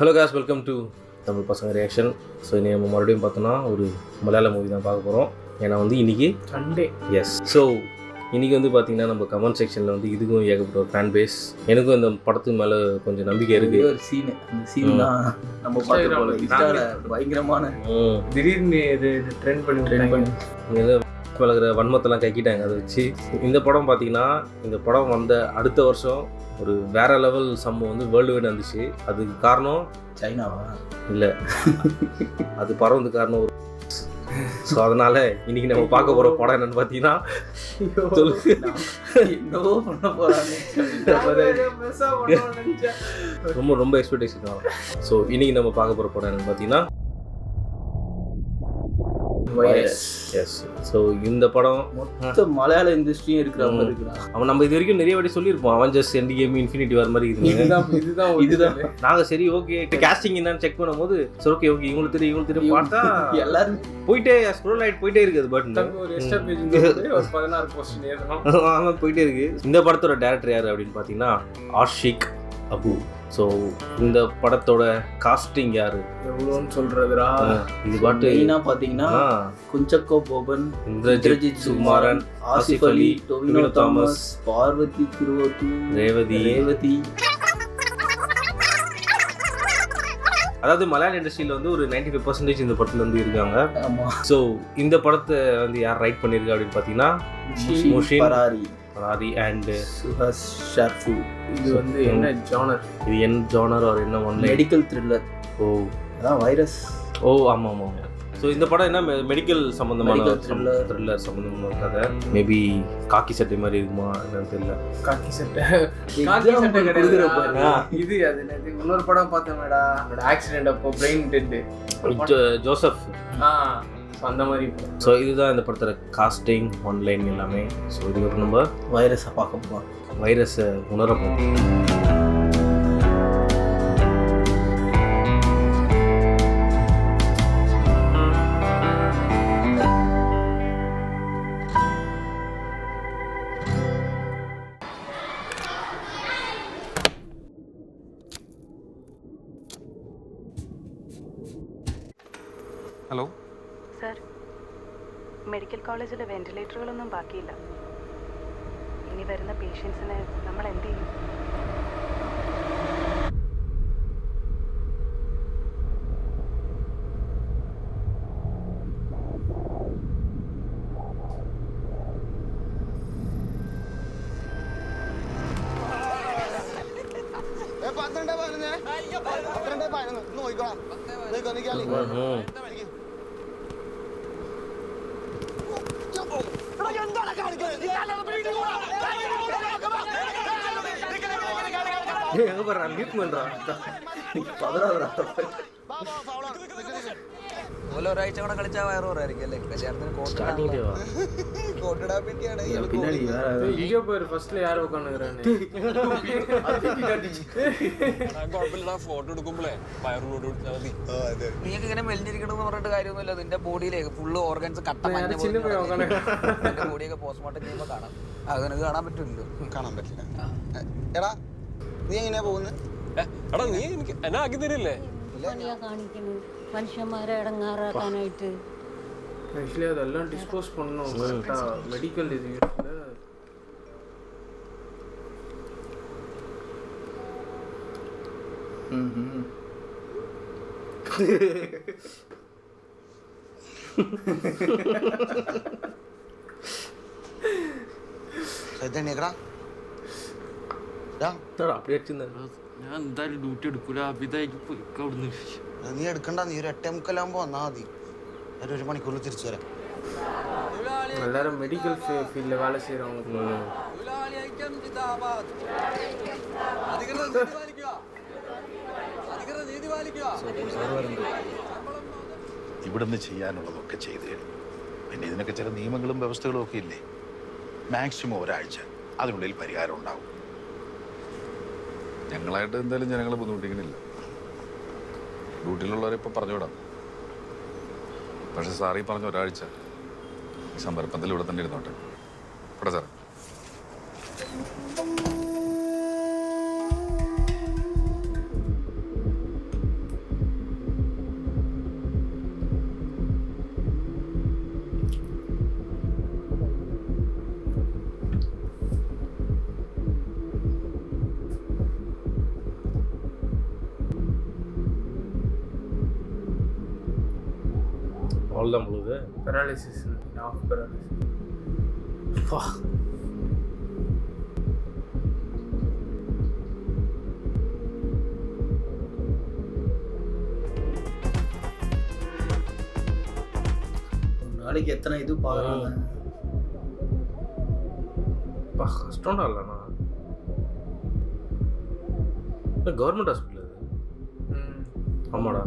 Hello guys, welcome to Tamil பசங்க reaction. So இன்றைக்கி நம்ம மறுபடியும் பார்த்தோன்னா ஒரு மலையாள மூவி தான் பார்க்க போகிறோம். ஏன்னா வந்து இன்றைக்கி சண்டே. எஸ். ஸோ இன்றைக்கி வந்து பார்த்திங்கன்னா நம்ம கமெண்ட் செக்ஷனில் வந்து இதுக்கும் ஏகப்பட்ட ஒரு ஃபேன் பேஸ். எனக்கும் இந்த படத்துக்கு மேலே கொஞ்சம் நம்பிக்கை இருக்குது. ஒரு சீனு, அந்த சீன் தான் நம்ம பார்த்து பயங்கரமான திடீர்னு இது ட்ரெண்ட் பண்ணி வளர்கிற வன்மத்தெல்லாம் கைக்கிட்டாங்க. அதை வச்சு இந்த படம் பார்த்திங்கன்னா, இந்த படம் வந்த அடுத்த வருஷம் ஒரு வேற லெவல் சம்மு வந்து வேர்ல்டு வைட் வந்துச்சு. அதுக்கு காரணம் சைனாவா இல்லை, அது பரவதுக்கு காரணம் ஒரு. ஸோ அதனால இன்னைக்கு நம்ம பார்க்க போகிற படம் என்னன்னு பார்த்தீங்கன்னா, ரொம்ப ரொம்ப எக்ஸ்பெக்டேஷன் தான். ஸோ இன்னைக்கு நம்ம பார்க்க போகிற படம் என்னன்னு பார்த்தீங்கன்னா வைரஸ். எஸ். ஸோ இந்த படம் மொத்த மலையாள இண்டஸ்ட்ரியும் இருக்கிற மாதிரி இருக்கிறான். அவன் நம்ம இது வரைக்கும் நிறைய வாட்டி சொல்லியிருப்போம், அவெஞ்சர்ஸ் எண்ட் கேம், இன்ஃபினிட்டி வர மாதிரி இதுதான். நாங்கள் சரி ஓகே கேஸ்டிங் என்னன்னு செக் பண்ணும்போது சரி ஓகே இவங்களுக்கு தெரியும் பார்த்தா எல்லாரும் போயிட்டே ஸ்க்ரோல் ஆகிட்டு போயிட்டே இருக்குது. பட் ஒரு 16 போஸ்ட் ஏறணும். ஆமாம் போயிட்டே இருக்கு. இந்த படத்தோட டேரக்டர் யார் அப்படின்னு பார்த்தீங்கன்னா ஆஷிக் அபு. ஸோ இந்த படத்தோட காஸ்டிங் யாரு எவ்வளோன்னு சொல்றதுடா. இது பாட்டு மெயினா பார்த்தீங்கன்னா குஞ்சக்கோ போபன், இந்திரஜித் சுகுமாரன், ஆசிஃப் அலி, டொவினோ தாமஸ், பார்வதி திருவோத்து, ரேவதி. அதாவது மலையாள இண்டஸ்ட்ரியில் வந்து ஒரு 95% இந்த படத்துல வந்து இருக்காங்க. ஸோ இந்த படத்தை வந்து யார் ரைட் பண்ணியிருக்கா அப்படின்னு பார்த்தீங்கன்னா முஷின் பராரி அண்ட் சுஹாஸ் ஷர்ஃபு. இது வந்து என்ன ஜானர்? இது என்ன ஜானர் ஒரு என்ன ஒன் மெடிக்கல் த்ரில்லர். ஓ அதான் வைரஸ். ஓ ஆமாம் ஆமாம். ஸோ இந்த படம் என்ன மெடிக்கல் சம்மந்தமான த்ரில்லர் சம்மந்தமான கதை. மேபி காக்கி சட்டை மாதிரி இருக்குமா என்னன்னு தெரியல. காக்கி சட்டை கிடையாது. இது அது இன்னொரு படம் பார்த்தேன்டா, ஆக்சிடென்ட் அப்போ பிரெயின் டெட் ஜோசப். அந்த மாதிரி. ஸோ இதுதான் இந்த படத்தோட காஸ்டிங் ஆன்லைன் எல்லாமே. ஸோ இதுக்கப்புறம் நம்ம வைரஸை பார்க்க போகிறோம், வைரஸை உணர போகிறோம். ഹലോ സർ, മെഡിക്കൽ കോളേജിൽ വെന്റിലേറ്ററുകളൊന്നും ബാക്കിയില്ല. ഇനി വരുന്ന പേഷ്യൻസിനെ നമ്മൾ എന്ത് ചെയ്യും? ഒരാഴ്ച കൂടെ കളിച്ചാൽ വയറു പറയായിരിക്കും അല്ലേ? കല്യാണത്തിന് ഫോട്ടോ എടുക്കുമ്പോഴേ നീക്ക് ഇങ്ങനെ മെലിഞ്ഞിരിക്കണം എന്ന് പറഞ്ഞിട്ട് കാര്യമൊന്നുമില്ല. നിന്റെ ബോഡിയിലേക്ക് ഫുള്ള് ഓർഗൻസ് കട്ട നിന്റെ ബോഡിയൊക്കെ പോസ്റ്റ്മോർട്ടം ചെയ്യുമ്പോൾ കാണാം. അത് നിനക്ക് കാണാൻ പറ്റുമല്ലോ. കാണാൻ പറ്റില്ല. എടാ നീ എങ്ങനെയാ പോകുന്നത്? എടാ നീ എനിക്ക് എന്നെ ആക്കി തരില്ലേ? കാണിക്കുന്നു മനുഷ്യന്മാരെ ഇടങ്ങാറാക്കാനായിട്ട്. ആക്ച്വലി അതെല്ലാം ഡിസ്പോസ് பண்ணனும். கரெக்ட்டா மெடிக்கல் இது அப்படியே வச்சிருந்தேன். ഞാൻ എന്തായാലും ഡ്യൂട്ടി എടുക്കൂല. അഭിതായിക്ക് പോയിക്കവിടുന്ന്. നീ എടുക്കണ്ട, നീ ഒരു 8:30 വന്നാ മതി. ഒരു 1 മണിക്കൂറിൽ തിരിച്ചു വരാം. எல்லாரும் மெடிக்கல் ஃபீல்ட்ல வேலை செய்றவங்க. ഇവിടുന്ന് ചെയ്യാനുള്ളതൊക്കെ ചെയ്തു കഴിഞ്ഞു. പിന്നെ ഇതിനൊക്കെ ചില നിയമങ്ങളും വ്യവസ്ഥകളും ഒക്കെ ഇല്ലേ? മാക്സിമം ഒരാഴ്ച, അതിനുള്ളിൽ പരിഹാരം ഉണ്ടാവും. ഞങ്ങളായിട്ട് എന്തായാലും ജനങ്ങളെ ബുദ്ധിമുട്ടിക്കണില്ല. ഡ്യൂട്ടിയിലുള്ളവരെ ഇപ്പോൾ പറഞ്ഞു വിടാം. പക്ഷെ സാറി പറഞ്ഞ ഒരാഴ്ച സമർപ്പത്തിൽ ഇവിടെ തന്നെ ഇരുന്നോട്ടെ. ഇവിടെ സാറേ அவ்வளோதான் பொழுது. Paralysis, of paralysis. நாளைக்கு எத்தனை இது பார்க்குறாங்க. கஷ்டம்டா இல்லைண்ணா. கவர்மெண்ட் ஹாஸ்பிட்டல் அது. ஆமாடா,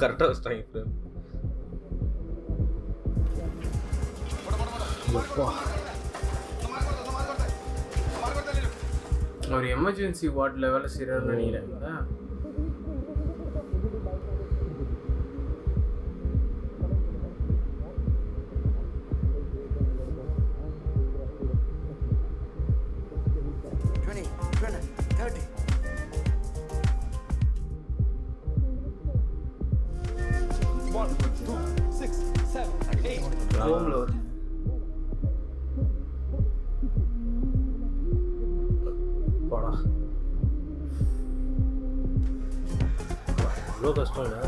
கரெக்டாக வச்சிட்டாங்க ஃப்ரெண்ட். ஒரு எமர்ஜென்சி வார்டில் வேலை செய்கிறாருன்னு நினைக்கிறேன். ஹோமில் ஒரு போடா, அவ்வளோ கஷ்டம் இல்லை.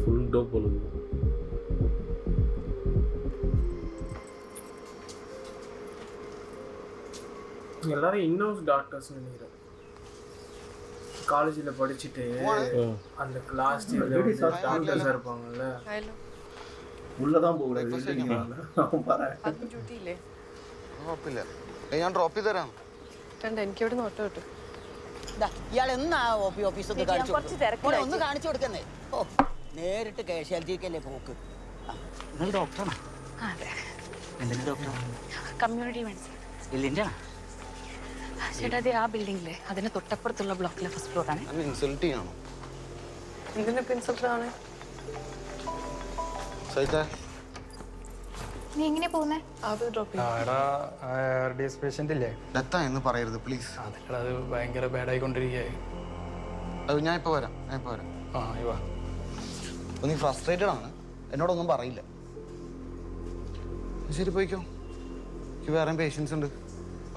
ഫുൾ ഡോപ്പ് ഉള്ളത്. எல்லாரும் இன்னும் டாக்டர்ஸ் நினைக்கிறேன். காலேஜில் படிச்சுட்டு அந்த கிளாஸ் டாக்டர்ஸாக இருப்பாங்கல்ல. உள்ளதான் പോകൂടാ. കുഴപ്പമില്ല, ഞാൻ ഡ്രോപ്പ് ചെയ്ത് തരാം. എനിക്കിവിടെ നോട്ടോ കിട്ടും. ഇയാൾ എന്നാ ഓഫീസ് ഒന്ന് കാണിച്ചു കൊടുക്കുന്നേ. ഓ, നേരിട്ട് കാഷ്വാലിറ്റിക്കല്ലേ പോക്ക്. നിങ്ങൾ ഡോക്ടറാണോ? അതെ, എന്തിന്റെ ഡോക്ടറാണ്? Community medicine. ബില്ലിന്റെ ചേട്ടാ, അത് ആ ബിൽഡിങ്ങിലെ അതിന് തൊട്ടപ്പുറത്തുള്ള ബ്ലോക്കിലെ ഫസ്റ്റ് ഫ്ലോർ ആണ്. ഞാൻ ഇൻസൾട്ട് ചെയ്യണോ? എന്തിന്റെ പ്രിൻസിപ്പളാണ്? സഹിച്ചാ നീ എങ്ങനെ പോകുന്നേ? അത് പേഷ്യന്റ് ഇല്ലേ? ഡെത്താ എന്ന് പറയരുത് പ്ലീസ്. അത് ഭയങ്കര ബാഡായിക്കൊണ്ടിരിക്കുകയായി. അത് ഞാൻ ഇപ്പോൾ വരാം. ആ, ഇവാ. നീ ഫ്രസ്ട്രേറ്റഡ് ആണ്, എന്നോടൊന്നും പറയില്ല. ശരി, പോയിക്കോ. എനിക്ക് വേറെ പേഷ്യൻസ് ഉണ്ട്.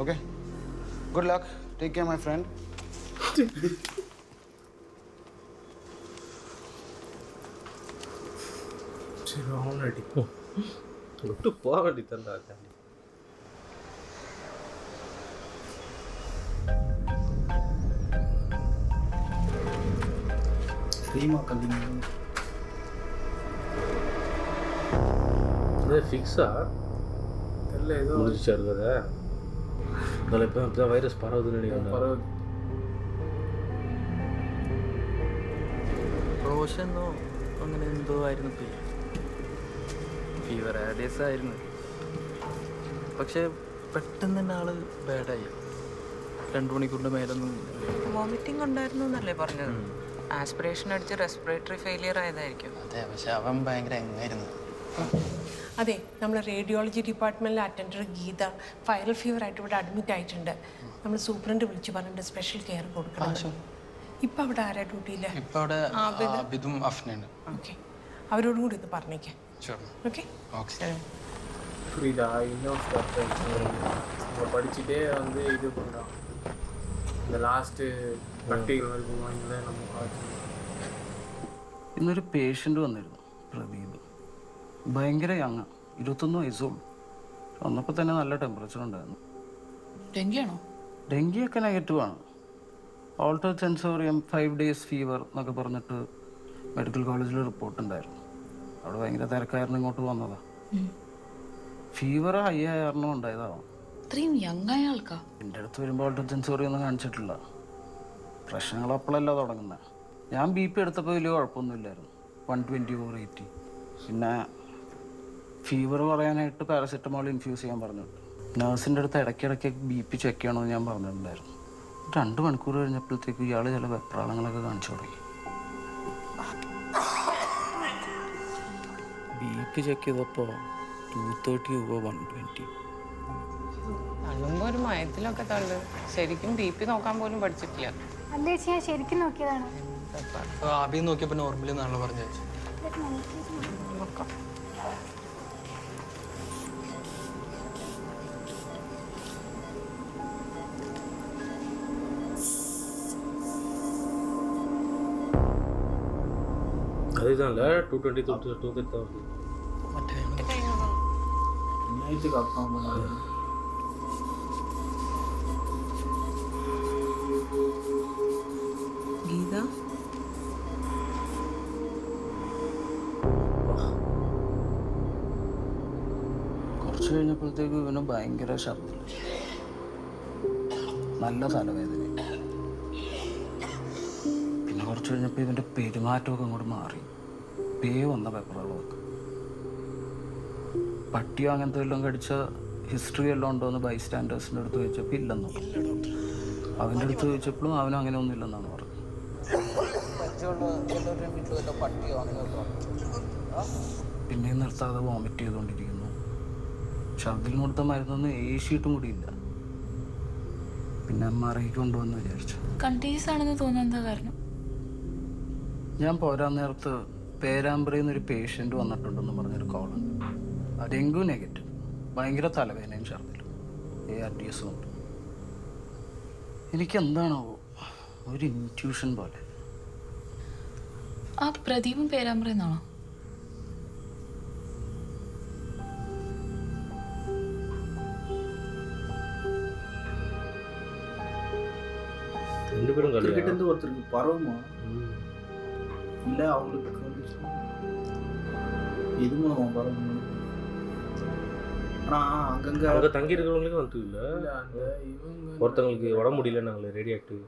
Okay, good luck, take care my friend. சரி, அவன் அடி. விட்டு போக வேண்டியதுதான்டா. ரீமா கல்லிங்க இது ஃபிக்ஸா தெரியல, ஏதோ முடிச்சா இருக்குதா? அதில் இப்போ வைரஸ் பரவுதுன்னு நினைக்கிறேன். பரவுது. റോഷനോ അങ്ങനെ എന്തോ ആയിരുന്നു ഫീവർ ഡേയ്സ് ആയിരുന്നു. പക്ഷെ പെട്ടെന്ന് തന്നെ ആള് ബാഡായി. 2 മണിക്കൂറിൻ്റെ മേലൊന്നും. വോമിറ്റിംഗ് ഉണ്ടായിരുന്നു എന്നല്ലേ പറഞ്ഞത്? ആസ്പിറേഷൻ അടിച്ച് റെസ്പിറേറ്ററി ഫെയിലിയർ ആയതായിരിക്കും. അതെ, പക്ഷെ അവൻ ഭയങ്കര എങ്ങായിരുന്നു. അതെ, നമ്മൾ റേഡിയോളജി ഡിപ്പാർട്ട്മെൻറ്റിലെ അറ്റൻഡർ ഗീത വൈറൽ ഫീവർ ആയിട്ട് ഇവിടെ അഡ്മിറ്റ് ആയിട്ടുണ്ട്. നമ്മൾ സൂപ്രണ്ട് വിളിച്ച് പറഞ്ഞിട്ട് സ്പെഷ്യൽ കെയർ കൊടുക്കണം. ഇപ്പം അവിടെ ആരാ ഡ്യൂട്ടിയില്ല? ഇപ്പം അവിടെ അബിദും അഫ്നയാണ്. ഓക്കെ, അവരോടും കൂടി ഇത് പറഞ്ഞേക്കാം. ഓക്കെ, புரியுதா? இன்னும் நம்ம படிச்சுட்டே வந்து இது பண்ணுறோம். இந்த லாஸ்ட்டு ப்ராக்டிக்கல் மாதிரி போவாங்கல்ல நம்ம காலேஜ். ഇന്നൊരു പേഷ്യൻ്റ് വന്നിരുന്നു, പ്രദീപ്. ഭയങ്കര യങ്ങ, 21 വയസ്സുള്ളൂ. വന്നപ്പോൾ തന്നെ നല്ല ടെമ്പറേച്ചർ ഉണ്ടായിരുന്നു. ഡെങ്കിയാണോ? ഡെങ്കിയൊക്കെ നെഗറ്റീവാണ്. ഓൾട്ടേർഡ് സെൻസോറിയം 5 days ഫീവർ എന്നൊക്കെ പറഞ്ഞിട്ട് മെഡിക്കൽ കോളേജിൽ റിപ്പോർട്ട് ഉണ്ടായിരുന്നു. അവിടെ ഭയങ്കര തിരക്കായിരുന്നു, ഇങ്ങോട്ട് വന്നതാണ്. ഫീവർ ഹൈ ആയ കാരണം ഉണ്ടായതാവാം. ഇത്രയും യങ്ങായ ആൾക്കാ? എൻ്റെ അടുത്ത് വരുമ്പോൾ ഓൾട്ടേർഡ് സെൻസോറിയം ഒന്നും കാണിച്ചിട്ടില്ല. പ്രശ്നങ്ങൾ അപ്പോഴല്ല തുടങ്ങുന്നത്. ഞാൻ BP എടുത്തപ്പോൾ വലിയ കുഴപ്പമൊന്നുമില്ലായിരുന്നു. 120/80. പിന്നെ ഫീവർ പറയാനായിട്ട് പാരസെറ്റമോൾ ഇൻഫ്യൂസ് ചെയ്യാൻ പറഞ്ഞിട്ട് നേഴ്സിൻ്റെ അടുത്ത് ഇടയ്ക്കിടയ്ക്ക് BP ചെക്ക് ചെയ്യണമെന്ന് ഞാൻ പറഞ്ഞിട്ടുണ്ടായിരുന്നു. 2 മണിക്കൂർ കഴിഞ്ഞപ്പോഴത്തേക്ക് ഇയാൾ ചില വെപ്രാളങ്ങളൊക്കെ കാണിച്ചു തുടങ്ങി. BP ചെക്ക് ചെയ്തപ്പോൾ 230/120. തള്ളുമ്പോ ഒരു മയത്തിലൊക്കെ തള്ളു. ശരിക്കും BP നോക്കാൻ പോലും പഠിച്ചിട്ടില്ല. അല്ലേ, ഞാൻ ശരിക്കും നോക്കിയതാണ്. ആദ്യം നോക്കിയപ്പോൾ നോർമലി എന്നാണല്ലോ പറഞ്ഞു. தான் இல்லை 220 230 தான் வருது. നൈറ്റ് കൺഫേം பண்ணாரு. ഗീത കുറച്ച് കഴിഞ്ഞപ്പോഴത്തേക്ക് ഇവന് ഭയങ്കര ശബ്ദം, നല്ല തലവേദന. പിന്നെ കുറച്ച് കഴിഞ്ഞപ്പോൾ ഇവൻ്റെ പെരുമാറ്റമൊക്കെ അങ്ങോട്ട് മാറി. പേ വന്ന പേപ്പറുകളൊക്കെ പട്ടിയോ അങ്ങനത്തെ എല്ലാം കടിച്ച ഹിസ്റ്ററി എല്ലാം ഉണ്ടോ എന്ന് ബൈസ്റ്റാൻഡേഴ്സിൻ്റെ അടുത്ത് ചോദിച്ചപ്പോൾ ഇല്ലെന്നോ. അവൻ്റെ അടുത്ത് ചോദിച്ചപ്പോഴും അവനും അങ്ങനെ ഒന്നും ഇല്ലെന്നാണ് പറഞ്ഞത്. പിന്നെയും നിർത്താതെ വോമിറ്റ് ചെയ്തുകൊണ്ടിരിക്കുന്നു. ഛർദിലിന് കൊടുത്ത മരുന്നൊന്നും ഏശിയിട്ടും കൂടിയില്ല. പിന്നെ MRI കൊണ്ടുവന്ന് വിചാരിച്ചു. കണ്ടീസ് ആണെന്ന് തോന്നുന്നത് എന്താ കാരണം? ഞാൻ പോരാൻ നേരത്ത് പേരാമ്പ്രയിൽ നിന്നൊരു പേഷ്യൻ്റ് വന്നിട്ടുണ്ടെന്ന് പറഞ്ഞൊരു കോളുണ്ട്. ഡെങ്കു നെഗറ്റീവ്, ഭയങ്കര തലവേദനയും ഛർദിലും, ARDS ഉണ്ട്. എനിക്കെന്താണോ ഒരു ഇൻറ്റ്യൂഷൻ പോലെ. ആ പ്രദീപും പേരാമ്പ്രയെന്നാണോ? ரெண்டு பேரும் கிரிக்கெட் கல்யாணம். இருந்து ஒருத்தருக்கு பரவுமா இல்லை அவங்களுக்கு இது மூலமா பரவும்? ஆனால் அங்கங்கே அங்கே தங்கி இருக்கிறவங்களுக்கு வந்து இல்லை, அந்த இவங்க ஒருத்தவங்களுக்கு உடம்பு முடியல, நாங்கள் ரேடியோ ஆக்டிவ்.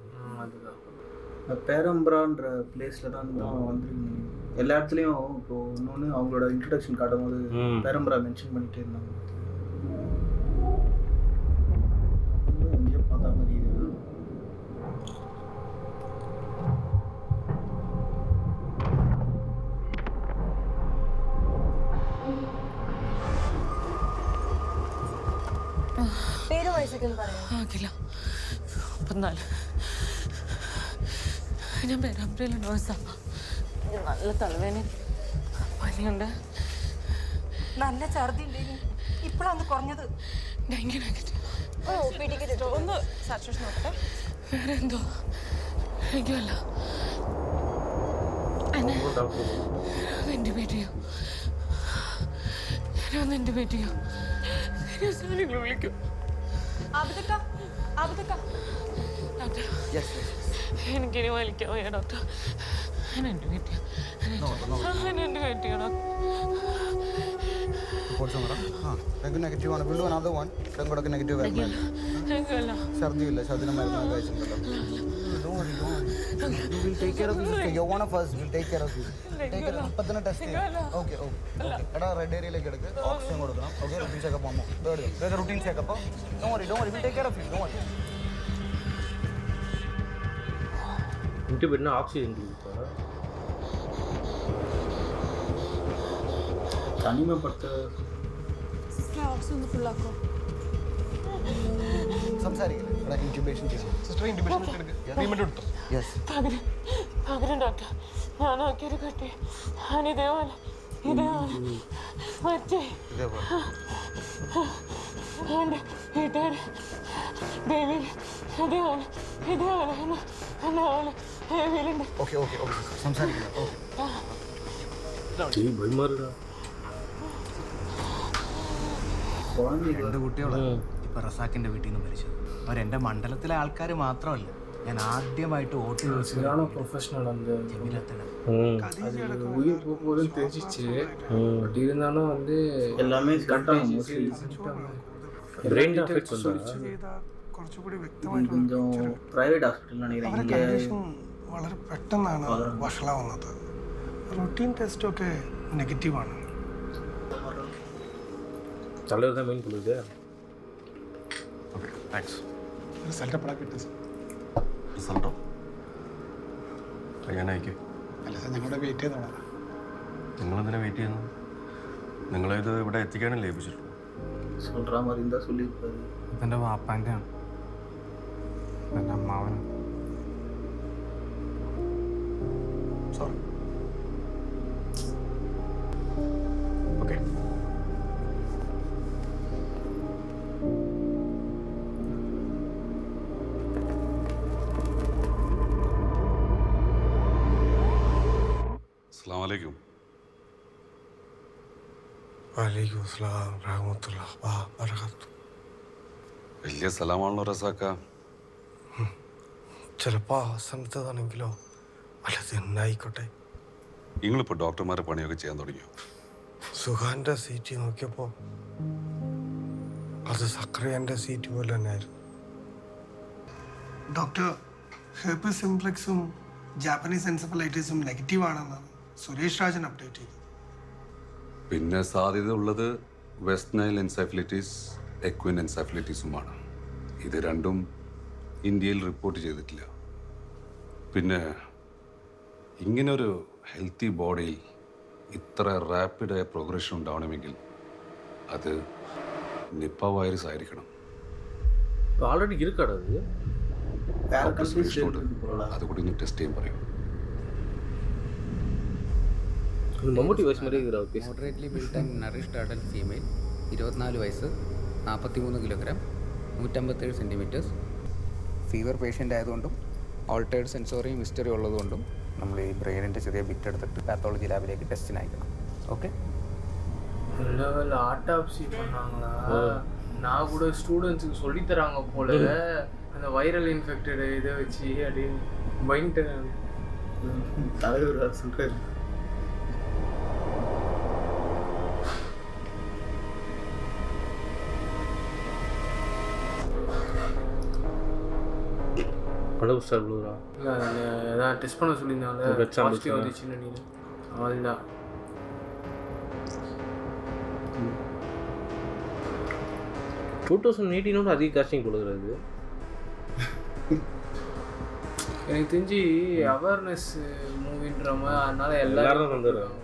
அதுதான் பேரம்பரான்ற பிளேஸில் தான் வந்துருக்கீங்க. எல்லா இடத்துலையும் இப்போ இன்னொன்று அவங்களோட இன்ட்ரடக்ஷன் காட்டும் போது பேரம்பரா மென்ஷன் பண்ணிகிட்டே இருந்தாங்க. எங்கேயோ பார்த்தா மாதிரி இது. ആകില്ല. 34. ഞാൻ പേരാമ്പ്രയിലെ നേഴ്സാണ്. നല്ല തലവേദന, പനിയുണ്ട്, നല്ല ഛർദി ഉണ്ടേനി. ഇപ്പോഴാണ് കുറഞ്ഞത്. Dengue negative. ഒന്ന് സാച്ചുറേഷൻ നോക്കട്ടെ. വേറെ എന്തോ എനിക്കല്ല. ഇൻറ്റിമേറ്റ് ചെയ്യൂ, എന്നെ ഇൻറ്റിമേറ്റ് ചെയ്യൂ. നിങ്ങൾ വിളിക്കും. ഡോക്ടർ, എനിക്കിനി വലിക്കാൻ വയ്യ ഡോക്ടർ. എന്നെ ഇൻറ്റിമേറ്റ് ചെയ്യൂ, എന്നെ ഇൻറ്റിമേറ്റ് ചെയ്യൂ ഡോക്ടർ. ഡെങ്കു നെഗറ്റീവ് ആണ്. വീണ്ടും another one. ഡെങ്കുടൊക്കെ നെഗറ്റീവ് വരുന്നത്. എനിക്കല്ല. ഛർദിയില്ല, ഛർദിന് മരുന്ന് കഴിച്ചിട്ടുണ്ടല്ലോ. We'll take care of you. Okay, you're one of us. We'll take care of you. Take care. ഇപ്പം തന്നെ ടെസ്റ്റ് ചെയ്യാം. ഓക്കെ എടാ റെഡ് ഏരിയയിലേക്ക് എടുക്ക്, ഓക്സിജൻ കൊടുക്കണം. ഓക്കെ, റുട്ടീൻ ചെക്കപ്പ് ആകുമ്പോൾ routine checkup. Don't worry, we'll take care of you. Don't worry. இன்டிபேட்னா oxygen இப்போ தனிமைப்படுத்த സംസാരിക്കില്ല. എടാ ഇൻക്യുബേഷൻ ചെയ്യാം. സിസ്റ്റർ ഇൻറ്റുബേഷൻ ട്രീറ്റ്മെന്റ് എടുത്തു. യെസ്. പകരം ഡോക്ടർ, ഞാൻ നോക്കിയൊരു കുട്ടി ഇതേപോലെ മറ്റേ എൻ്റെ വീട്ടുകാർ ബേബി ഇതേപോലെ ബേബിയിലുണ്ട്. ഓക്കെ സംസാരിക്കില്ല. ഓക്കെ ഭയമാറുടാ. രണ്ട് കുട്ടികളെ ഇപ്പൊ റസാക്കിന്റെ വീട്ടിൽ നിന്ന് മരിച്ചത്. അവരെന്റെ മണ്ഡലത്തിലെ ആൾക്കാർ മാത്രമല്ല, ഞാൻ ആദ്യമായിട്ട് വോട്ട് சரியான ப்ரொஃபஷனல். அந்த அது உயிர் போகும்போதும் தெரிஞ்சிச்சு. பட் இருந்தாலும் வந்து எல்லாமே ബ്രെയിൻ അഫക്റ്റ് ഉണ്ടാ. கொஞ்சம் ப்ரைவேட் ஹாஸ்பிட்டல் நினைக்கிறேன். இங்கே വളരെ പെട്ടെന്നാണ് വഷള വന്നത്. റൂട്ടീൻ ടെസ്റ്റൊക്കെ നെഗറ്റീവാണ്. தலைவர் தான் மெயின் பண்ணுது. Okay thanks. റിസൾട്ട് എപ്പോഴാണ് കിട്ടുന്നത്? റിസൾട്ടോ കഴിയാനായിക്കേ. അല്ല സാർ, ഞങ്ങളുടെ വെയിറ്റ് ചെയ്തോളാം. നിങ്ങളെന്തിനാ വെയിറ്റ് ചെയ്യുന്നത്? നിങ്ങളിത് ഇവിടെ എത്തിക്കാനല്ലേ ഏൽപ്പിച്ചിട്ടുള്ളൂ. சொல்கிற மாதிரி இருந்தால் சொல்லியிருப்பாரு. ഇതെന്റെ വാപ്പാൻ്റെ ആണ്, എൻ്റെ അമ്മാവനും. സോറി. ഓക്കെ. അസ്സലാമു അസ്സലാമലൈക്കും. വലൈക്കും അസ്സലാം റഹ്മത്തുള്ളാഹി വബറകാതുഹു. വലിയ സ്ഥലമാണല്ലോ റസാക്ക. ചിലപ്പോ ആ സമയത്താണെങ്കിലോ അല്ലത് എന്നായിക്കോട്ടെ. നിങ്ങളിപ്പോൾ ഡോക്ടർമാരെ പണിയൊക്കെ ചെയ്യാൻ തുടങ്ങിയോ? സുഖാന്റെ സീറ്റ് നോക്കിയപ്പോ അത് സക്രിയന്റെ സീറ്റ് പോലെ തന്നെയായിരുന്നു. ഡോക്ടർ, ഹെർപ്പസ് സിംപ്ലെക്സും ജാപ്പനീസ് എൻസെഫലൈറ്റിസും നെഗറ്റീവ് ആണെന്നാണ് സുരേഷ് രാജൻ അപ്ഡേറ്റ് ചെയ്തത്. പിന്നെ സാധ്യത ഉള്ളത് വെസ്റ്റ് നൈൽ എൻസെഫലൈറ്റിസ്, എക്വിൻ എൻസെഫലൈറ്റിസുമാണ്. ഇത് രണ്ടും ഇന്ത്യയിൽ റിപ്പോർട്ട് ചെയ്തിട്ടില്ല. പിന്നെ ഇങ്ങനൊരു ഹെൽത്തി ബോഡിയിൽ ഇത്ര റാപ്പിഡായ പ്രോഗ്രഷൻ ഉണ്ടാവണമെങ്കിൽ അത് നിപ്പ വൈറസ് ആയിരിക്കണം. ஆல்ரெடி இருக்காடா அது? അത് കൂടി ഒന്ന് ടെസ്റ്റ് ചെയ്യാൻ പറയും. മമ്മൂട്ടി വയസ്സ് മതി ഇതാ. Moderately built and nourished adult female, 24 വയസ്സ്, 43 കിലോഗ്രാം, 157 സെൻറ്റിമീറ്റേഴ്സ്. ഫീവർ പേഷ്യൻ്റ് ആയതുകൊണ്ടും ഓൾട്ടേർഡ് സെൻസോറിയും ഹിസ്റ്ററി ഉള്ളതുകൊണ്ടും നമ്മൾ ഈ ബ്രെയിനിൻ്റെ ചെറിയ ബിറ്റ് എടുത്തിട്ട് പാത്തോളജി ലാബിലേക്ക് ടെസ്റ്റിന് അയക്കണം. ഓക്കെ, ஆட்டாப்சி பண்ணாங்களா? நான் கூட ஸ்டூடெண்ட்ஸுக்கு சொல்லி தராங்க போல. அந்த வைரல் இன்ஃபெக்டட் இதை வச்சு அப்படின்னு பயந்துட்டேன். தலைவர் சொல்றாரு. படம் ஸ்டார் ப்ளூரா? இல்லை ஏதாவது டெஸ்ட் பண்ண சொல்லியிருந்தாங்க, பாசிட்டிவ் வந்துச்சுன்னு நினைக்கிறேன். அதுதான் 2018 அதிக காஸ்டிங் கொடுக்குறது. எனக்கு தெரிஞ்சு அவேர்னஸ் மூவின்ற மாதிரி, அதனால எல்லாரும் வந்துடுறாங்க.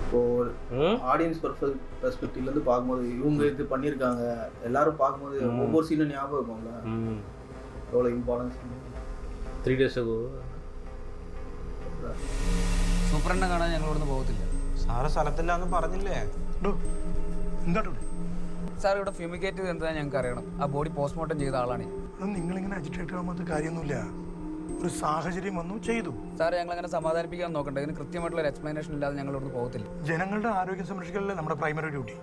இப்போ ஆடியன்ஸ் பெர்ஸ்பெக்டிவ்லேருந்து பார்க்கும்போது இவங்க இது பண்ணியிருக்காங்க, எல்லாரும் பார்க்கும்போது ஒவ்வொரு சீனும் ஞாபகம் இருக்கும்ல, எவ்வளோ இம்பார்ட்டன்ஸ். 3 days ago സൂപ്രണ്ടെ കാണാൻ ഞങ്ങൾ ഇവിടുന്ന് പോകത്തില്ല. സാറ് സ്ഥലത്തില്ല എന്ന് പറഞ്ഞില്ലേ? സാർ ഇവിടെ ഫ്യൂമിഗേറ്റ് ചെയ്ത് എന്താ ഞങ്ങൾക്ക് അറിയണം. ആ ബോഡി പോസ്റ്റ്മോർട്ടം ചെയ്ത ആളാണ്. നിങ്ങളിങ്ങനെ അജിറ്റേറ്റ് ആകുമ്പോൾ കാര്യമൊന്നുമില്ല. ഒരു സാഹചര്യം വന്നു ചെയ്തു. സാർ ഞങ്ങൾ അങ്ങനെ സമാധാനിപ്പിക്കാൻ നോക്കണ്ട. ഇതിന് കൃത്യമായിട്ടുള്ള ഒരു എക്സ്പ്ലനേഷൻ ഇല്ലാതെ ഞങ്ങൾ ഇവിടുന്ന് പോകത്തില്ല. ജനങ്ങളുടെ ആരോഗ്യം സംരക്ഷിക്കലല്ലേ നമ്മുടെ പ്രൈമറി ഡ്യൂട്ടി.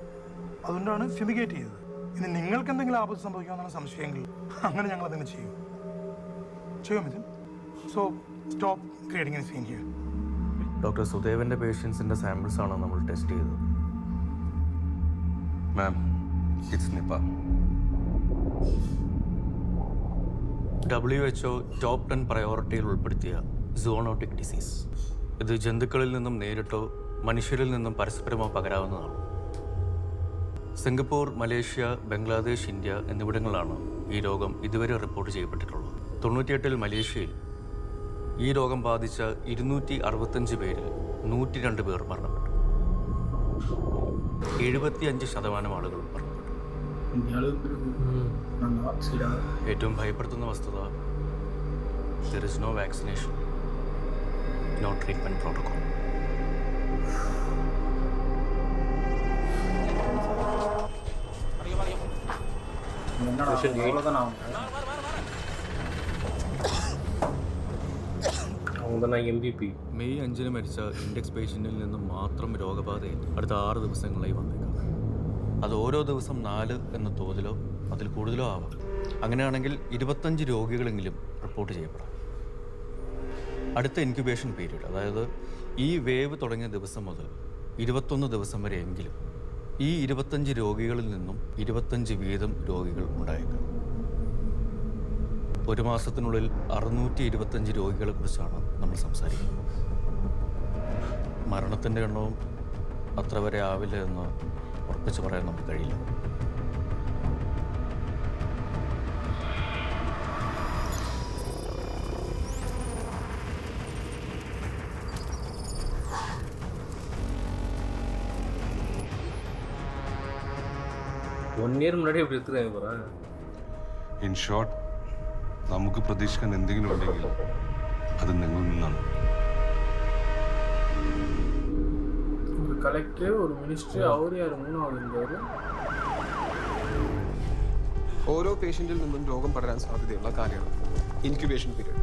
അതുകൊണ്ടാണ് ഫ്യൂമിഗേറ്റ് ചെയ്തത്. ഇനി നിങ്ങൾക്ക് എന്തെങ്കിലും ആപത്ത് സംഭവിക്കാമെന്നാണ് സംശയമെങ്കിൽ അങ്ങനെ ഞങ്ങൾ അതിനെ ചെയ്യും. Mithun. So stop creating a scene here. Doctor സുദേവന്റെ പേഷ്യൻസിന്റെ സാമ്പിൾസ് ആണ് നമ്മൾ ടെസ്റ്റ് ചെയ്തത്. Ma'am, it's Nipah. WHO top 10 പ്രയോറിറ്റിയിൽ ഉൾപ്പെടുത്തിയ സൂണോട്ടിക് ഡിസീസ്. ഇത് ജന്തുക്കളിൽ നിന്നും നേരിട്ടോ മനുഷ്യരിൽ നിന്നും പരസ്പരമോ പകരാവുന്നതാണ്. സിംഗപ്പൂർ, മലേഷ്യ, ബംഗ്ലാദേശ്, ഇന്ത്യ എന്നിവിടങ്ങളിലാണ് ഈ രോഗം ഇതുവരെ റിപ്പോർട്ട് ചെയ്യപ്പെട്ടിട്ടുള്ളത്. 98-ൽ മലേഷ്യയിൽ ഈ രോഗം ബാധിച്ച 265 പേരിൽ 102 പേർ മരണപ്പെട്ടു. 75% ആളുകളും മരണപ്പെട്ടു. ഏറ്റവും ഭയപ്പെടുത്തുന്ന വസ്തുത, there is no vaccination, no treatment protocol. MVP May 5-ന് മരിച്ച ഇൻഡെക്സ് പേഷ്യൻറ്റിൽ നിന്നും മാത്രം രോഗബാധയിൽ അടുത്ത 6 ദിവസങ്ങളായി വന്നേക്കാം. അത് ഓരോ ദിവസം 4 എന്ന തോതിലോ അതിൽ കൂടുതലോ ആവാം. അങ്ങനെയാണെങ്കിൽ 25 രോഗികളെങ്കിലും റിപ്പോർട്ട് ചെയ്യപ്പെടാം. അടുത്ത ഇൻക്യുബേഷൻ പീരീഡ്, അതായത് ഈ വേവ് തുടങ്ങിയ ദിവസം മുതൽ 21 ദിവസം വരെ എങ്കിലും ഈ 25 രോഗികളിൽ നിന്നും 25 വീതം രോഗികൾ ഉണ്ടായേക്കാം. ഒരു മാസത്തിനുള്ളിൽ 625 രോഗികളെ കുറിച്ചാണ് നമ്മൾ സംസാരിക്കുന്നത്. മരണത്തിൻ്റെ എണ്ണവും അത്ര വരെ ആവില്ല എന്ന് ഉറപ്പിച്ച് പറയാൻ നമുക്ക് കഴിയില്ല. One year മുன்னாடி எப்படி எடுத்துக்காங்க போகிறேன். ഇൻ ഷോർട്ട്, നമുക്ക് പ്രതീക്ഷിക്കാൻ എന്തെങ്കിലും ഉണ്ടെങ്കിൽ അത് നിങ്ങളിൽ നിന്നാണ്. ஒரு கலெக்டர், ஒரு மினிஸ்டர், அவர் யார் மூணாவது இருந்தார். ഓരോ പേഷ്യൻറ്റിൽ നിന്നും രോഗം പടരാൻ സാധ്യതയുള്ള കാലയളവ് ഇൻക്യുബേഷൻ പീരീഡ്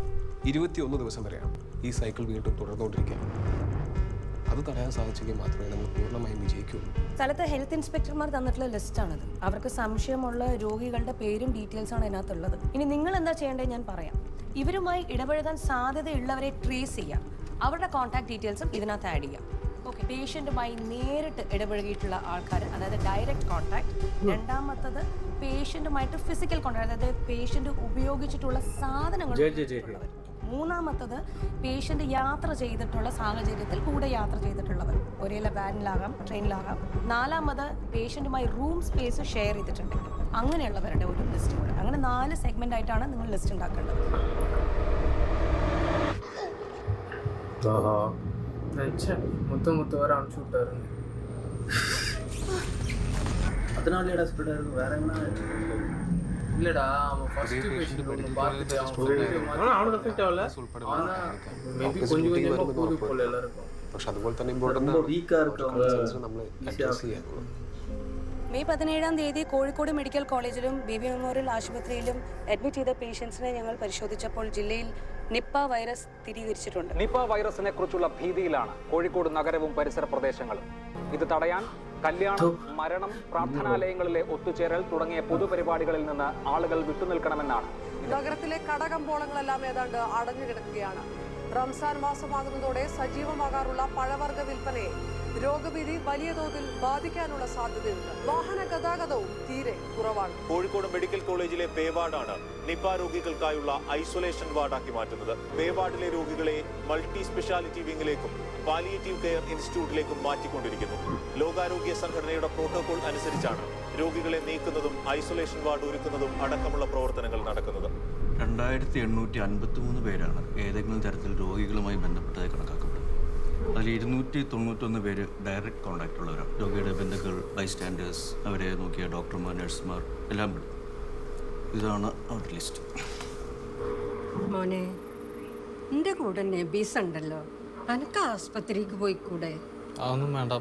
21 ദിവസം വരെയാണ്. ഈ സൈക്കിൾ വീണ്ടും തുടർന്നുകൊണ്ടിരിക്കുക. അത് തടയാൻ സാധിച്ചെങ്കിൽ മാത്രമേ നമ്മൾ പൂർണ്ണമായും വിജയിക്കുകയുള്ളൂ. സ്ഥലത്ത് ഹെൽത്ത് ഇൻസ്പെക്ടർമാർ തന്നിട്ടുള്ള ലിസ്റ്റാണത്. അവർക്ക് സംശയമുള്ള രോഗികളുടെ പേരും ഡീറ്റെയിൽസാണ് ഇതിനകത്തുള്ളത്. ഇനി നിങ്ങൾ എന്താ ചെയ്യേണ്ടത് ഞാൻ പറയാം. ഇവരുമായി ഇടപഴകാൻ സാധ്യതയുള്ളവരെ ട്രേസ് ചെയ്യാം. അവരുടെ കോൺടാക്ട് ഡീറ്റെയിൽസും ഇതിനകത്ത് ആഡ് ചെയ്യാം. ഓക്കെ, പേഷ്യൻറ്റുമായി നേരിട്ട് ഇടപഴകിയിട്ടുള്ള ആൾക്കാർ, അതായത് ഡയറക്റ്റ് കോൺടാക്ട്. രണ്ടാമത്തത് പേഷ്യൻറ്റുമായിട്ട് ഫിസിക്കൽ കോൺടാക്ട്, അതായത് പേഷ്യൻ്റ് ഉപയോഗിച്ചിട്ടുള്ള സാധനങ്ങൾ. മൂന്നാമത്തത് പേഷ്യൻ്റ് യാത്ര ചെയ്തിട്ടുള്ള സാഹചര്യത്തിൽ കൂടെ യാത്ര ചെയ്തിട്ടുള്ളവർ, ഒരേ വാനിലാകാം ട്രെയിനിലാകാം. നാലാമത് പേഷ്യൻറ്റുമായി റൂം സ്പേസ് ഷെയർ ചെയ്തിട്ടുണ്ടെങ്കിൽ അങ്ങനെയുള്ളവരുടെ ഒരു ലിസ്റ്റ് കൂടെ. അങ്ങനെ 4 സെഗ്മെൻ്റ് ആയിട്ടാണ് നിങ്ങൾ ലിസ്റ്റ് ഉണ്ടാക്കേണ്ടത്. மொத்தம் வர அனுப்பிச்சு விட்டாரு. அதனால ஸ்ப்ரெட் ஆயிருக்கு. வேற என்ன இல்லடா, அவன் ஃபர்ஸ்ட் பேஷண்ட் ஒன்னு பார்த்துட்டு அவனுக்கு எஃபெக்ட் ஆகல. ஆனா மேபி கொஞ்சம் கொஞ்சமா போது போல எல்லாருக்கும். പക്ഷെ അതുപോലെ തന്നെ ഇമ്പോർട്ടന്റ് വീക്കാ இருக்கவங்க നമ്മൾ അഡ്രസ് ചെയ്യണം. മെയ് 17-ാം തീയതി കോഴിക്കോട് മെഡിക്കൽ കോളേജിലും ബേബി മെമ്മോറിയൽ ആശുപത്രിയിലും അഡ്മിറ്റ് ചെയ്ത പേഷ്യൻസിനെ ഞങ്ങൾ പരിശോധിച്ചപ്പോൾ ജില്ലയിൽ നിപ്പ വൈറസ് സ്ഥിരീകരിച്ചിട്ടുണ്ട്. നിപ്പ വൈറസിനെ കുറിച്ചുള്ള ഭീതിയിലാണ് കോഴിക്കോട് നഗരവും പരിസര പ്രദേശങ്ങളും. ഇത് തടയാൻ കല്യാണം, മരണം, പ്രാർത്ഥനാലയങ്ങളിലെ ഒത്തുചേരൽ തുടങ്ങിയ പൊതുപരിപാടികളിൽ നിന്ന് ആളുകൾ വിട്ടുനിൽക്കണമെന്നാണ്. നഗരത്തിലെ കടകമ്പോളങ്ങളെല്ലാം ഏതാണ്ട് അടഞ്ഞു കിടക്കുകയാണ്. റംസാൻ മാസമാകുന്നതോടെ സജീവമാകാറുള്ള പഴവർഗ്ഗ വിൽപ്പനയെ രോഗഭീതി വലിയ തോതിൽ ബാധിക്കാനുള്ള സാധ്യതയുണ്ട്. വാഹന ഗതാഗതവും തീരെ കുറവാണ്. കോഴിക്കോട് മെഡിക്കൽ കോളേജിലെ പേ വാർഡാണ് നിപ രോഗികൾക്കായുള്ള ഐസൊലേഷൻ വാർഡാക്കി മാറ്റുന്നത്. പേ വാർഡിലെ രോഗികളെ മൾട്ടി സ്പെഷ്യാലിറ്റി വിങ്ങിലേക്കും പാലിയേറ്റീവ് കെയർ ഇൻസ്റ്റിറ്റ്യൂട്ടിലേക്കും മാറ്റിക്കൊണ്ടിരിക്കുന്നു. ലോകാരോഗ്യ സംഘടനയുടെ പ്രോട്ടോകോൾ അനുസരിച്ചാണ് രോഗികളെ നീക്കുന്നതും ഐസൊലേഷൻ വാർഡ് ഒരുക്കുന്നതും അടക്കമുള്ള പ്രവർത്തനങ്ങൾ നടക്കുന്നത്. 2853 പേരാണ് ഏതെങ്കിലും തരത്തിൽ രോഗികളുമായി ബന്ധപ്പെട്ടതായി കണക്കാക്കപ്പെടുന്നത്. അതിൽ 291 പേര് ഡയറക്റ്റ് കോൺടാക്റ്റ് ഉള്ളവരാണ്. രോഗിയുടെ ബന്ധുക്കൾ, ബൈസ്റ്റാൻഡേഴ്സ്, അവരെ നോക്കിയ ഡോക്ടർമാർ, നഴ്സുമാർ എല്ലാം പെടും. ഇതാണ് അവരുടെ ലിസ്റ്റ്. മോനെ, എൻ്റെ കൂടെ നെബീസ് ഉണ്ടല്ലോ, എനിക്ക് ആസ്പത്രിക്ക് പോയിക്കൂടെ? അതൊന്നും വേണ്ട.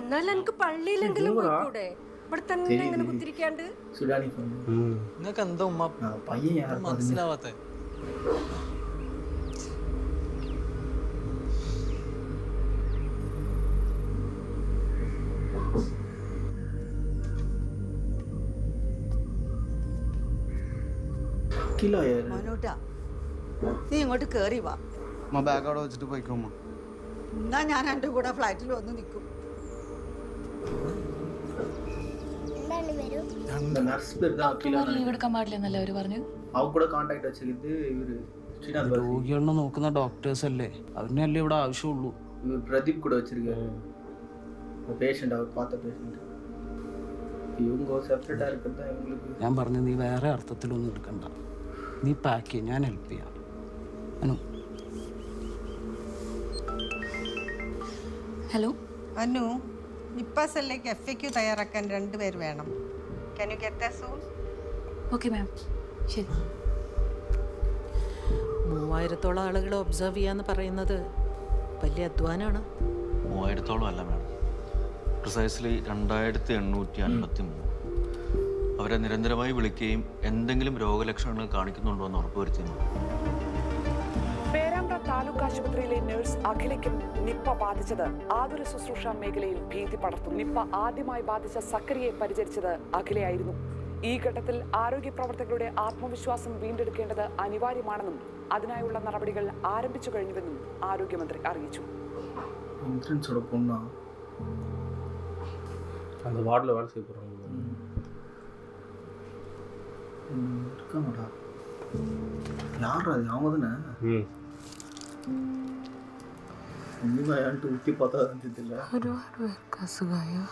എന്നാലും എനിക്ക് പള്ളിയിലെങ്കിലും പോയിക്കൂടെ? ഇവിടെ തന്നെ ഇങ്ങനെ കുത്തിരിക്കാണ്ട്. നിങ്ങൾക്ക് എന്താ ഉമ്മ മനസ്സിലാവാത്ത? മനോട്ടാ, നീ ഇങ്ങോട്ട് കേറി വാ. ബാഗ് അവിടെ വെച്ചിട്ട് പോയിക്കോ. എന്നാ ഞാൻ എൻ്റെ കൂടെ ഫ്ലൈറ്റിൽ വന്ന് നിൽക്കും. രോഗികളെ നോക്കുന്ന ഡോക്ടേഴ്സ് അല്ലേ, അതിനല്ലേ ഇവിടെ ആവശ്യമുള്ളൂ. பிரதீப் கூட வச்சிருக்காரு பேஷண்ட். அவர் பார்த்த பேஷண்ட். இவங்க செப்பரேட்டா இருக்கிறதா இவங்களுக்கு. ഞാൻ പറഞ്ഞു നീ വേറെ അർത്ഥത്തിലൊന്നും എടുക്കണ്ട, നീ പാക്ക് ചെയ്യ, ഞാൻ ഹെൽപ്പ് ചെയ്യാം. അനു, ഹലോ അനു, നിപ്പ സെല്ലിലേക്ക് FAQ തയ്യാറാക്കാൻ 2 പേര് വേണം. Can you get that soon? Okay ma'am, ശരി. 3000-ഓളം ആളുകളെ ഒബ്സർവ് ചെയ്യാന്ന് പറയുന്നത് വലിയ അധ്വാനാണ്. 3000-ഓളം അല്ല മാഡം, പ്രിസൈസ്ലി 2853. അവരെ നിരന്തരമായി വിളിക്കുകയും എന്തെങ്കിലും രോഗലക്ഷണങ്ങൾ കാണിക്കുന്നുണ്ടോ എന്ന് ഉറപ്പുവരുത്തിയിരുന്നു. പേരാമ്പ്ര താലൂക്ക് ആശുപത്രിയിലെ നഴ്സ് അഖിലയ്ക്കും നിപ്പ ബാധിച്ചത് ആതുര ശുശ്രൂഷ മേഖലയിൽ ഭീതി പടർത്തും. നിപ്പ ആദ്യമായി ബാധിച്ച സക്രിയെ പരിചരിച്ചത് അഖിലയായിരുന്നു. ഈ ഘട്ടത്തിൽ ആരോഗ്യ പ്രവർത്തകരുടെ ആത്മവിശ്വാസം വീണ്ടെടുക്കേണ്ടത് അനിവാര്യമാണെന്നും അതിനായുള്ള നടപടികൾ ആരംഭിച്ചു കഴിഞ്ഞുവെന്നും ആരോഗ്യമന്ത്രി അറിയിച്ചു. அந்த வார்டில் வேலை செய்ய போகிறாங்க. இருக்காங்கடா. யாரா அது? அவங்க தானே. ഒന്നുമായിട്ട് ഊട്ടി பார்த்தா தெரிஞ்சிല്ല. ഒരുപാട് പേർക്ക് അസുഖമായോ?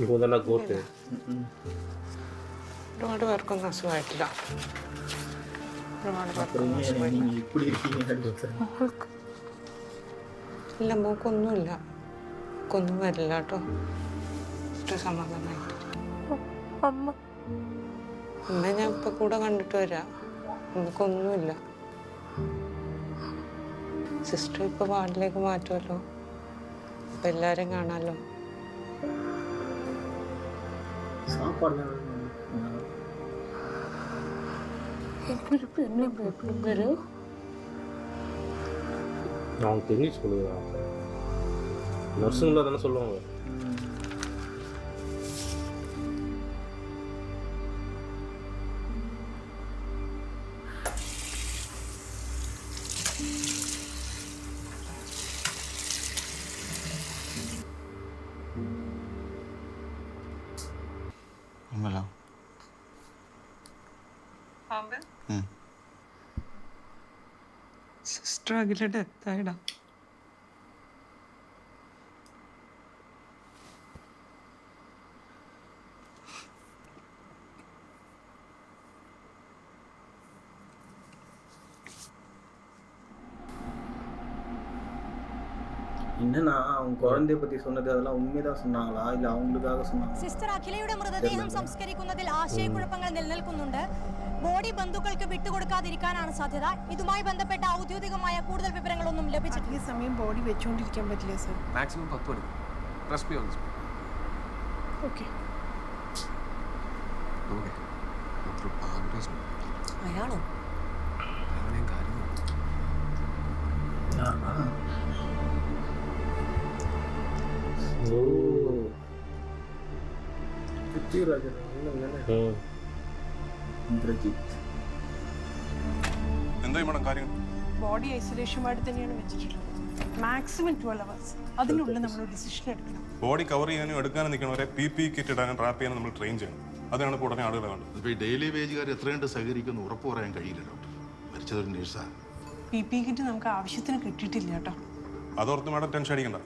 இப்போ தானே கோர்ட்டு. ഒരുപാട് പേർക്കൊന്നും അസുഖമായിട്ടില്ല. இப்படி இருக்கீங்க? ഇല്ല, മോക്കൊന്നുമില്ല. ഒന്നും വരില്ല കേട്ടോ. സമാധാനമായിട്ട് അമ്മ ഞാൻ ഇപ്പൊ കൂടെ കണ്ടിട്ട് വരാം. നമുക്കൊന്നുമില്ല. സിസ്റ്റർ ഇപ്പൊ വാർഡിലേക്ക് മാറ്റുമല്ലോ, അപ്പൊ എല്ലാരും കാണാലോ. சாப்பாடுலாம் அவங்க தெரிஞ்சு சொல்லுவா நர்ஸுங்களா தானே சொல்லுவாங்க. സിസ്റ്റർ അഖില ഡെത്ത് ആയിടാ. என்னன்னா அவங்க குழந்தைய பத்தி சொன்னது அதெல்லாம் உண்மைதான் சொன்னாங்களா இல்ல அவங்களுக்காக சொன்னாங்க? സിസ്റ്റർ അഖിലയുടെ മൃതദേഹം സംസ്കരിക്കുന്നതിൽ ആശയക്കുഴപ്പങ്ങൾ നിലനിൽക്കുന്നുണ്ട്. ബോഡി ബന്ധുക്കൾക്ക് വിട്ടുകൊടുക്കാതിരിക്കാനാണ് സാധ്യത. ഇതുമായി ബന്ധപ്പെട്ട ഔദ്യോഗികമായ കൂടുതൽ വിവരങ്ങളൊന്നും ലഭിച്ചിട്ടില്ല. ഈ സമയം ബോഡി വെച്ചുകൊണ്ടിരിക്കാൻ പറ്റില്ല സർ. മാക്സിമം 10 മണി. Trust me on this. Okay. Okay. അത്ര പാവറേസ്. അയാളോ? അവനെയും കാര്യം. എന്തായി മേഡം കാര്യങ്ങൾ? ബോഡി ഐസൊലേഷൻ വാർഡ് തന്നെയാണ് വെച്ചിട്ടുള്ളത്. Maximum 12 hours. അതിനുള്ളിൽ നമ്മൾ ഡിസിഷൻ എടുക്കണം. ബോഡി കവർ ചെയ്യാനും എടുക്കാനും നിൽക്കണവരെ PPE കിറ്റ് ഇടാനും ട്രാപ്പ് ചെയ്യാനും നമ്മൾ ട്രെയിൻ ചെയ്യണം. അതാണ് ഇപ്പോൾ ഉടനെ ആളുകളെ വേണ്ടത്. ഇപ്പോൾ ഈ ഡെയിലി വേജുകാർ എത്രയുണ്ട് സഹകരിക്കുമെന്ന് ഉറപ്പ് പറയാൻ കഴിയില്ല ഡോക്ടർ. മരിച്ചതൊരു നേഴ്സാണ്. PPE കിറ്റ് നമുക്ക് ആവശ്യത്തിന് കിട്ടിയിട്ടില്ല കേട്ടോ. അതോർത്ത് മാഡം ടെൻഷൻ അടിക്കണ്ട.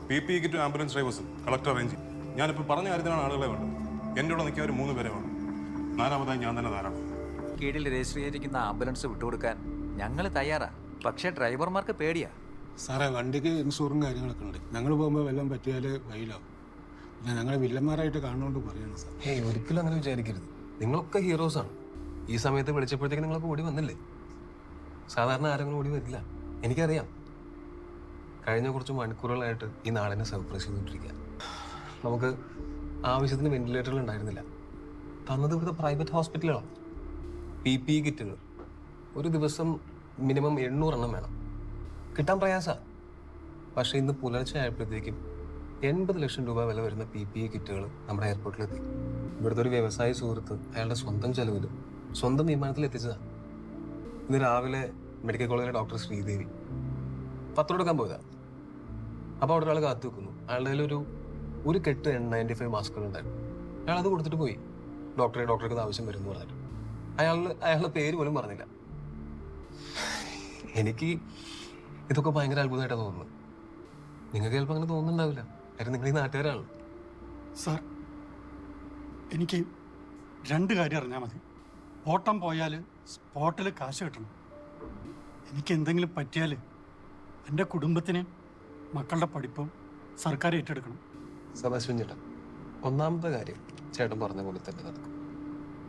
PPE കിറ്റും ആംബുലൻസ് ഡ്രൈവേഴ്സും കളക്ടർ അറേഞ്ച് ചെയ്യും. ഞാനിപ്പോൾ പറഞ്ഞ കാര്യത്തിലാണ് ആളുകളെ വേണ്ടത്. എൻ്റെ കൂടെ നിൽക്കാൻ ഒരു 3 പേരെ വേണം. 4ാമതായി ഞാൻ തന്നെ ധാരാളം. കീഴിൽ രജിസ്റ്റർ ചെയ്തിരിക്കുന്ന ആംബുലൻസ് വിട്ടുകൊടുക്കാൻ ഞങ്ങൾ തയ്യാറാ. പക്ഷേ ഡ്രൈവർമാർക്ക് പേടിയാ. സാറേ വണ്ടിക്ക് ഇൻഷുറും കാര്യങ്ങളൊക്കെ ഉണ്ട്. ഞങ്ങൾ പോകുമ്പോൾ വല്ലതും പറ്റിയാൽ വൈലാവും. പിന്നെ ഞങ്ങളെ വില്ലന്മാരായിട്ട് കാണുകൊണ്ട് പറയണം സാർ. ഒരിക്കലും അങ്ങനെ വിചാരിക്കരുത്. നിങ്ങളൊക്കെ ഹീറോസാണ്. ഈ സമയത്ത് വിളിച്ചപ്പോഴത്തേക്ക് നിങ്ങളൊക്കെ ഓടി വന്നില്ലേ? സാധാരണ ആരെങ്കിലും ഓടി വരില്ല. എനിക്കറിയാം. കഴിഞ്ഞ കുറച്ച് മണിക്കൂറുകളായിട്ട് ഈ നാടിനെ സർപ്രൈസ് ചെയ്തുകൊണ്ടിരിക്കുക. നമുക്ക് ആവശ്യത്തിന് വെന്റിലേറ്ററുകൾ ഉണ്ടായിരുന്നില്ല. തന്നത് ഇവിടുത്തെ പ്രൈവറ്റ് ഹോസ്പിറ്റലുകളാണ്. PPE കിറ്റുകൾ ഒരു ദിവസം മിനിമം 800 എണ്ണം വേണം. കിട്ടാൻ പ്രയാസമാണ്. പക്ഷേ ഇന്ന് പുലർച്ചെ ആയപ്പോഴത്തേക്കും 80 ലക്ഷം രൂപ വില വരുന്ന PPE കിറ്റുകൾ നമ്മുടെ എയർപോർട്ടിലെത്തി. ഇവിടുത്തെ ഒരു വ്യവസായ സുഹൃത്ത് അയാളുടെ സ്വന്തം ചെലവിൽ സ്വന്തം വിമാനത്തിൽ എത്തിച്ചതാണ്. ഇന്ന് രാവിലെ മെഡിക്കൽ കോളേജിലെ ഡോക്ടർ ശ്രീദേവി പത്രം എടുക്കാൻ പോയതാണ്. അപ്പോൾ അവിടെ ഒരാൾ കാത്തു വെക്കുന്നു. അയാളുടെ കയ്യിൽ ഒരു കെട്ട് N95 മാസ്കുകൾ ഉണ്ടായിരുന്നു. അയാൾ അത് കൊടുത്തിട്ട് പോയി. ഡോക്ടർക്ക് ആവശ്യം വരുമെന്ന് പറഞ്ഞിട്ട് അയാളുടെ പേര് പോലും പറഞ്ഞില്ല. എനിക്ക് ഇതൊക്കെ ഭയങ്കര അത്ഭുതമായിട്ടാണ് തോന്നുന്നത്. നിങ്ങൾക്ക് ചിലപ്പോൾ അങ്ങനെ തോന്നുന്നുണ്ടാവില്ല. കാര്യം നിങ്ങൾ ഈ നാട്ടുകാരാണ്. സാർ എനിക്ക് 2 കാര്യം അറിഞ്ഞാൽ മതി. ഓട്ടം പോയാൽ സ്പോട്ടിൽ കാശ് കിട്ടണം. എനിക്ക് എന്തെങ്കിലും പറ്റിയാൽ എൻ്റെ കുടുംബത്തിന് മക്കളുടെ പഠിപ്പും സർക്കാർ ഏറ്റെടുക്കണം. സദാശിവൻ ചേട്ടൻ, ഒന്നാമത്തെ കാര്യം ചേട്ടൻ പറഞ്ഞ പോലെ തന്നെ നടക്കും.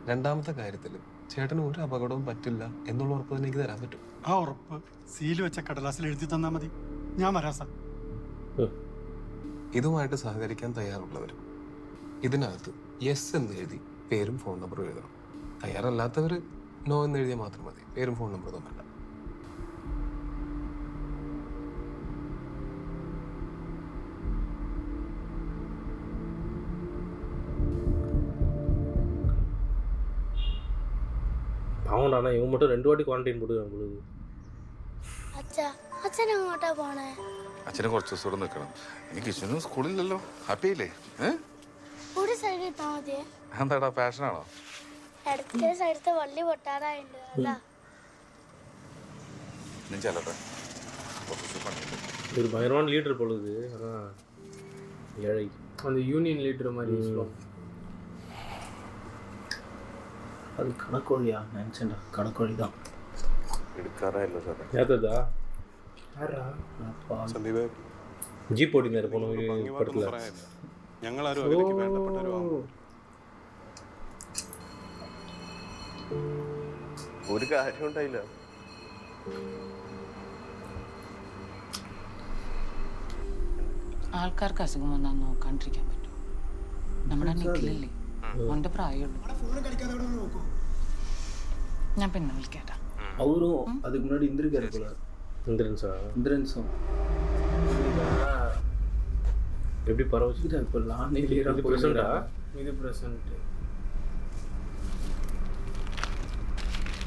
രണ്ടാമത്തെ കാര്യത്തിൽ ചേട്ടന് ഒരു അപകടവും പറ്റില്ല എന്നുള്ള ഉറപ്പ് തന്നെ എനിക്ക് തരാൻ പറ്റും. ആ ഉറപ്പ് സീൽ വെച്ച കടലാസിൽ എഴുതി തന്നാൽ മതി. ഞാൻ വരാം സാർ. ഇതുമായിട്ട് സഹകരിക്കാൻ തയ്യാറുള്ളവർ ഇതിനകത്ത് യെസ് എന്ന് എഴുതി പേരും ഫോൺ നമ്പറും എഴുതണം. തയ്യാറല്ലാത്തവർ നോ എന്ന് എഴുതിയാൽ മാത്രം മതി. പേരും ഫോൺ നമ്പറും വേണ്ട. പാവണ്ടാണ് ഇവൻ மட்டும் 2 വാട്ടി ക്വാറന്റൈൻ പോടുക. അച്ഛൻ എങ്ങോട്ടാ പോണേ? അച്ഛനെ കുറച്ച് ദിവസം ഇവിടെ നിൽക്കണം. എനിക്ക് ഇഷ്ടം സ്കൂളിലല്ലോ. ഹാപ്പി ഇല്ലേ? ഒരു സൈഡ് ഇട്ടാ മതിയെ. എന്താടാ പാഷനാണോ? ഇടത്തെ സൈഡത്തെ വള്ളി പൊട്ടാറായിട്ടുണ്ട്. അതാ ഞാൻ ചെല്ലട്ടെ. ஒரு பயங்கரமான லீடர் பொழுது. ஆனால் ஏழை அந்த யூனியன் லீடர் மாதிரி சொல்லுவோம். அது கணக்கோழியா? நினச்சேன்டா கணக்கோழி தான். എടുക്കാറാ ഇല്ല സാറേ. ஏத்ததா സന്ദീപ് ജീപ്പ് ഓടിക്കുന്നേരം പോണ പടത്തില്ല. ഞങ്ങളാരും അതിലേക്ക് വേണ്ടപ്പെട്ടവരുമാകും. ഒരു കാര്യം ഉണ്ടായില്ല. ആൾക്കാർക്ക് അസുഖം വന്നാൽ നോക്കാണ്ടിരിക്കാൻ പറ്റും. നമ്മുടെ നിക്കിലല്ലേ അവന്റെ പ്രായമുള്ളൂ. ഞാൻ പിന്നെ വിളിക്കേട്ടാ. அவரும் அதுக்கு முன்னாடி இருந்திருக்காரு போல. இந்திரன்ஸும் எப்படி பரவச்சுக்கிட்டா இப்போ லானிலியரா இது பிரசண்டா இது பிரசன்ட்.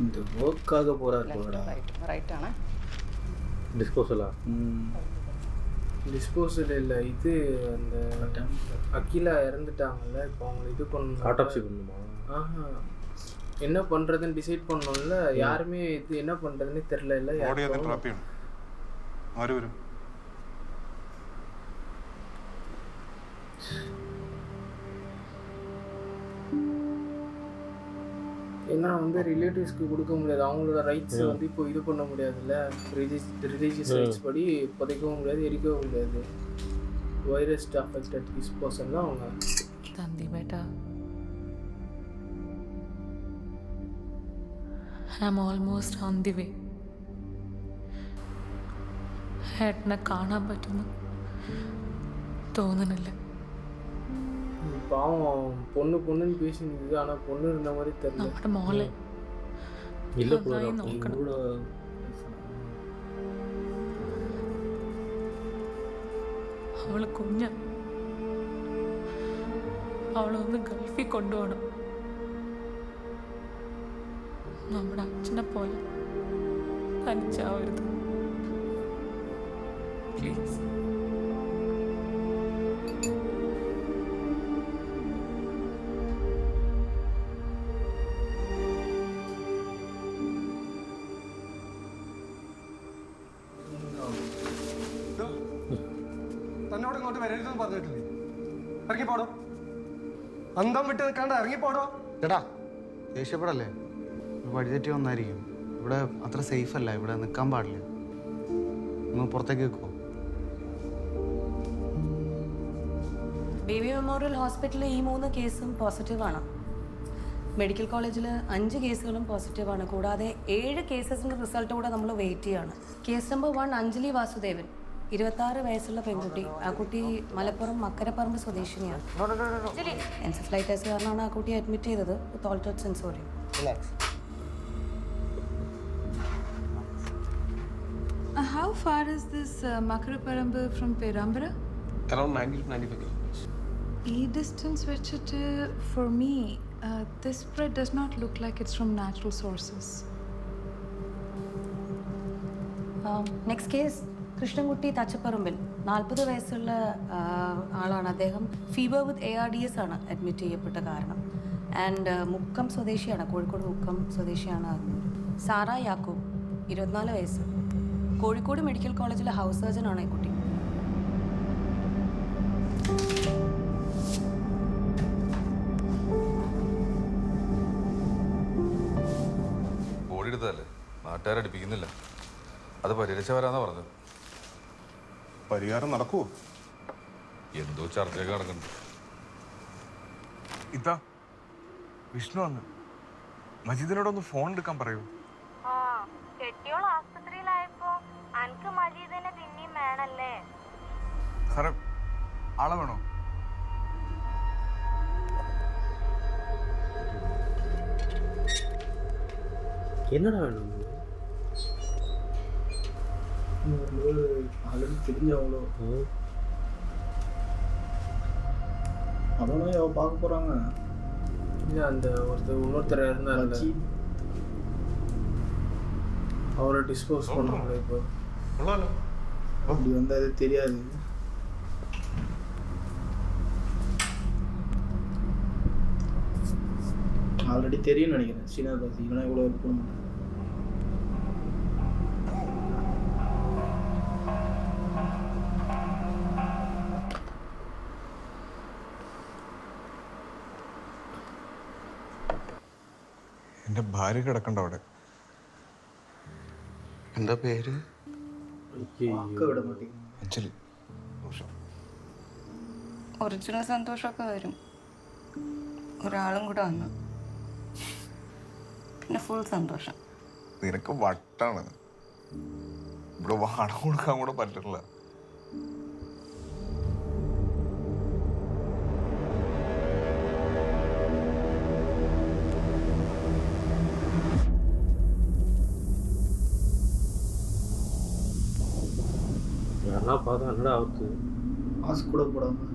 இந்த ஒர்க்காக போறாரு போலடா. ரைட் ஆனா டிஸ்போசலா டிஸ்போசல் இல்லை, இது அந்த அகிலா இறந்துட்டாங்கல்ல, இப்போ அவங்க இது பண்ணணும், ஆட்டோப்சி பண்ணணுமா? ஆஹா, என்ன பண்ணுறதுன்னு டிசைட் பண்ணோம்ல, யாருமே இது என்ன பண்ணுறதுன்னு தெரில. இல்லை ஏன்னா வந்து ரிலேட்டிவ்ஸ்க்கு கொடுக்க முடியாது, அவங்களோட ரைட்ஸை வந்து இப்போ இது பண்ண முடியாதுல்ல, ரிலீஜியஸ் ரைட்ஸ் படி புதைக்கவும் முடியாது, எரிக்கவும் முடியாது. வைரஸ் அஃபெக்டட் திஸ் பர்சன்லாம் அவங்க தந்தி பேட்டா. I'm almost on the way. ഏട്ടനെ കാണാൻ പറ്റുന്നു തോന്നുന്നില്ല. பாவம் பொண்ணு பொண்ணுன்னு பேசினது, ஆனால் பொண்ணு இருந்த மாதிரி தெரியல. നമ്മുടെ മോളെ இல்லை നോക്കണം. അവള് കുഞ്ഞ, അവളൊന്ന് ഗൾഫിൽ കൊണ്ടുപോകണം. നമ്മുടെ അച്ഛനെ പോലെ തനിച്ചാവരുത് പ്ലീസ്. തന്നോട് ഇങ്ങോട്ട് വരരുതെന്ന് പറഞ്ഞിട്ടില്ലേ? ഇറങ്ങിപ്പോടോ, അന്തം വിട്ട് നിൽക്കാണ്ട് ഇറങ്ങിപ്പോടോ. ചേട്ടാ ദേഷ്യപ്പെടല്ലേ, വഴിതെറ്റി വന്നായിരിക്കും. ഇവിടെ അത്ര സേഫ് അല്ല, ഇവിടെ നിൽക്കാൻ പാടില്ല. ഒന്ന് പുറത്തേക്ക് വെക്കോ. ബേബി മെമ്മോറിയൽ ഹോസ്പിറ്റലിൽ ഈ 3 കേസും പോസിറ്റീവാണ്. മെഡിക്കൽ കോളേജിൽ 5 കേസുകളും പോസിറ്റീവാണ്. കൂടാതെ 7 കേസസിൻ്റെ റിസൾട്ട് കൂടെ നമ്മൾ വെയിറ്റ് ചെയ്യാണ്. കേസ് നമ്പർ 1 അഞ്ജലി വാസുദേവൻ, 26 വയസ്സുള്ള പെൺകുട്ടി. ആ കുട്ടി മലപ്പുറം മക്കരപ്പറമ്പ് സ്വദേശിനിയാണ്. എൻസെഫലൈറ്റിസ് കാരണമാണ് ആ കുട്ടിയെ അഡ്മിറ്റ് ചെയ്തത് with altered sensorium. How far is this Makaraparambu from Perambara? Around 90 to 95 kilometers. Distance vechittu for me, this spread does not look like it's from natural sources. Next case Krishnankutty Thachaparambil, 40 വയസ്സുള്ള ആളാണ്. അദ്ദേഹം fever with ARDS ആണ് admit ചെയ്യപ്പെട്ട കാരണം. And Mukkam സ്വദേശിയാണ്, കോഴിക്കോട് മുക്കം സ്വദേശിയാണ്. Sara Yakub, 24 വയസ്സ്, Kozhikode medical കോളേജിലെ ഹൗസ് സർജനാണ് ഈ കുട്ടി. ബോഡി എടുത്തതല്ലേ, നാട്ടുകാരടിപ്പിക്കുന്നില്ല. അത് പരിഹരിച്ച വരാന്നാ പറഞ്ഞത്. പരിഹാരം നടക്കുവോ? എന്തോ ചർച്ചയൊക്കെ നടക്കുന്നുണ്ട്. ഇതാ വിഷ്ണു വന്ന് മജീദിനോടൊന്ന് ഫോൺ എടുക്കാൻ പറയൂ. കെട്ടിയോൾ ആസ്പത്രിയിലായപ്പോ അനക്ക് മജീദിനെ പിന്നെയും വേണല്ലേ? സാറേ ആളെ വേണോ? என்னடா வேணும்? ஆல்ரெடி தெரிஞ்சவங்களோ அதனால அவ பார்க்க போறாங்க. இல்லை அந்த இன்னொருத்தர் இருந்தார், அவரை டிஸ்போஸ் பண்ணுவாங்க. இப்போ அப்படி வந்தால் அது தெரியாது. ஆல்ரெடி தெரியும்னு நினைக்கிறேன். ஸ்ரீநாத் இல்லைனா இவ்வளோ ஹெல்ப் பண்ண மாட்டேன். എൻ്റെ ഭാര്യ കിടക്കണ്ട അവിടെ. എന്താ പേര്? അഞ്ജലി. ഒറിജിനൽ സന്തോഷമൊക്കെ വരും, ഒരാളും കൂടെ വന്നു പിന്നെ ഫുൾ സന്തോഷം. നിനക്ക് വട്ടാണ്, ഇവിടെ വാടക കൊടുക്കാൻ കൂടെ പറ്റില്ല. யாருன்னா பார்த்தா என்னடா ஆகுது മാസ്ക് കൂടെ പോടാമോ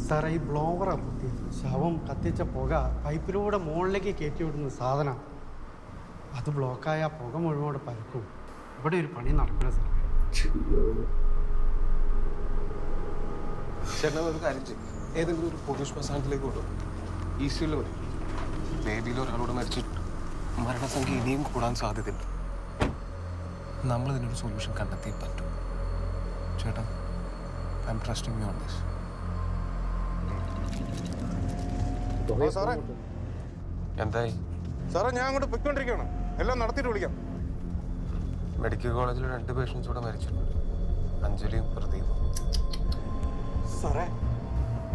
സാറേ ഈ ബ്ലോവറാണ് പൊട്ടിയത്. ശവം കത്തിച്ച പുക പൈപ്പിലൂടെ മുകളിലേക്ക് കയറ്റി വിടുന്ന സാധനം അത് ബ്ലോക്കായ ആ പുക മുഴുവൻ പരക്കും. ഇവിടെ ഒരു പണി നടക്കണം സാർ. ചേട്ടൻ ഒരു കാര്യം ചെയ്യും, ഏതെങ്കിലും ഒരു പൊതു ശ്മശാനത്തിലേക്ക് കൊണ്ടുപോകും. ഈസ്റ്റിൽ വരും. വേദിയിൽ ഒരാളോട് മരിച്ചിട്ട് മരണസംഖ്യ ഇനിയും കൂടാൻ സാധ്യതയുണ്ട്. നമ്മൾ ഇതിനൊരു സൊല്യൂഷൻ കണ്ടെത്തിയേ പറ്റും. ചേട്ടാ, I M trusting you on this. സാറേ എന്തായി? സാറേ ഞാൻ അങ്ങോട്ട് പൊയ്ക്കൊണ്ടിരിക്കുകയാണ്. എല്ലാം നടത്തിയിട്ട് വിളിക്കാം. മെഡിക്കൽ കോളേജിൽ 2 പേഷ്യൻസ് കൂടെ മരിച്ചിട്ടുണ്ട്, അഞ്ജലിയും പ്രദീപും. സാറേ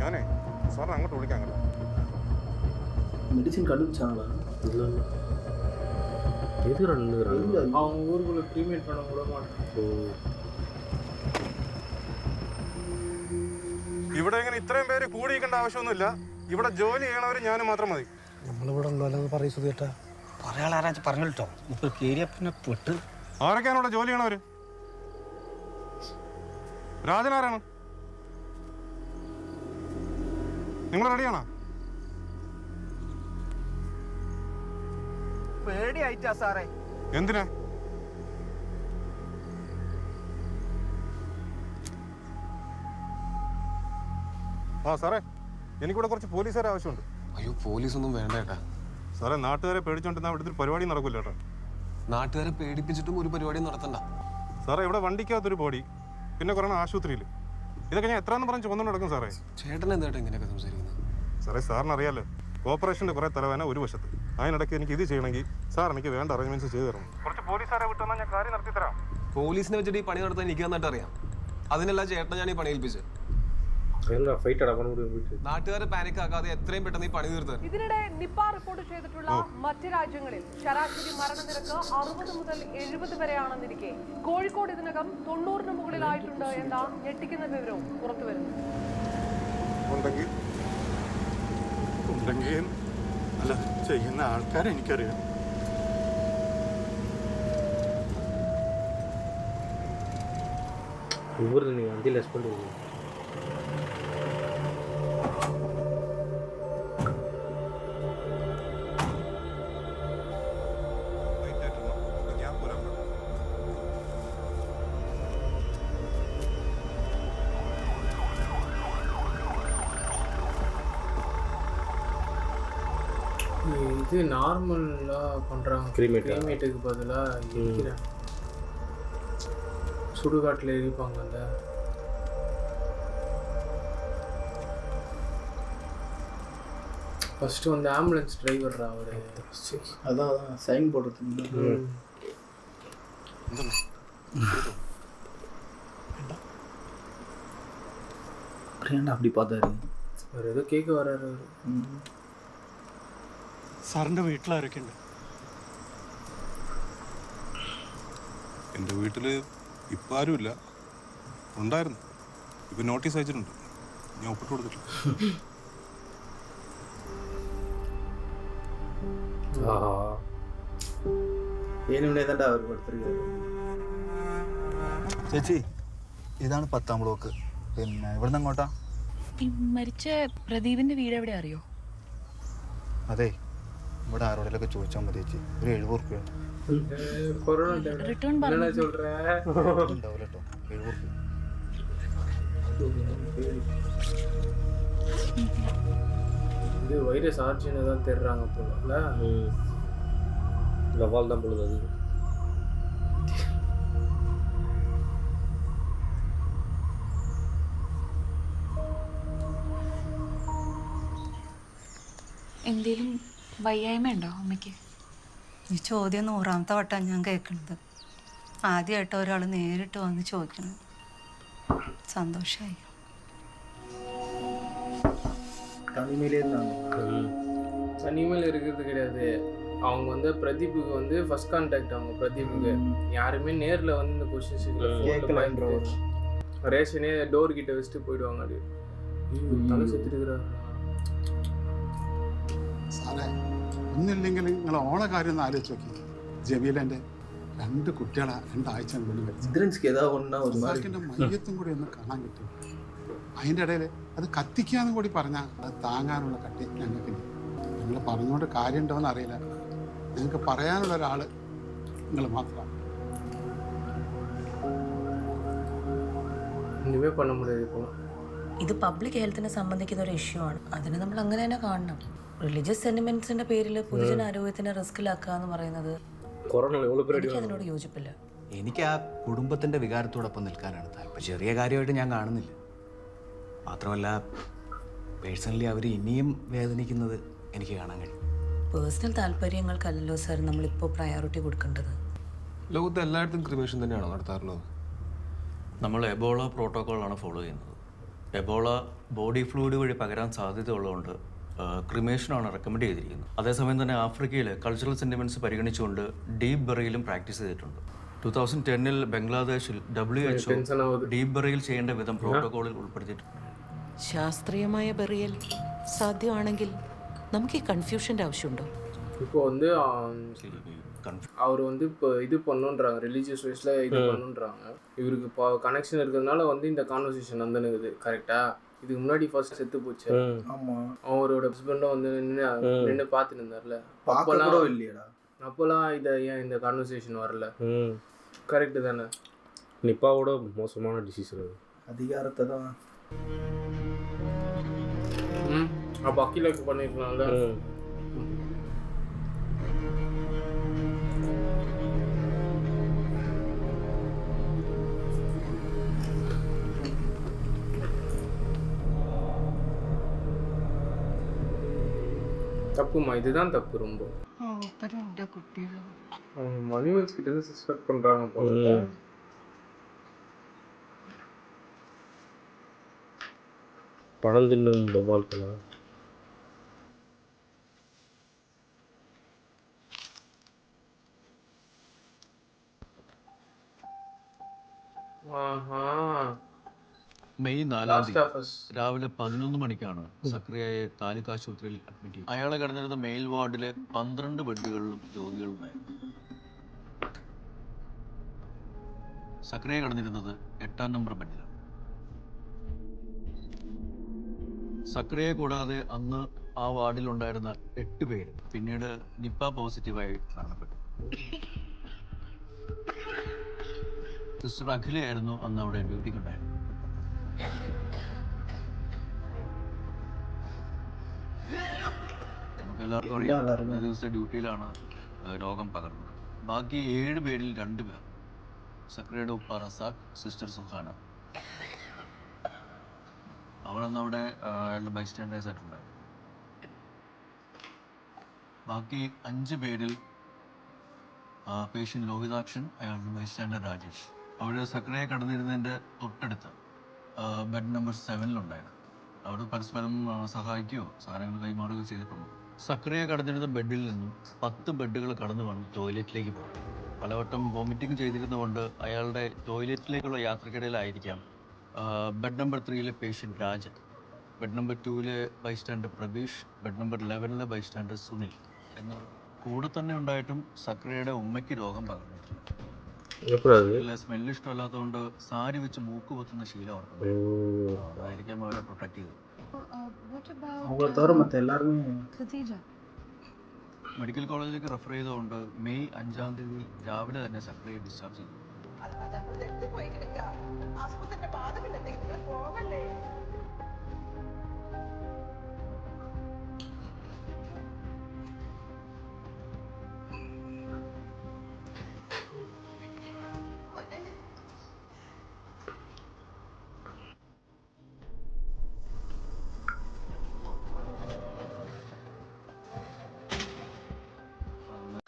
ഞാനേ സാറിനെ അങ്ങോട്ട് വിളിക്കാം. കേട്ടോ, മെഡിസിൻ കണ്ടുപിടിച്ചാங்களா? இல்லை எதுக்கு ரெண்டுங்கிறாங்க? அவங்க ஊருக்குள்ள க்ரீமேட் பண்ண விட மாட்டாங்க. ഇവിടെ ഇങ്ങനെ ഇത്രയും പേര് കൂടിയിരിക്കേണ്ട ആവശ്യമൊന്നുമില്ല. ഇവിടെ ജോലി ചെയ്യണവർ ഞാൻ മാത്രം മതി. നമ്മളിവിടെ ഉണ്ടല്ലോ പറയൂ സുധീട്ടാ. പറയാളാരാച്ച് പറഞ്ഞിട്ടോ ഇപ്പൊ കേരിയ പിന്നെ പെട്ട്. ആരൊക്കെയാണ് ഇവിടെ ജോലി ചെയ്യണവര്? രാജനാരാണ്? നിങ്ങൾ റെഡിയാണോ? പേടിയായിട്ടാ സാറേ. എന്തിനാ? ആ സാറേ, എനിക്കിവിടെ കുറച്ച് പോലീസുകാരെ ആവശ്യമുണ്ട്. അയ്യോ, പോലീസൊന്നും വേണ്ട ഏട്ടാ. സാറേ, നാട്ടുകാരെ പേടിച്ചോണ്ടിരുന്ന ഇവിടുത്തെ ഒരു പരിപാടി നടക്കില്ല കേട്ടോ. നാട്ടുകാരെ പേടിപ്പിച്ചിട്ടും ഒരു പരിപാടിയും നടത്തണ്ട. സാറേ, ഇവിടെ വണ്ടിക്കകത്തൊരു ബോഡി, പിന്നെ കുറേ ആശുപത്രിയിൽ. ഇതൊക്കെ ഞാൻ എത്രയെന്ന് പറഞ്ഞ് ചുമന്നു നടക്കും സാറേ. ചേട്ടൻ എന്താ ഇങ്ങനെയൊക്കെ സംസാരിക്കുന്നത്? സാറേ, സാറിന് അറിയാലോ, കോർപ്പറേഷൻ്റെ കുറേ തലവേന ഒരു വശത്ത്. അതിനിടയ്ക്ക് എനിക്ക് ഇത് ചെയ്യണമെങ്കിൽ സാർ എനിക്ക് വേണ്ട അറേഞ്ച്മെന്റ്സ് ചെയ്തു തരണം. കുറച്ച് പോലീസുകാരെ വിട്ടുവന്നാൽ ഞാൻ കാര്യം നടത്തി തരാം. പോലീസിനെ വെച്ചിട്ട് ഈ പണി നടത്താൻ എനിക്ക് നന്നായിട്ട് അറിയാം. അതിനല്ല ചേട്ടൻ ഞാൻ ഈ പണി ഏൽപ്പിച്ചത്. നാട്ടുകാരെ പാനിക് ആക്കാതെ എത്രയും പെട്ടെന്ന് ഈ പണി തീർത്ത്. ഇതിനിടെ നിപ്പ റിപ്പോർട്ട് ചെയ്തിട്ടുള്ള മറ്റ് രാജ്യങ്ങളിൽ ശരാശരി മരണനിരക്ക് 60 മുതൽ 70 വരെയാണെന്നിരിക്കെ കോഴിക്കോട് ഇതിനകം 90-ന് മുകളിലായിട്ടുണ്ട് എന്ന ഞെട്ടിക്കുന്ന വിവരവും പുറത്തുവരുന്നു. അല്ല, ചെയ്യുന്ന ആൾക്കാരെ എനിക്കറിയാം. இவர் நீங்கள் வண்டியில் லெஸ் பண்ணுவீங்க. இது நார்மலாக பண்ணுறாங்க. கிரீமேட்டுக்கு பதிலாக இருக்கிறேன் சுடுகாட்டில் எரிப்பாங்க. அந்த ஃபஸ்ட்டு வந்து ஆம்புலன்ஸ் டிரைவர் அவர் அதான் சைன் போடுறது. அப்படி பார்த்தாரு. அவர் ஏதோ கேட்க வர்றாரு. സാറിൻ്റെ വീട്ടിലാരൊക്കെ ഉണ്ട്? എൻ്റെ വീട്ടിൽ ഇപ്പം ആരുമില്ല. ഉണ്ടായിരുന്നു. ഇപ്പം നോട്ടീസ് അയച്ചിട്ടുണ്ട്. ഞാൻ ഒപ്പിട്ട് കൊടുത്തിട്ടില്ല. ചേച്ചി, ഇതാണ് 10ാം ബ്ലോക്ക്. പിന്നെ ഇവിടുന്ന് അങ്ങോട്ടാ? മരിച്ച പ്രദീപിന്റെ വീട് എവിടെ അറിയോ? അതെ, ഇവിടെ ആരോടെങ്കിലൊക്കെ ചോദിച്ചാൽ മതി ചേച്ചി. ഒരു 70 റുപ്യ റിട്ടേൺ പറഞ്ഞു. ഉണ്ടാവില്ല കേട്ടോ. 70 റുപ്യ. இது வைரஸ் ஆர்ஜினை தான் தேடுறாங்க போல. லவால் தான் பொழுது அது. എന്തേലും വയ്യായ്മ ഉണ്ടോ അമ്മയ്ക്ക്? ഈ ചോദ്യം 100ാമത്തെ വട്ടം ഞാൻ കേൾക്കുന്നത്. ആദ്യമായിട്ട് ഒരാൾ നേരിട്ട് വന്ന് ചോദിക്കുന്നത്. சந்தோஷாயி. தனிமையில் இருக்கிறது கிடையாது. அவங்க வந்து பிரதீப்புக்கு வந்து ஃபர்ஸ்ட் கான்டாக்ட். அவங்க பிரதீப்புக்கு யாருமே நேரில் வந்து இந்த பொசிஷன் ரேஷனே டோர் கிட்ட வச்சுட்டு போயிடுவாங்க. அப்படி തല സെത്തിരിക്കുക. സാറേ, ഒന്നില്ലെങ്കിൽ നിങ്ങൾ ഓണ കാര്യം ഒന്ന് ആലോചിച്ച് നോക്കി. ജമീലൻ്റെ 2 കുട്ടികളെ 2 ആഴ്ച മുന്നിൽ മരിച്ചു. ഇന്ദ്രൻസ്ക്ക് ഏതാ ഒന്നാ ഒരു റസാക്കിൻ്റെ മയ്യത്തും കൂടി ഒന്ന് കാണാൻ കിട്ടും. അതിൻ്റെ ഇടയിൽ അത് കത്തിക്കാന്നും കൂടി പറഞ്ഞാൽ അത് താങ്ങാനുള്ള കട്ടി ഞങ്ങൾക്കില്ല. നിങ്ങൾ പറഞ്ഞുകൊണ്ട് കാര്യമുണ്ടോയെന്ന് അറിയില്ല. ഞങ്ങൾക്ക് പറയാനുള്ള ഒരാൾ നിങ്ങൾ മാത്രമാണ്. ഒന്നുമേ பண்ண முடியாது ഇപ്പോൾ. ഇത് പബ്ലിക് ഹെൽത്തിനെ സംബന്ധിക്കുന്ന ഒരു ഇഷ്യൂ ആണ്. അതിനെ നമ്മൾ അങ്ങനെ തന്നെ കാണണം. റിലീജിയസ് സെന്റിമെന്റ്സിന്റെ പേരിൽ പൊതുജന ആരോഗ്യത്തിനെ റിസ്കിലാക്കുക എന്ന് പറയുന്നത് എനിക്ക് അതിനോട് യോജിപ്പില്ല. എനിക്ക് ആ കുടുംബത്തിന്റെ വികാരത്തോടൊപ്പം നിൽക്കാനാണ് താല്പര്യം. ചെറിയ കാര്യമായിട്ട് ഞാൻ കാണുന്നില്ല. മാത്രമല്ല പേഴ്സണലി അവർ ഇനിയും വേദനിക്കുന്നത് എനിക്ക് കാണാൻ കഴിയും. പേഴ്സണൽ താല്പര്യങ്ങൾക്കല്ലല്ലോ സാർ നമ്മളിപ്പോൾ പ്രയോറിറ്റി കൊടുക്കേണ്ടത്. ലോകത്ത് എല്ലായിടത്തും ക്രിമേഷൻ തന്നെയാണോ നടത്താറുള്ളത്? നമ്മൾ എബോള പ്രോട്ടോക്കോളാണ് ഫോളോ ചെയ്യുന്നത്. എബോള ബോഡി ഫ്ലൂയിഡ് വഴി പകരാൻ സാധ്യതയുള്ളതുകൊണ്ട് ക്രിമേഷനാണ് റെക്കമെൻഡ് ചെയ്തിരിക്കുന്നത്. അതേസമയം തന്നെ ആഫ്രിക്കയിൽ കൾച്ചറൽ സെൻറ്റിമെൻറ്റ്സ് പരിഗണിച്ചുകൊണ്ട് ഡീപ്പ് ബറിയിലും പ്രാക്ടീസ് ചെയ്തിട്ടുണ്ട്. 2010 ബംഗ്ലാദേശിൽ WHO ഡീപ്പ് ബറിയിൽ ചെയ്യേണ്ട വിധം പ്രോട്ടോക്കോളിൽ ഉൾപ്പെടുത്തിയിട്ടുണ്ട്. ശാസ്ത്രീയമായ ബറിയൽ സാധ്യമാണെങ്കിൽ നമുക്ക് ഈ കൺഫ്യൂഷൻ്റെ ആവശ്യമുണ്ടോ? இப்போ வந்து அவர் வந்து இப்போ இது பண்ணுன்றாங்க, ரிலீஜியஸ் வைஸில் இது பண்ணுன்றாங்க. இவருக்கு இப்போ கனெக்ஷன் இருக்கிறதுனால வந்து இந்த கான்வர்சேஷன் வந்துனுக்குது. கரெக்டாக இதுக்கு முன்னாடி ஃபர்ஸ்ட் செத்து போச்சு. ஆமாம், அவரோட ஹஸ்பண்டும் வந்து நின்று பார்த்துட்டு இருந்தார்ல, அப்போலாம் இல்லையடா, அப்போலாம் இதை ஏன் இந்த கான்வர்சேஷன் வரல? கரெக்டு தானே? நிப்பாவோட மோசமான டிசீஸ் அதிகாரத்தை தான். அப்போ அக்கிலாக்கு பண்ணிருக்கலாம்ல. தப்புமா, இதுதான் தப்பு ரொம்ப. மணிவல்ஸ் கிட்ட சஸ்பெக்ட் பண்றாங்க போல. பணம் தின்னும் வாழ்க்கலாம். മെയ് 4 രാവിലെ 11 മണിക്കാണ് സക്രിയയെ താലൂക്ക് ആശുപത്രിയിൽ അഡ്മിറ്റ് ചെയ്തത്. അയാളെ കിടന്നിരുന്ന മെയിൽ വാർഡിലെ 12 ബെഡുകളിലും രോഗികളുണ്ടായിരുന്നു. സക്രിയ കിടന്നിരുന്നത് 8ാം നമ്പർ ബെഡിലാണ്. സക്രിയയെ കൂടാതെ അന്ന് ആ വാർഡിലുണ്ടായിരുന്ന 8 പേര് പിന്നീട് നിപ്പ പോസിറ്റീവായി കാണപ്പെട്ടു. സിസ്റ്റർ അഖിലയായിരുന്നു അന്ന് അവിടെ ഡ്യൂട്ടിക്കുണ്ടായിരുന്നത്. നമുക്ക് എല്ലാവർക്കും അറിയാം ഒരു ദിവസത്തെ ഡ്യൂട്ടിയിലാണ് രോഗം പകർന്നത്. ബാക്കി 7 പേരിൽ 2 പേർ സക്രിയയുടെ ഉപ്പ റസാഖ്, സിസ്റ്റർ സുഹാന. അവളന്ന് അവിടെ അയാളുടെ ബൈസ്റ്റാൻഡേഴ്സ് ആയിട്ടുണ്ടായിരുന്നു. ബാക്കി 5 പേരിൽ പേഷ്യൻ്റ് ലോഹിതാക്ഷൻ, അയാളുടെ ബൈസ്റ്റാൻഡർ രാജേഷ്. അവിടെ സക്രിയ കടന്നിരുന്നതിൻ്റെ തൊട്ടടുത്ത് ബെഡ് നമ്പർ 7 അവിടെ പരസ്പരം സഹായിക്കുകയോ സാധനങ്ങൾ കൈമാറുകയോ ചെയ്തിട്ടുണ്ട്. സക്രിയ കടന്നിരുന്ന ബെഡിൽ നിന്നും 10 ബെഡുകൾ കടന്നു വേണം ടോയ്ലറ്റിലേക്ക് പോകും. പലവട്ടം വോമിറ്റിംഗ് ചെയ്തിരുന്നതുകൊണ്ട് അയാളുടെ ടോയ്ലറ്റിലേക്കുള്ള യാത്രക്കിടയിലായിരിക്കാം bed number 3 patient Rajan, bed number 2 bystander Prabeesh, bed number 11 bystander Sunil എന്ന് കൂടെ തന്നെ ഉണ്ടായിട്ടും സക്രിയയുടെ ഉമ്മയ്ക്ക് രോഗം പകർന്നിട്ടില്ല. സ്മെല്ല് ഇഷ്ടമല്ലാത്തതുകൊണ്ട് സാരി വെച്ച് മൂക്ക് പൊത്തുന്ന ശീലം അവർക്ക്. അതായിരിക്കാം അവരെ പ്രൊട്ടക്ട് ചെയ്തത്. മെഡിക്കൽ കോളേജിലേക്ക് റെഫർ ചെയ്തുകൊണ്ട് മെയ് 5-ാം തീയതി രാവിലെ തന്നെ സക്രിയ ഡിസ്ചാർജ് ചെയ്തു.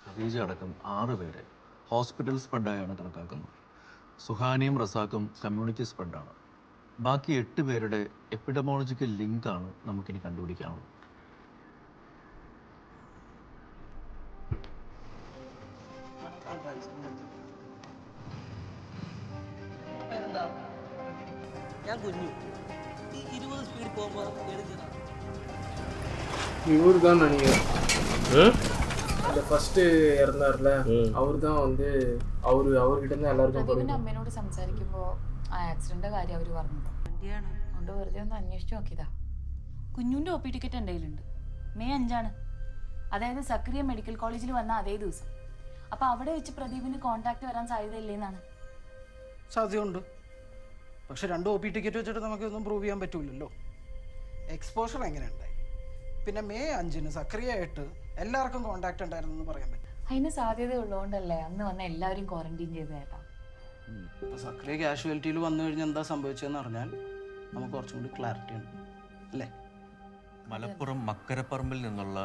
ഖദീജ അടക്കം 6 പേരെ ഹോസ്പിറ്റൽ സ്പ്രെഡായാണ് കണക്കാക്കുന്നത്. സുഹാനിയും റസാഖും കമ്മ്യൂണിറ്റി സ്പ്രെഡാണ്. ബാക്കി 8 പേരുടെ എപ്പിഡമോളജിക്കൽ ലിങ്കാണ് നമുക്കിനി കണ്ടുപിടിക്കാനുള്ളത്. இவர் தான் நினைக்கிறேன். இந்த ഫസ്റ്റ് ഇറന്നാർல അവർ தான் வந்து അവர்കിட்ட നിന്ന് എല്ലാവർക്കും പ്രദീപിന്റെ അമ്മേനോട് സംസാരിക്കുമ്പോൾ ആ ആക്സിഡന്റിന്റെ കാര്യം അവർ പറഞ്ഞത് അതുകൊണ്ട് വെറുതെ ഒന്ന് അന്വേഷിച്ച് നോക്കിയതാ. കുഞ്ഞുൻ്റെ ഒ പി ടിക്കറ്റ് എൻ്റെ കയ്യിലുണ്ട്. മെയ് 5, അതായത് സക്രിയ മെഡിക്കൽ കോളേജിൽ വന്ന അതേ ദിവസം. അപ്പോൾ അവിടെ വെച്ച് പ്രദീപിന് കോൺടാക്ട് വരാൻ സാധ്യതയില്ലേന്നാണ്. സാധ്യതയുണ്ട്, പക്ഷെ 2 OP ടിക്കറ്റ് വെച്ചിട്ട് നമുക്കൊന്നും പ്രൂവ് ചെയ്യാൻ പറ്റൂലല്ലോ. എക്സ്പോഷർ എങ്ങനെ ഉണ്ടായി? പിന്നെ മെയ് 5 സക്രിയായിട്ട് എല്ലാവർക്കും കോൺടാക്ട് ഉണ്ടായിരുന്നെന്ന് പറയാൻ പറ്റും. അതിന് സാധ്യത ഉള്ളതുകൊണ്ടല്ലേ അന്ന് വന്ന എല്ലാവരും ക്വാറന്റൈൻ ചെയ്ത ചേട്ടാ. ഇപ്പോൾ സക്രിയ കാഷ്വാലിറ്റിയിൽ വന്നു കഴിഞ്ഞാൽ എന്താ സംഭവിച്ചതെന്ന് അറിഞ്ഞാൽ നമുക്ക് കുറച്ചും കൂടി ക്ലാരിറ്റി ഉണ്ട് അല്ലേ? മലപ്പുറം മക്കരപ്പറമ്പിൽ നിന്നുള്ള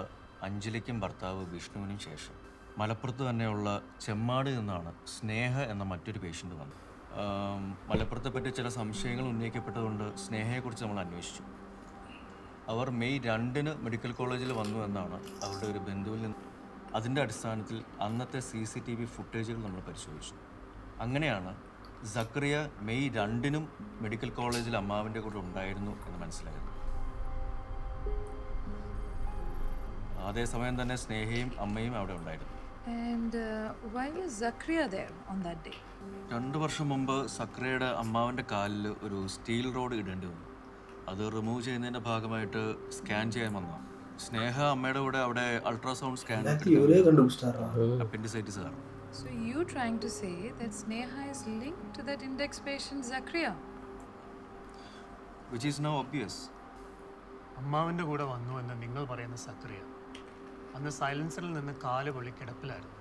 അഞ്ജലിക്കും ഭർത്താവ് വിഷ്ണുവിനും ശേഷം മലപ്പുറത്ത് തന്നെയുള്ള ചെമ്മാട് നിന്നാണ് സ്നേഹ എന്ന മറ്റൊരു പേഷ്യൻ്റ് വന്നത്. മലപ്പുറത്തെ പറ്റി ചില സംശയങ്ങൾ ഉന്നയിക്കപ്പെട്ടതുകൊണ്ട് സ്നേഹയെക്കുറിച്ച് നമ്മൾ അന്വേഷിച്ചു. അവർ മെയ് 2 മെഡിക്കൽ കോളേജിൽ വന്നു എന്നാണ് അവരുടെ ഒരു ബന്ധുവിൽ നിന്ന്. അതിൻ്റെ അടിസ്ഥാനത്തിൽ അന്നത്തെ CCTV ഫുട്ടേജുകൾ നമ്മൾ പരിശോധിച്ചു. അങ്ങനെയാണ് സക്രിയ മെയ് 2 മെഡിക്കൽ കോളേജിൽ അമ്മാവിൻ്റെ കൂടെ ഉണ്ടായിരുന്നു എന്ന് മനസ്സിലായത്. അതേസമയം തന്നെ സ്നേഹയും അമ്മയും അവിടെ ഉണ്ടായിരുന്നു. And why was Zakria there on that day? 2 വർഷം മുമ്പ് സക്രിയയുടെ അമ്മാവൻ്റെ കാലിൽ ഒരു സ്റ്റീൽ റോഡ് ഇടേണ്ടി വന്നു. അത് റിമൂവ് ചെയ്യുന്നതിൻ്റെ ഭാഗമായിട്ട് സ്കാൻ ചെയ്യാൻ വന്നതാണ്. സ്നേഹ അമ്മയുടെ കൂടെ അവിടെ അൾട്രാസൗണ്ട് സ്കാൻ അപ്പൻഡിസൈറ്റിസ് കാരണം. So you trying to say that Sneha is linked to that index patient Zakria? Which is now obvious. അമ്മാവൻ്റെ കൂടെ വന്നു എന്ന് നിങ്ങൾ പറയുന്ന സക്രിയ അന്ന് സൈലൻസറിൽ നിന്ന് കാല് പൊള്ളി കിടപ്പിലായിരുന്നു.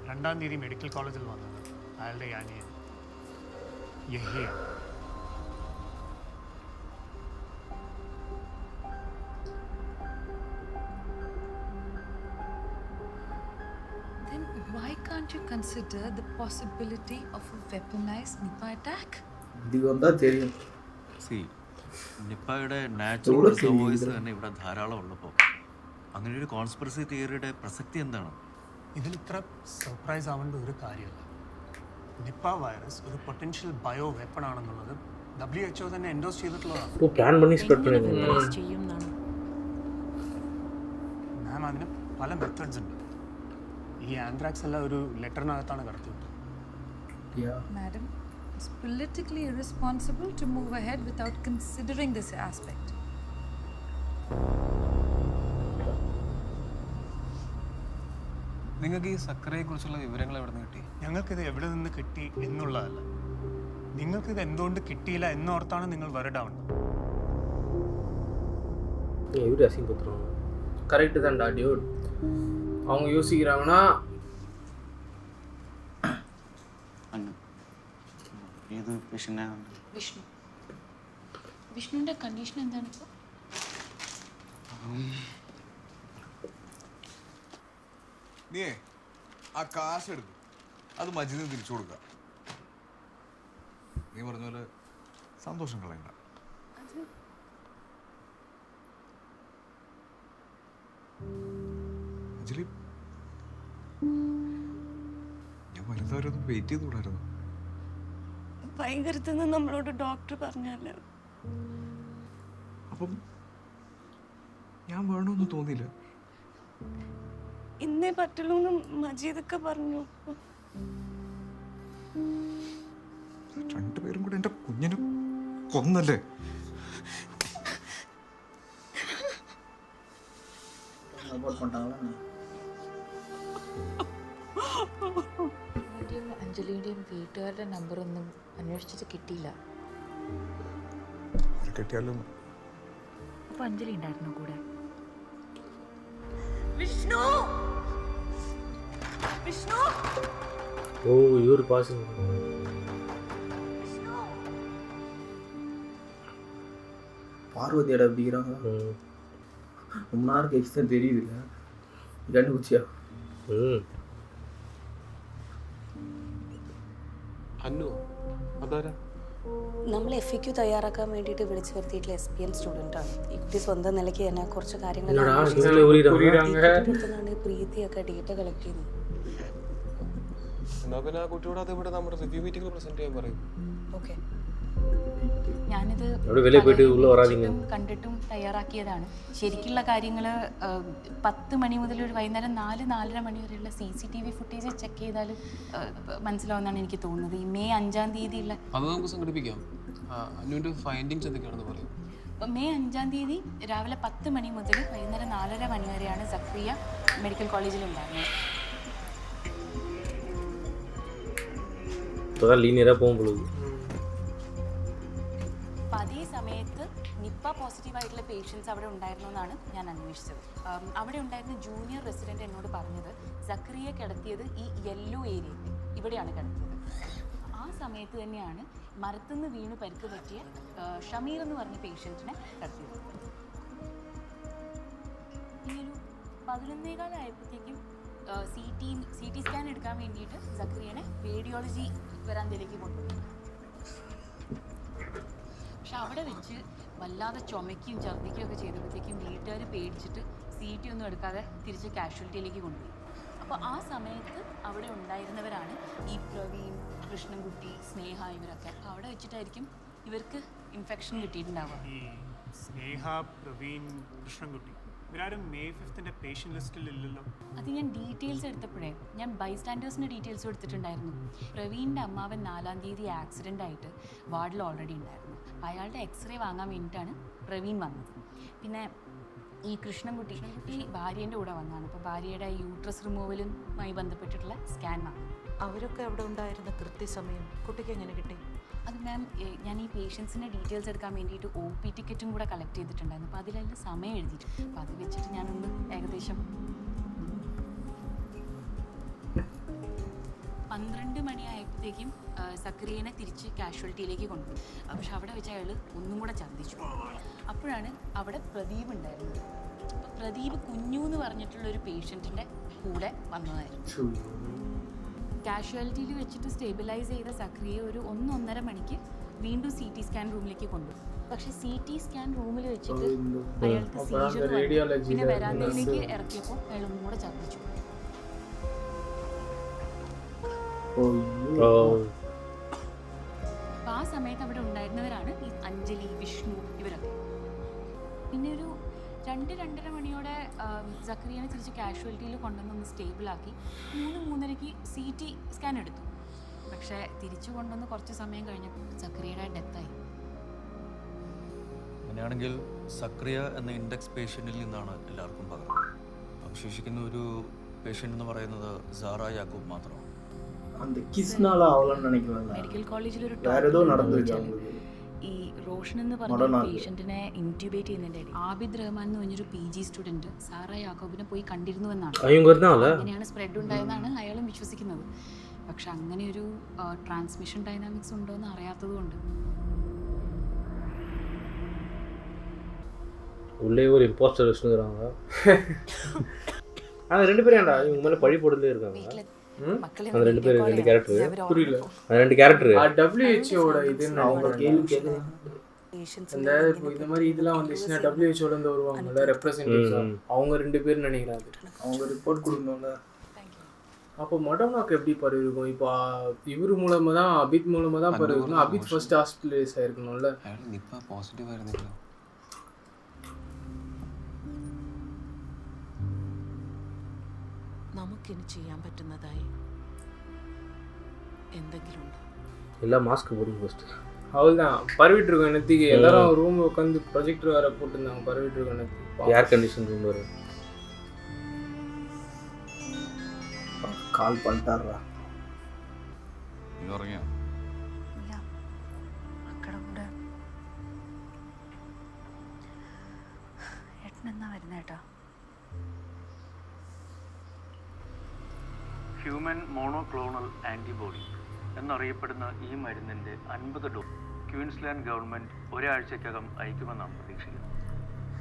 2-ാം തീയതി മെഡിക്കൽ കോളേജിൽ വന്നത് അയാളുടെ യാനിയൻ യഹിയാണ്. Then why can't you consider the possibility of a weaponized Nipah attack? See, നിപ്പയുടെ നാച്ചുറൽ വോയിസ് തന്നെ ഇവിടെ ധാരാളം ഉള്ളപ്പോൾ അങ്ങനെ ഒരു കോൺസ്പിറസി തിയറിയുടെ പ്രസക്തി എന്താണ്? ഇതിൽ ഇത്ര സർപ്രൈസ് ആവേണ്ട ഒരു കാര്യമല്ല. നിപ്പ വൈറസ് ഒരു പൊട്ടൻഷ്യൽ ബയോ വെപ്പൺ ആണെന്നുള്ളത് WHO തന്നെ എൻഡോസ് ചെയ്തിട്ടുള്ളതാണ്. മാം, അതിന് പല മെത്തേഡ്സ് ഉണ്ട്. ഈ ആന്ത്രാക്സ് എല്ലാം ഒരു ലെറ്ററിനകത്താണ് കടത്തിവിട്ടത്. Madam, it's politically irresponsible to move ahead without considering this aspect. നിങ്ങൾക്ക് ഈ സക്രിയയെ കുറിച്ചുള്ള വിവരങ്ങൾ എവിടെ നിന്ന് കിട്ടി? ഞങ്ങൾക്കിത് എവിടെ നിന്ന് കിട്ടി എന്നുള്ളതല്ല, നിങ്ങൾക്കിത് എന്തുകൊണ്ട് കിട്ടിയില്ല എന്നോർത്താണ് നിങ്ങൾ വരടാവുന്നത്. கரெக்டு தான்டா டியூட். அவங்க யோசிக்கிறாங்கன்னா ഏത് പേഷ്യൻ്റാണ്? വിഷ്ണുവിന്റെ കണ്ടീഷൻ എന്താണ് ഇപ്പോൾ? നീ ആ കാശ് എടുക്കും, അത് മജീദിന് തിരിച്ചു കൊടുക്കുക. നീ പറഞ്ഞ പോലെ സന്തോഷം കളയണ്ട. അഞ്ജലി, ഞാൻ വരുന്നവരൊന്നും വെയിറ്റ് ചെയ്ത് കൂടായിരുന്നു. ഭയങ്കരത്തെന്ന് നമ്മളോട് ഡോക്ടർ പറഞ്ഞല്ലോ. അപ്പം ഞാൻ വേണമെന്ന് തോന്നിയില്ല. ഇന്നേ പറ്റുള്ളൂ എന്ന് മജീദൊക്കെ പറഞ്ഞു. രണ്ടുപേരും കൂടെ എന്റെ കുഞ്ഞിനെ കൊന്നല്ലേ? അഞ്ജലിയുടെയും വീട്ടുകാരുടെ നമ്പറൊന്നും അന്വേഷിച്ചിട്ട് കിട്ടിയില്ല. കിട്ടിയാലും അപ്പൊ അഞ്ജലി ഉണ്ടായിരുന്നു കൂടെ? വിഷ്ണു, വിഷ്ണു, ஓ இவர் பாசம். பார்வதியோட அப்படிங்கிறாங்க. ரொம்ப நேரம் கழிச்சு தான் தெரியுது இல்லை கண்டுபிடிச்சியா? അന്നു അതാരാ? നമ്മൾ FAQ തയ്യാറാക്കാൻ വേണ്ടിയിട്ട് വിളിച്ചു വരുത്തിയിട്ടുള്ള SPM സ്റ്റുഡൻ്റാണ്. ഈ കുട്ടി സ്വന്തം നിലയ്ക്ക് തന്നെ കുറച്ച് കാര്യങ്ങൾ പ്രീതിയൊക്കെ ഡേറ്റ കളക്ട് ചെയ്യുന്നു. എന്നാ പിന്നെ ആ കുട്ടിയോട് അത് ഇവിടെ നമ്മുടെ റിവ്യൂ മീറ്റിംഗിൽ പ്രസന്റ് ചെയ്യാൻ പറയും. ഓക്കെ. ഞാനിത് അവിടെ വെളിയിൽ പോയിട്ട് ഉള്ള വരാതിങ്ങ കണ്ടിട്ടും തയ്യാറാക്കിയതാണ്. ശരിക്കുള്ള കാര്യങ്ങൾ 10 മണി മുതൽ ഒരു വൈകുന്നേരം 4-4:30 മണി വരെയുള്ള CCTV ഫുട്ടേജ് ചെക്ക് ചെയ്താൽ മനസ്സിലാവുന്നതാണ് എനിക്ക് തോന്നുന്നത്. ഈ മെയ് 5-ാം തീയതിയുള്ള അത് നമുക്ക് സംഘടിപ്പിക്കാം. അനുവിൻ്റെ ഫൈൻഡിങ്സ് എന്തൊക്കെയാണെന്ന് പറയും. മെയ് 5-ാം തീയതി രാവിലെ 10 മണി മുതൽ വൈകുന്നേരം 4:30 മണി വരെയാണ് സക്രിയ മെഡിക്കൽ കോളേജിൽ ഉണ്ടായിരുന്നത്. இப்போதான் லீனியராக போகும் பொழுது അപ്പം അതേ സമയത്ത് നിപ്പ പോസിറ്റീവായിട്ടുള്ള പേഷ്യൻസ് അവിടെ ഉണ്ടായിരുന്നു എന്നാണ് ഞാൻ അന്വേഷിച്ചത്. അവിടെ ഉണ്ടായിരുന്ന ജൂനിയർ റെസിഡൻറ്റ് എന്നോട് പറഞ്ഞത് സക്രിയെ കിടത്തിയത് ഈ യെല്ലോ ഏരിയ ഇവിടെയാണ് കിടത്തിയത്. ആ സമയത്ത് തന്നെയാണ് മരത്തുനിന്ന് വീണ് പരിക്ക് പറ്റിയ ഷമീർ എന്ന് പറഞ്ഞ പേഷ്യൻറ്റിനെ കിടത്തിയത്. ഇനിയൊരു 11:15 ആയപ്പോഴത്തേക്കും CT സ്കാൻ എടുക്കാൻ വേണ്ടിയിട്ട് സക്രിയനെ റേഡിയോളജി വരാന്തയിലേക്ക് കൊണ്ടുപോയി. പക്ഷെ അവിടെ വെച്ച് വല്ലാതെ ചുമയ്ക്കും ഛർദ്ദിക്കുകയും ഒക്കെ ചെയ്തപ്പോഴത്തേക്കും വീട്ടുകാർ പേടിച്ചിട്ട് CT ഒന്നും എടുക്കാതെ തിരിച്ച് കാഷ്വാലിറ്റിയിലേക്ക് കൊണ്ടുപോയി. അപ്പോൾ ആ സമയത്ത് അവിടെ ഉണ്ടായിരുന്നവരാണ് ഈ പ്രവീൺ, കൃഷ്ണൻകുട്ടി, സ്നേഹ ഇവരൊക്കെ. അപ്പോൾ അവിടെ വെച്ചിട്ടായിരിക്കും ഇവർക്ക് ഇൻഫെക്ഷൻ കിട്ടിയിട്ടുണ്ടാവുക. ഈ സ്നേഹ, പ്രവീൺ, കൃഷ്ണൻകുട്ടി ഇവരാരും May 5th പേഷ്യൻ്റ് ലിസ്റ്റിൽ ഇല്ലല്ലോ. അത് ഞാൻ ഡീറ്റെയിൽസ് എടുത്തപ്പോഴേ ഞാൻ ബൈസ്റ്റാൻഡേഴ്സിൻ്റെ ഡീറ്റെയിൽസ് എടുത്തിട്ടുണ്ടായിരുന്നു. പ്രവീണിൻ്റെ അമ്മാവൻ 4-ാം തീയതി ആക്സിഡൻ്റ് ആയിട്ട് വാർഡിൽ ഓൾറെഡി ഉണ്ടായിരുന്നു. അയാളുടെ എക്സ്റേ വാങ്ങാൻ വേണ്ടിയിട്ടാണ് പ്രവീൺ വന്നത്. പിന്നെ ഈ കൃഷ്ണൻകുട്ടി ഭാര്യേൻ്റെ കൂടെ വന്നതാണ്. അപ്പോൾ ഭാര്യയുടെ യൂട്രസ് റിമൂവലുമായി ബന്ധപ്പെട്ടിട്ടുള്ള സ്കാൻ വാങ്ങി. അവരൊക്കെ അവിടെ ഉണ്ടായിരുന്ന കൃത്യസമയം കുട്ടിക്ക് എങ്ങനെ കിട്ടി? അത് മാം ഞാൻ ഈ പേഷ്യൻസിൻ്റെ ഡീറ്റെയിൽസ് എടുക്കാൻ വേണ്ടിയിട്ട് OP ടിക്കറ്റും കൂടെ കളക്ട് ചെയ്തിട്ടുണ്ടായിരുന്നു. അപ്പോൾ അതിലെല്ലാം സമയം എഴുതിയിട്ടുണ്ട്. അപ്പോൾ അത് വെച്ചിട്ട് ഞാനൊന്ന് ഏകദേശം 12 മണിയായപ്പോഴത്തേക്കും സക്രിയനെ തിരിച്ച് കാഷ്വാലിറ്റിയിലേക്ക് കൊണ്ടുപോയി. പക്ഷെ അവിടെ വെച്ച് അയാൾ ഒന്നും കൂടെ ഛർദ്ദിച്ചു. അപ്പോഴാണ് അവിടെ പ്രദീപ് ഉണ്ടായിരുന്നത്. അപ്പോൾ പ്രദീപ് കുഞ്ഞു എന്ന് പറഞ്ഞിട്ടുള്ളൊരു പേഷ്യൻറ്റിൻ്റെ കൂടെ വന്നതായിരുന്നു. കാഷ്വാലിറ്റിയിൽ വെച്ചിട്ട് സ്റ്റേബിലൈസ് ചെയ്ത സക്രിയെ ഒരു 1-1.5 മണിക്ക് വീണ്ടും CT സ്കാൻ റൂമിലേക്ക് കൊണ്ടുപോയി. പക്ഷെ CT സ്കാൻ റൂമിൽ വെച്ചിട്ട് അയാൾക്ക് സീജർ വന്നു. പിന്നെ വരാന്തയിലേക്ക് ഇറക്കിയപ്പോൾ അയാൾ ഒന്നും കൂടെ ഛർദ്ദിച്ചു. അപ്പോൾ ആ സമയത്ത് അവിടെ ഉണ്ടായിരുന്നവരാണ് ഈ അഞ്ജലി, വിഷ്ണു ഇവരൊക്കെ. പിന്നെ ഒരു 2-2:30 മണിയോടെ സക്രിയനെ തിരിച്ച് കാഷ്വാലിറ്റിയിൽ കൊണ്ടുവന്ന് സ്റ്റേബിളാക്കി 3-3:30 CT സ്കാൻ എടുത്തു. പക്ഷേ തിരിച്ചു കൊണ്ടുവന്ന് കുറച്ച് സമയം കഴിഞ്ഞപ്പോൾ സക്രിയയുടെ ഡെത്തായി. അങ്ങനെയാണെങ്കിൽ സക്രിയ എന്ന ഇൻഡെക്സ് പേഷ്യൻറ്റിൽ നിന്നാണ് എല്ലാവർക്കും പകർന്നത്. അവശേഷിക്കുന്ന ഒരു പേഷ്യൻ്റ് എന്ന് പറയുന്നത് സാറ യാക്കൂബ് മാത്രമാണ്. മെഡിക്കൽ കോളേജിൽ ഒരു ഈ റോഷൻ എന്ന് പറഞ്ഞ പേഷ്യൻറ്റിനെ ഇൻറ്റ്യൂബേറ്റ് ചെയ്യുന്നതിൻ്റെ ഇടയിൽ ആബിദ് റഹ്മാൻ എന്ന് പറഞ്ഞൊരു PG സ്റ്റുഡൻറ്റ് സാറ യാക്കോബിനെ പോയി കണ്ടിരുന്നുവെന്നാണ്. അങ്ങനെയാണ് സ്പ്രെഡ് ഉണ്ടായെന്നാണ് അയാളും വിശ്വസിക്കുന്നത്. പക്ഷെ അങ്ങനെ ഒരു ട്രാൻസ്മിഷൻ ഡൈനാമിക്സ് ഉണ്ടോ എന്ന് അറിയാത്തതുകൊണ്ട് உள்ளே ஒரு இம்போஸ்டர் வச்சுருக்காங்க. அது 2 பேரும் ஏன்டா இவங்க மேலே பழி போட்டுட்டே இருக்காங்க. அந்த 2 பேர் 2 கேரக்டர் புரியல. அந்த 2 கேரக்டர் WHO இது அவங்க கேள்வி கேக்குது. இந்த இந்த மாதிரி இதெல்லாம் வந்துச்சுன்னா WHO ல இருந்து வருவாங்கல்ல ரெப்ரசன்டேட்டிவ்ஸ், அவங்க 2 பேர் நினைக்கிறாங்க. அவங்க ரிப்போர்ட் கொடுக்கணும்ல. அப்போ மடோனாக்கு எப்படி பரவிருக்கும்? இப்போ இவர் மூலமா தான் அபித் மூலமா தான் பரவிருக்கும். அபித் ஃபர்ஸ்ட் ஹாஸ்பிட்டலைஸ் ஆயிருக்கணும்ல. നിപ്പ പോസിറ്റീവ് ആയിരുന്നില്ല. നമുക്കിനി ചെയ്യാൻ പറ്റുന്നതായി എന്തെങ്കിലും ഉണ്ടോ? எல்லாம் மாஸ்க் போடுங்க ஃபர்ஸ்ட். அவ்வளோதான் பரவிட்டு இருக்கோம். என்னத்துக்கு எல்லாரும் ரூம் உட்காந்து ப்ரொஜெக்டர் வேற போட்டுருந்தாங்க. பரவிட்டு இருக்கோம். என்னத்துக்கு ஏர் கண்டிஷன் ரூம் வர கால் பண்ணிட்டாரா? നീ ഉറങ്ങിയോ? മക്കളുടെ കൂടെ ഏട്ടനെന്നാ വരുന്നേട്ടാ? ഹ്യൂമൻ മോണോക്ലോണൽ ആൻറ്റിബോഡി എന്നറിയപ്പെടുന്ന ഈ മരുന്നിൻ്റെ 50 ഡോസ് ക്വീൻസ്ലാൻഡ് ഗവൺമെൻറ് ഒരാഴ്ചക്കകം അയക്കുമെന്നാണ് പ്രതീക്ഷിക്കുന്നത്.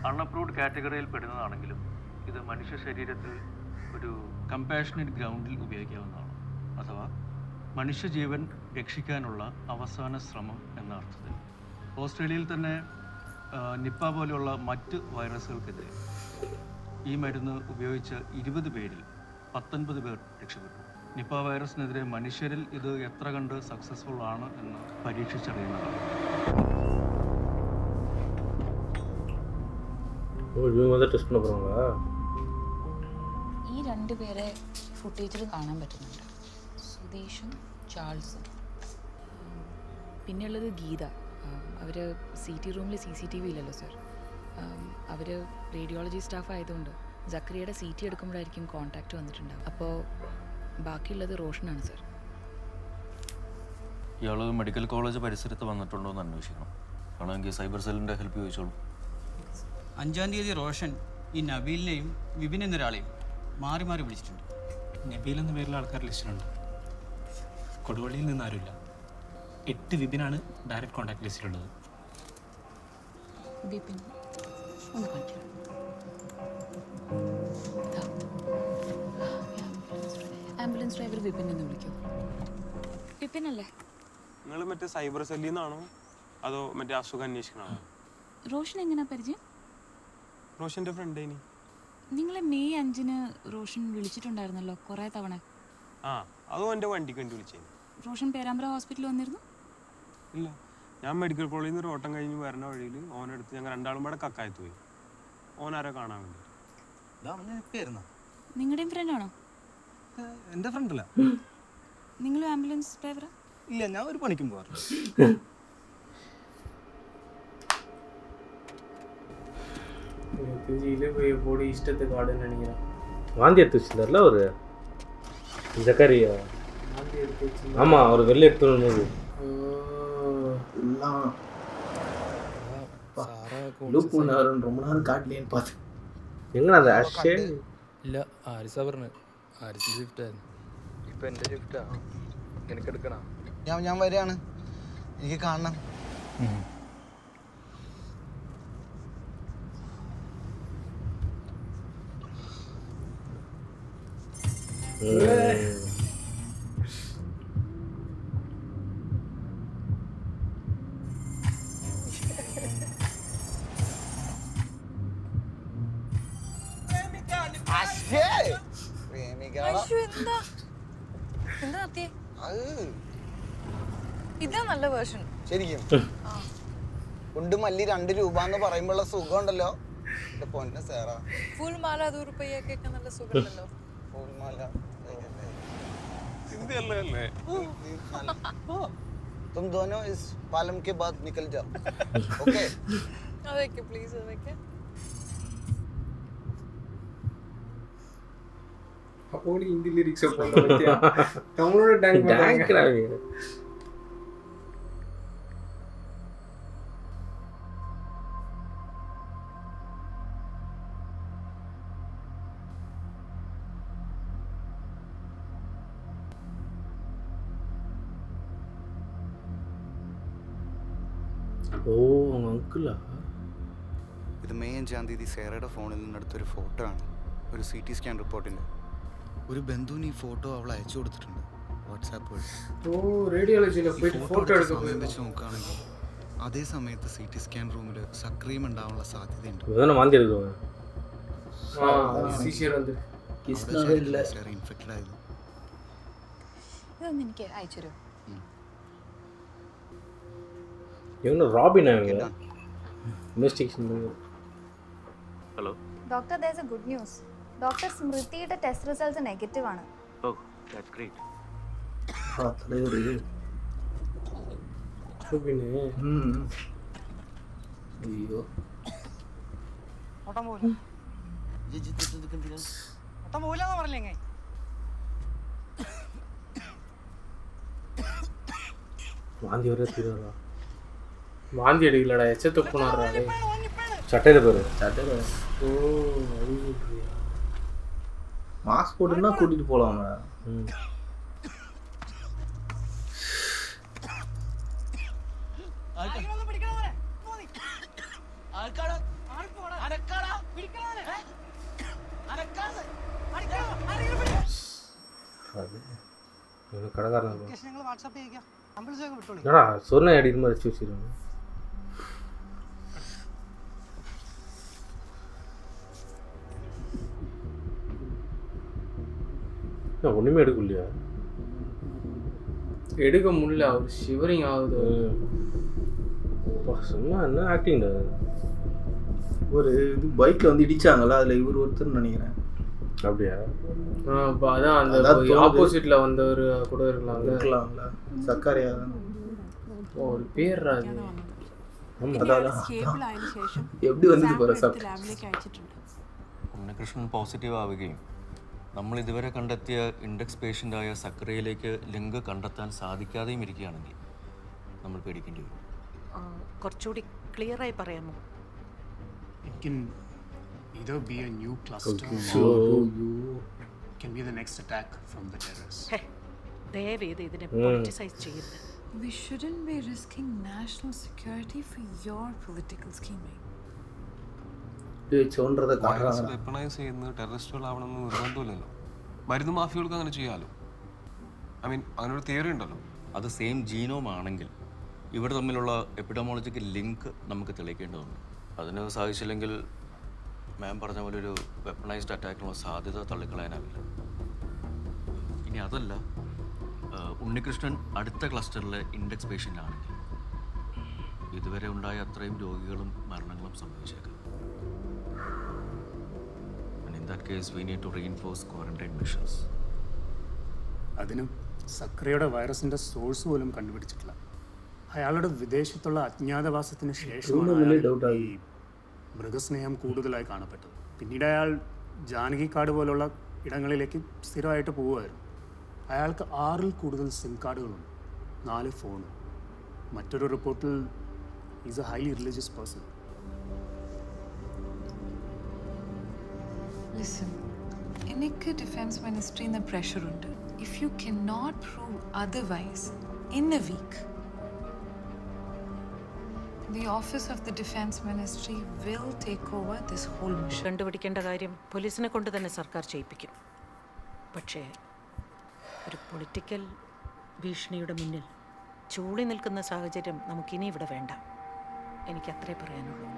അൺഅപ്രൂവ്ഡ് കാറ്റഗറിയിൽ പെടുന്നതാണെങ്കിലും ഇത് മനുഷ്യ ശരീരത്തിൽ ഒരു കമ്പാഷനേറ്റ് ഗ്രൗണ്ടിൽ ഉപയോഗിക്കാവുന്നതാണ്. അഥവാ മനുഷ്യജീവൻ രക്ഷിക്കാനുള്ള അവസാന ശ്രമം എന്ന അർത്ഥത്തിൽ. ഓസ്ട്രേലിയയിൽ തന്നെ നിപ്പ പോലെയുള്ള മറ്റ് വൈറസുകൾക്കെതിരെ ഈ മരുന്ന് ഉപയോഗിച്ച 20 പേരിൽ 19 പേർ രക്ഷപ്പെട്ടു. നിപ്പ വൈറസിനെതിരെ മനുഷ്യരിൽ ഇത് എത്ര കണ്ട് സക്സസ്ഫുൾ ആണ് എന്ന് പരീക്ഷിച്ചറിയുന്നതാണ്. ഇவங்க வந்து ടെസ്റ്റ് பண்ண போறாங்களா? ഈ രണ്ടുപേരെ ഫുട്ടേജിൽ കാണാൻ പറ്റുന്നുണ്ട്, സുധീഷും ചാൾസും. പിന്നെയുള്ളത് ഗീത. അവർ CT റൂമിൽ CCTV ഇല്ലല്ലോ സർ. അവർ റേഡിയോളജി സ്റ്റാഫ് ആയതുകൊണ്ട് സക്രിയയുടെ CT എടുക്കുമ്പോഴായിരിക്കും കോൺടാക്റ്റ് വന്നിട്ടുണ്ടാവും. അപ്പോൾ ബാക്കിയുള്ളത് റോഷനാണ് സർ. ഇയാൾ മെഡിക്കൽ കോളേജ് പരിസരത്ത് വന്നിട്ടുണ്ടോ എന്ന് അന്വേഷിക്കണം. ആണെങ്കിൽ സൈബർ സെല്ലിൻ്റെ ഹെൽപ്പ് ചോദിച്ചോളൂ. 5-ാം തീയതി റോഷൻ ഈ നബീലിനെയും വിപിൻ എന്നൊരാളെയും മാറി മാറി വിളിച്ചിട്ടുണ്ട്. നബീൽ എന്ന പേരിലുള്ള ആൾക്കാർ ലിസ്റ്റിലുണ്ട്. കൊടുവള്ളിയിൽ നിന്ന് ആരുമില്ല. 8 വിപിനാണ് ഡയറക്റ്റ് കോൺടാക്ട് ലിസ്റ്റിലുള്ളത്. വിപിൻ ഒന്ന് കാണിച്ചു. ആംബുലൻസ് ഡ്രൈവർ വിപിൻ എന്ന് വിളിക്കൂ. വിപിൻ അല്ലേ? നിങ്ങൾ മറ്റേ സൈബർ സെല്ലിൽ നിന്നാണോ അതോ മറ്റേ അസുഖം അന്വേഷിക്കണോ? റോഷൻ എങ്ങനെയാ പരിചയം? റോഷൻ്റെ ഫ്രണ്ട് ഇനി. നിങ്ങളെ മെയ് 5-ന് റോഷൻ വിളിച്ചിട്ടുണ്ടായിരുന്നല്ലോ കുറേ തവണ. ആ, അതും എൻ്റെ വണ്ടിക്ക് വേണ്ടി വിളിച്ചേ. റോഷൻ പേരാമ്പ്ര ഹോസ്പിറ്റലിൽ വന്നിരുന്നു? ഇല്ല, ഞാൻ മെഡിക്കൽ കോളേജിൽ നിന്ന് ഒരു ഓട്ടം കഴിഞ്ഞ് വരുന്ന വഴിയിൽ ഓനെടുത്ത് ഞങ്ങൾ രണ്ടാളും കൂടെ കക്കായത്ത് പോയി. ഓനാരോ കാണാൻ വേണ്ടി. നിങ്ങളുടെയും ഫ്രണ്ടാണോ? എൻ്റെ ഫ്രണ്ടല്ല. നിങ്ങളും ആംബുലൻസ് ഡ്രൈവറാ? ഇല്ല, ഞാൻ ഒരു പണിക്കും പോകാറ്. போடி இஷ்டத்துக்கு ஆடுன்னு நினைக்கிறேன். வாந்தி எடுத்து வச்சிருந்தார்ல அவரு ஜக்கரியா. வாந்தி எடுத்து வச்சு ஆமா, அவர் வெளில எடுத்து வரும்போது எல்லாம் லூப் பண்ணாருன்னு ரொம்ப நேரம் காட்டலேன்னு பார்த்தேன். എങ്ങനെ അത് അക്ഷയ? ഇല്ല, ആരിസാ പറഞ്ഞു. ആരിസിൻ്റെ ഷിഫ്റ്റായിരുന്നു. ഇപ്പം എൻ്റെ ഷിഫ്റ്റാ. എനിക്ക് എടുക്കണം. ഞാൻ വരികയാണ്. എനിക്ക് കാണണം. ഇതാ നല്ല വേർഷൻ. ശരിക്കും ഉണ്ട് മല്ലി 2 രൂപ എന്ന് പറയുമ്പോഴുള്ള സുഖം ഉണ്ടല്ലോ. എന്റെ പൊന്നെ സേറാ. ഫുൾ മാല 2 രൂപയ്ക്കൊക്കെ നല്ല സുഖമുണ്ടല്ലോ. ഫുൾ മാല ഹിന്ദിയല്ലേ? तुम दोनों इस पालम के बाद निकल जाओ. ओके? അതൊക്കെ പ്ലീസ് അതൊക്കെ. அப்போ ஹிந்தி லிரிக்ஸ் போடுறாங்க பத்தியா? தமிழோட டேங்க் கிராவிங்க. ഓ അങ്കിളാ. ഇത് മെയ് 5-ാം തീയതി സേറയുടെ ഫോണിൽ നിന്നെടുത്തൊരു ഫോട്ടോ ആണ്. ഒരു CT സ്കാൻ റിപ്പോർട്ടിൻ്റെ. ഒരു ബന്ധുവിന് ഈ ഫോട്ടോ അവൾ അയച്ചു കൊടുത്തിട്ടുണ്ട് വാട്സാപ്പ് വഴി. ഓ, റേഡിയോളജിയിൽ പോയിട്ട് ഫോട്ടോ എടുക്കാൻ സമയം വെച്ച് നോക്കുകയാണെങ്കിൽ അതേ സമയത്ത് CT സ്കാൻ റൂമിൽ സക്രിയം ഉണ്ടാവാനുള്ള സാധ്യതയുണ്ട്. വാന്തി എടുക്കുമോ? ഇൻഫെക്റ്റഡ് ആയത്. ഇതൊന്നും എനിക്ക് അയച്ചു തരുമോ? ഇവന് റോബിൻ ആവുക investigation. Hello doctor, there is a good news. Doctor സ്മൃതിയുടെ ടെസ്റ്റ് റിസൾട്ട്സ് നെഗറ്റീവ് ആണ്. Oh, that's great. അയ്യോ ഓട്ടം പോവില്ല. ഓട്ടം പോവില്ലെന്ന് പറഞ്ഞില്ലേ? വാന്തി വരെ തീരുവാ. வாந்தி எடுக்கலடா, எச்ச துப்புனாடுறா. சட்டையில பேரு ஓ, மாஸ்க் போட்டுன்னா கூட்டிட்டு போலாமா? கடைக்காரன் ഞങ്ങൾ വാട്സാപ്പ് ചെയ്യിക്കാം. ആംബുലൻസ് ഒക്കെ വിട്ടോളി. என்னடா சொன்ன அடிக்கிற மாதிரி வச்சு வச்சிருக்காங்க. ஒண்ணுமே எடுக்கலையா? எடுக்க முடியல. அவர் ஷிவரிங் ஆகுது. சும்மா என்ன ஆக்டிங் ஒரு இது பைக்கில் வந்து இடிச்சாங்கல்ல, அதில் இவர் ஒருத்தர் நினைக்கிறேன். அப்படியா? இப்போ அதான் அந்த ஆப்போசிட்ல வந்தவர் கூட இருக்கலாம்ல. சக்கரையா ஓ, ஒரு பேர் அது. எப்படி வந்து ഉണ്ണികൃഷ്ണൻ പോസിറ്റീവ് ആവുകയും നമ്മൾ ഇതുവരെ കണ്ടെത്തിയ ഇൻഡെക്സ് പേഷ്യൻ്റായ സക്രിയയിലേക്ക് ലിങ്ക് കണ്ടെത്താൻ സാധിക്കാതെയും ഇരിക്കുകയാണെങ്കിൽ നമ്മൾ പേടിക്കേണ്ടി വരും. കുറച്ചുകൂടി ക്ലിയർ ആയി പറയാമോ? It can either be a new cluster or can be the next attack from the terrorists. ദയവേത് ഇതിനെ പൊളിറ്റിസൈസ് ചെയ്യരുത്. We shouldn't be risking national security for your political scheming. Weaponise ചെയ്യുന്നത് ടെററിസ്റ്റുകളാവണമെന്ന് നിർബന്ധമില്ലല്ലോ. മരുന്ന് മാഫിയകൾക്ക് അങ്ങനെ ചെയ്യാമല്ലോ. ഐ മീൻ അങ്ങനെ ഒരു തിയറി ഉണ്ടല്ലോ. അത് സെയിം ജീനോം ആണെങ്കിൽ ഇവർ തമ്മിലുള്ള എപ്പിഡമോളജിക്കൽ ലിങ്ക് നമുക്ക് തെളിയിക്കേണ്ടതുണ്ട്. അതിന് സാധിച്ചില്ലെങ്കിൽ മാം പറഞ്ഞ പോലെ ഒരു വെപ്പണൈസ്ഡ് അറ്റാക്കിനുള്ള സാധ്യത തള്ളിക്കളയാനാവില്ല. ഇനി അതല്ല, ഉണ്ണികൃഷ്ണൻ അടുത്ത ക്ലസ്റ്ററിലെ ഇൻഡെക്സ് പേഷ്യൻ്റ് ആണെങ്കിൽ ഇതുവരെ ഉണ്ടായ അത്രയും രോഗികളും മരണങ്ങളും സംഭവിച്ചേക്കാം. In that case, we need to reinforce quarantine measures. അതിന് സക്രിയയുടെ വൈറസിന്റെ സോഴ്സ് പോലും കണ്ടുപിടിച്ചിട്ടില്ല. അയാളുടെ വിദേശത്തുള്ള അജ്ഞാതവാസത്തിന് ശേഷമാണ് ഈ മൃഗസ്നേഹം കൂടുതലായി കാണപ്പെട്ടത്. പിന്നീട് അയാൾ ജാനകിക്കാട് പോലുള്ള ഇടങ്ങളിലേക്ക് സ്ഥിരമായിട്ട് പോവുമായിരുന്നു. അയാൾക്ക് 6-ൽ കൂടുതൽ സിം കാർഡുകളുണ്ട്, 4 ഫോൺ. മറ്റൊരു റിപ്പോർട്ടിൽ is A highly religious person. Listen, എനിക്ക് ഡിഫൻസ് മിനിസ്ട്രിയിൽ നിന്ന് പ്രഷറുണ്ട്. If you cannot prove otherwise in a week, the office of the defense ministry will take over this whole mission. കണ്ടുപിടിക്കേണ്ട കാര്യം പോലീസിനെ കൊണ്ട് തന്നെ സർക്കാർ ചെയ്യിപ്പിക്കും. പക്ഷേ ഒരു പൊളിറ്റിക്കൽ ഭീഷണിയുടെ മുന്നിൽ ചൂളി നിൽക്കുന്ന സാഹചര്യം നമുക്കിനി ഇവിടെ വേണ്ട. എനിക്ക് അത്രേ പറയാനുള്ളൂ.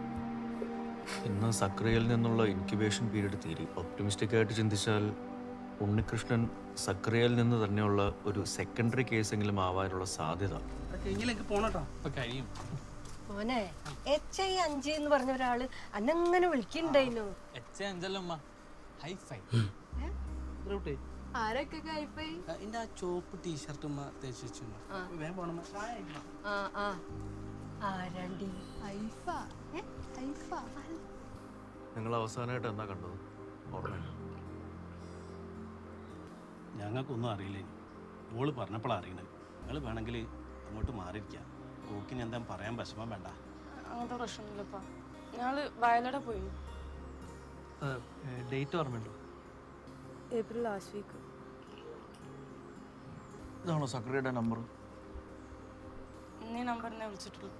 ഇന്ന് സക്രിയയിൽ നിന്നുള്ള ഇൻക്യുബേഷൻ പീരീഡ് തീരി. ഒപ്റ്റിമിസ്റ്റിക് ആയിട്ട് ചിന്തിച്ചാൽ ഉണ്ണികൃഷ്ണൻ സക്രിയയിൽ നിന്ന് തന്നെയുള്ള ഒരു സെക്കൻഡറി കേസെങ്കിലും ആവാനുള്ള സാധ്യത. മോനെ HI5 എന്ന് പറഞ്ഞ ഒരാള് അന്നങ്ങനെ വിളിക്കണ്ടായിരുന്നു. ആരൊക്കെ ഹൈഫൈ? ചോപ്പ് ടീഷർട്ട് നിങ്ങൾ അവസാനമായിട്ട് എന്താ കണ്ടത്? ഓർമ്മയുണ്ടോ? ഞങ്ങൾക്കൊന്നും അറിയില്ലേ. മോള് പറഞ്ഞപ്പോഴാണ് അറിയണത്. നിങ്ങൾ വേണമെങ്കിൽ അങ്ങോട്ട് മാറിയിരിക്കാം. ഓക്കിന് എന്താ പറയാൻ വിഷമം വേണ്ട. അങ്ങനത്തെ പ്രശ്നമില്ലപ്പാ. ഞങ്ങള് വയലട പോയി. ഡേറ്റ് ഓർമ്മയുണ്ടോ? April last week. ഇതാണോ സക്രിയയുടെ നമ്പർ? ഈ നമ്പറിനെ വിളിച്ചിട്ടുള്ളൂ.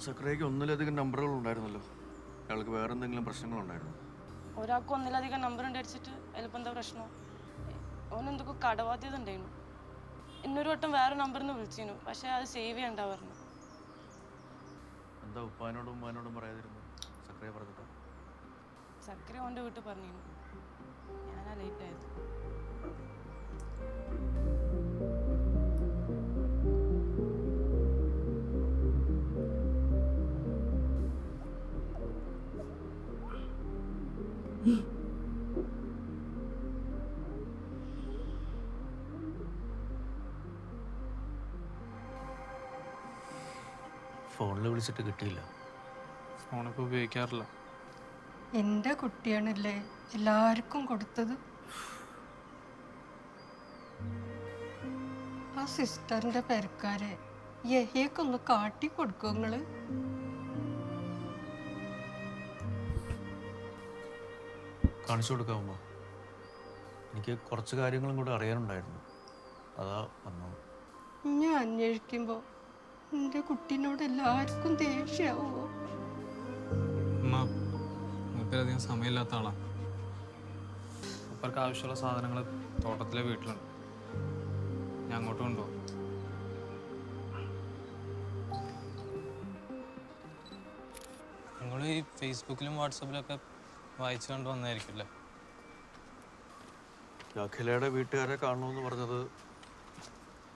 സക്രിയയ്ക്ക് ഒന്നിലധികം നമ്പറുകൾ ഉണ്ടായിരുന്നല്ലോ. അയാൾക്ക് വേറെ എന്തെങ്കിലും പ്രശ്നങ്ങളുണ്ടായിരുന്നു? ഒരാൾക്ക് ഒന്നിലധികം നമ്പർ ഉണ്ടായിരിച്ചിട്ട് അതിലിപ്പോൾ എന്താ പ്രശ്നം? ഓനെന്തൊക്കെ കടബാധ്യത ഉണ്ടായിരുന്നു. ഇന്നൊരു വട്ടം വേറെ നമ്പറിന് വിളിച്ചിരുന്നു, പക്ഷെ അത് സേവ് ചെയ്യണ്ട പറഞ്ഞു. എന്താ ഉപ്പാനോടും ഉമ്മാനോടും പറയാതിരുന്നു? സക്രിയ പറഞ്ഞിട്ടോ? സക്രിയ ഓൻ്റെ വീട്ടിൽ പറഞ്ഞിരുന്നു. ഞാനാ ലേറ്റ് ആയത്. ഫോണിൽ വിളിച്ചിട്ട് കിട്ടിയില്ല. ഫോണൊക്കെ ഉപയോഗിക്കാറില്ല. എൻ്റെ കുട്ടിയാണല്ലേ എല്ലാവർക്കും കൊടുത്തത്. ആ സിസ്റ്ററിന്റെ പെരക്കാരെ യഹിയൊക്കൊന്ന് കാട്ടി കൊടുക്കും നിങ്ങള്. കാണിച്ചു കൊടുക്കാമോ? എനിക്ക് കുറച്ച് കാര്യങ്ങളും കൂടെ അറിയാനുണ്ടായിരുന്നു, അതാ വന്നത്. ഞാൻ അന്വേഷിക്കുമ്പോ എൻ്റെ കുട്ടീനോട് എല്ലാവർക്കും ദേഷ്യാവോ? അധികം സമയമില്ലാത്ത ആളാണ്. അവർക്ക് ആവശ്യമുള്ള സാധനങ്ങൾ തോട്ടത്തിലെ വീട്ടിലുണ്ട്. ഞാൻ അങ്ങോട്ട് കൊണ്ടുപോകും. നിങ്ങൾ ഈ ഫേസ്ബുക്കിലും വാട്സപ്പിലൊക്കെ വായിച്ചു കൊണ്ട് വന്നായിരിക്കില്ലേ? അഖിലയുടെ വീട്ടുകാരെ കാണണമെന്ന് പറഞ്ഞത്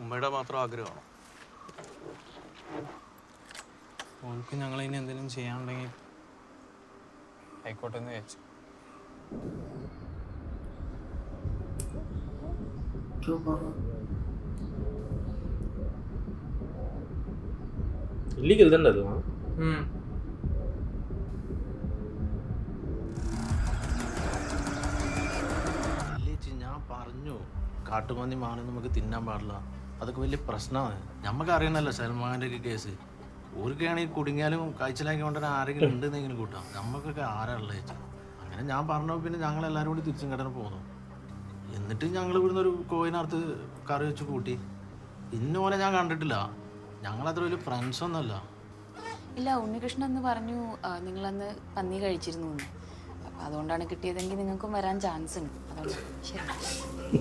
ഉമ്മയുടെ മാത്രം ആഗ്രഹമാണോ? ഓൾക്ക് ഞങ്ങളിനി എന്തെങ്കിലും ചെയ്യാനുണ്ടെങ്കിൽ ആയിക്കോട്ടെ എന്ന് വിചാരിച്ചു. ഇല്ലീഗൽ തന്നെ അത്. ഞാൻ പറഞ്ഞു കാട്ടുപന്നി മാങ്ങ നമുക്ക് തിന്നാൻ പാടില്ല, അതൊക്കെ വലിയ പ്രശ്നമാണ്. നമുക്ക് അറിയണല്ലോ സൽമാൻ്റെ ഒക്കെ കേസ്. ഓർക്കാണെങ്കിൽ കുടുങ്ങിയാലും കഴിച്ചിലാക്കി കൊണ്ടുവരാൻ ആരെങ്കിലും ഉണ്ടെന്നെങ്കിലും കൂട്ടാം. നമുക്കൊക്കെ ആരാളുള്ളത് ചേച്ചി. അങ്ങനെ ഞാൻ പറഞ്ഞു. പിന്നെ ഞങ്ങൾ എല്ലാവരും കൂടി തിരിച്ചും കടന്ന് പോന്നു. എന്നിട്ട് ഞങ്ങൾ ഇവിടുന്ന് ഒരു കോയിനകത്ത് കറി വെച്ച് കൂട്ടി. പിന്നെ ഓനെ ഞാൻ കണ്ടിട്ടില്ല. ഞങ്ങളത്ര വലിയ ഫ്രണ്ട്സൊന്നുമല്ല. ഇല്ല, ഉണ്ണികൃഷ്ണൻ എന്ന് പറഞ്ഞു നിങ്ങളന്ന് പന്നി കഴിച്ചിരുന്നു എന്ന്. അപ്പം അതുകൊണ്ടാണ് കിട്ടിയതെങ്കിൽ നിങ്ങൾക്കും വരാൻ ചാൻസ് ഉണ്ട്. അതുകൊണ്ട് ശരി.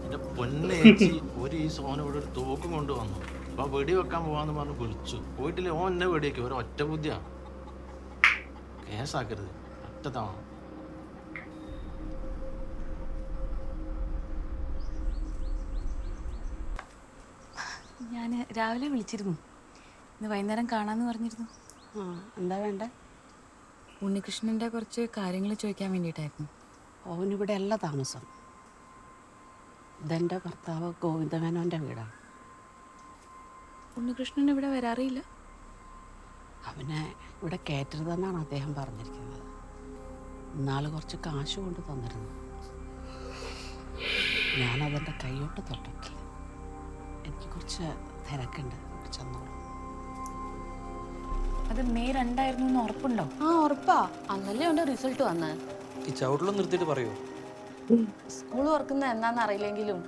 എൻ്റെ പൊന്നേച്ചി ഒരു ഈ സോന ഇവിടെ ഒരു തോക്കും കൊണ്ടുവന്നു. അപ്പോൾ വെടി വെക്കാൻ പോവാന്ന് പറഞ്ഞ് വിളിച്ചു. പോയിട്ടില്ലേ, ഓൻ എന്നെ വെടിയൊക്കെ ഒരു ഒറ്റ ബുദ്ധിയാ. കേസാക്കരുത് ഒറ്റ തവണ. ഞാൻ രാവിലെ വിളിച്ചിരുന്നു. ഇന്ന് വൈകുന്നേരം കാണാമെന്ന് പറഞ്ഞിരുന്നു. എന്താ വേണ്ട? ഉണ്ണികൃഷ്ണൻ്റെ കുറച്ച് കാര്യങ്ങൾ ചോദിക്കാൻ വേണ്ടിയിട്ടായിരുന്നു. ഓനിവിടെ അല്ല താമസം. ഇതെൻ്റെ ഭർത്താവ് ഗോവിന്ദമേനോൻ്റെ വീടാണ്. ഉണ്ണികൃഷ്ണൻ ഇവിടെ വരാറില്ല. അവനെ ഇവിടെ കയറ്റരുതെന്നാണ് അദ്ദേഹം പറഞ്ഞിരിക്കുന്നത്. ഇന്നാൾ കുറച്ച് കാശ് കൊണ്ട് തന്നിരുന്നു. ഞാനതെൻ്റെ കൈയോട്ട് തൊട്ടിട്ടില്ല. എനിക്ക് കുറച്ച് തിരക്കുണ്ട്. ചെന്നോളൂ. അത് മെയ് 2 എന്ന് ഉറപ്പുണ്ടോ? ഉറപ്പാ. അന്നല്ലേ അവൻ്റെ റിസൾട്ട് വന്ന്. ഈ ചവിട്ടിലും നിർത്തിയിട്ട് പറയോ? സ്കൂൾ തുറക്കുന്ന എന്നാന്ന് അറിയില്ലെങ്കിലും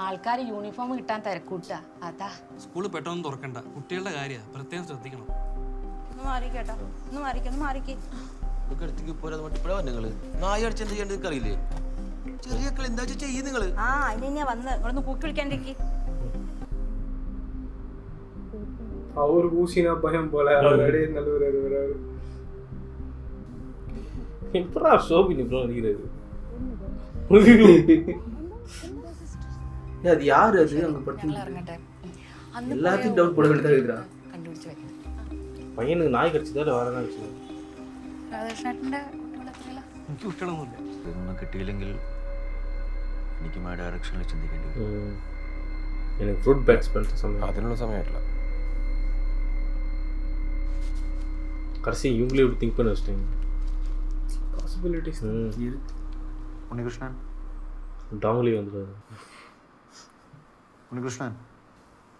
ആൾക്കാർ യൂണിഫോം കിട്ടാൻ തിരക്കൂട്ട. അതാ സ്കൂൾ പെട്ടെന്ന് തുറക്കണ്ട. കുട്ടികളുടെ കാര്യമാണ്, പ്രത്യേകം ശ്രദ്ധിക്കണം. ഒന്ന് മാറിക്കേട്ടോ, ഒന്ന് മാറിക്കേ. നായ അടിച്ച് എന്ത് ചെയ്യേണ്ടത് അറിയില്ലേ? ചെറിയ എന്താ ചെയ്യ നിങ്ങള്? അതിനെ വന്ന് നിങ്ങളൊന്ന് കൂക്കി വിളിക്കാണ്ടിരിക്കും. அவர் ஊசினா பயம் போல அவரே நல்லவர் வராரு. எப்படா சோபினி ப்ரோ நிக்கிறது? அது யாரு அது அங்க படுத்து? எல்லாத்தையும் டவுட் போட வேண்டியதா இருக்குடா. കണ്ടുപിടിച്ച് വെക്കണം. പയ്യனுக்கு നാய் കടിച്ചതാ വേറെ വെച്ചു. രാധാകൃഷ്ണേട്ടൻ്റെ കുട്ടികളെത്രയില്ല? എനിക്ക് കുട്ടികളൊന്നുമില്ല. ഇതൊന്നും കിട്ടിയില്ലെങ്കിൽ എനിക്ക് ആ ഡയറക്ഷനിൽ ചിന്തിക്കേണ്ടി വരും. എനിക്ക് ഫ്രൂട്ട് ബാറ്റ്സ് പண்ற സമയം അതിനുള്ള സമയമായിട്ടില്ല. கடைசி இவங்களே இப்படி திங்க் பண்ண வச்சிட்டாங்க. பாசிபிலிட்டிஸ் ഉണ്ണികൃഷ്ണൻ ഡോങ്ലി വന്നത്. ഉണ്ണികൃഷ്ണൻ,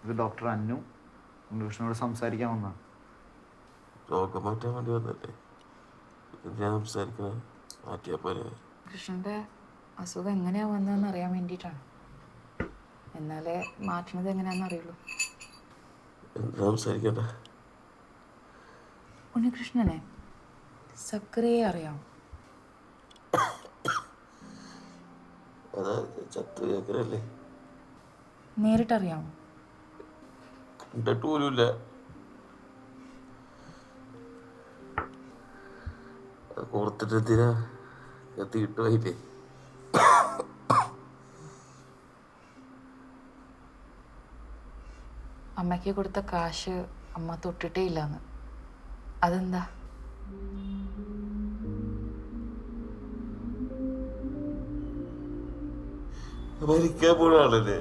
ഇത് ഡോക്ടർ അന്നു. ഉണ്ണികൃഷ്ണനോട് സംസാരിക്കാൻ വന്നതാണ്. രോഗം മാറ്റാൻ വേണ്ടി വന്നല്ലേ? ഞാൻ സംസാരിക്കണേ മാറ്റിയാ പോലെ. കൃഷ്ണൻ്റെ അസുഖം എങ്ങനെയാണ് വന്നതെന്ന് അറിയാൻ വേണ്ടിയിട്ടാണ്. എന്നാലേ മാറ്റണത് എങ്ങനെയാണെന്ന് അറിയുള്ളൂ. എന്താ സംസാരിക്കണ്ട? ഉണ്ണികൃഷ്ണനെ സക്രിയെ അറിയാം? അതാ ചത്തു കേക്കരല്ലേ? നേരിട്ടറിയാമോ? കണ്ടിട്ട് പോലുമില്ല. അത് ഓർത്തിട്ട് എന്തിനാ കത്തി കിട്ടുമായില്ലേ? അമ്മയ്ക്ക് കൊടുത്ത കാശ് അമ്മ തൊട്ടിട്ടേ ഇല്ലാന്ന്. അതെന്താ? മരിക്കാൻ പോണാണല്ലേ?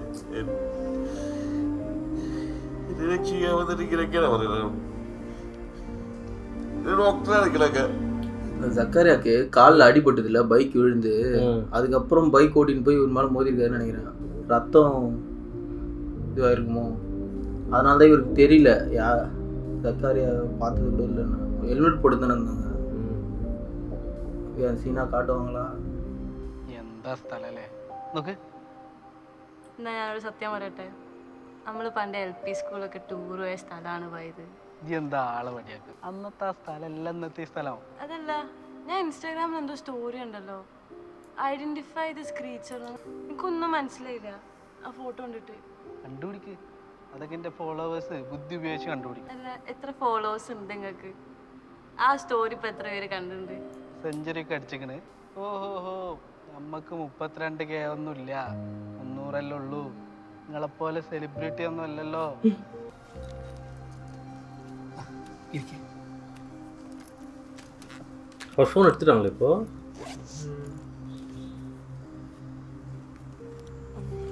രക്ഷിക്കാൻ വന്നിട്ട് ഇങ്ങനെയൊക്കെയാണ് പറയുന്നത്. ഡോക്ടറാണ് ഇങ്ങനെയൊക്കെ. சக்கரையாக்கு காலில் அடிபட்டது இல்லை, பைக் விழுந்து. அதுக்கப்புறம் பைக் ஓட்டின்னு போய் ஒரு மேலே மோதிருக்காருன்னு நினைக்கிறேன். ரத்தம் இதுவாயிருக்குமோ, அதனால தான் இவருக்கு தெரியல. சக்கரையா பார்த்தது கூட இல்லைன்னு. ஹெல்மெட் போட்டு தானே இருந்தாங்க. സീന കാട്ടുവാങ്ങളാ? എന്താ സ്ഥലം അല്ലേ? നോക്ക്. എന്നാ ഞാനൊരു സത്യം പറയട്ടെ, നമ്മൾ പണ്ട് LP സ്കൂളൊക്കെ ടൂർ പോയ സ്ഥലമാണ് പോയത്. എന്താ ആളെ പണിയാക്ക്? അന്നത്തെ ആ സ്ഥലം അല്ല ഇന്നത്തെ സ്ഥലം. അതല്ല, ഞാൻ ഇൻസ്റ്റാഗ്രാമിൽ എന്തോ സ്റ്റോറി ഉണ്ടല്ലോ, ഐഡന്റിഫൈ ദിസ് ക്രീച്ചർ. എനിക്കൊന്നും മനസ്സിലായില്ല ആ ഫോട്ടോ കണ്ടിട്ട്. കണ്ടുപിടിക്ക്. അതൊക്കെ എൻ്റെ ഫോളോവേഴ്സ് ബുദ്ധി ഉപയോഗിച്ച് കണ്ടുപിടിക്കും. അല്ല, എത്ര ഫോളോവേഴ്സ് ഉണ്ട് നിങ്ങൾക്ക്? ആ സ്റ്റോറി ഇപ്പം എത്ര പേര് കണ്ടിട്ടുണ്ട്? സെഞ്ചുറി ഒക്കെ അടിച്ചിക്കണ്. ഓഹോഹോ, നമ്മക്ക് 32K ഒന്നുമില്ല, 300 ഉള്ളൂ. നിങ്ങളെപ്പോലെ സെലിബ്രിറ്റി ഒന്നും അല്ലല്ലോ. ഇരിക്കും. அவர் ஃபோன் எடுத்துட்டாங்களே இப்போ?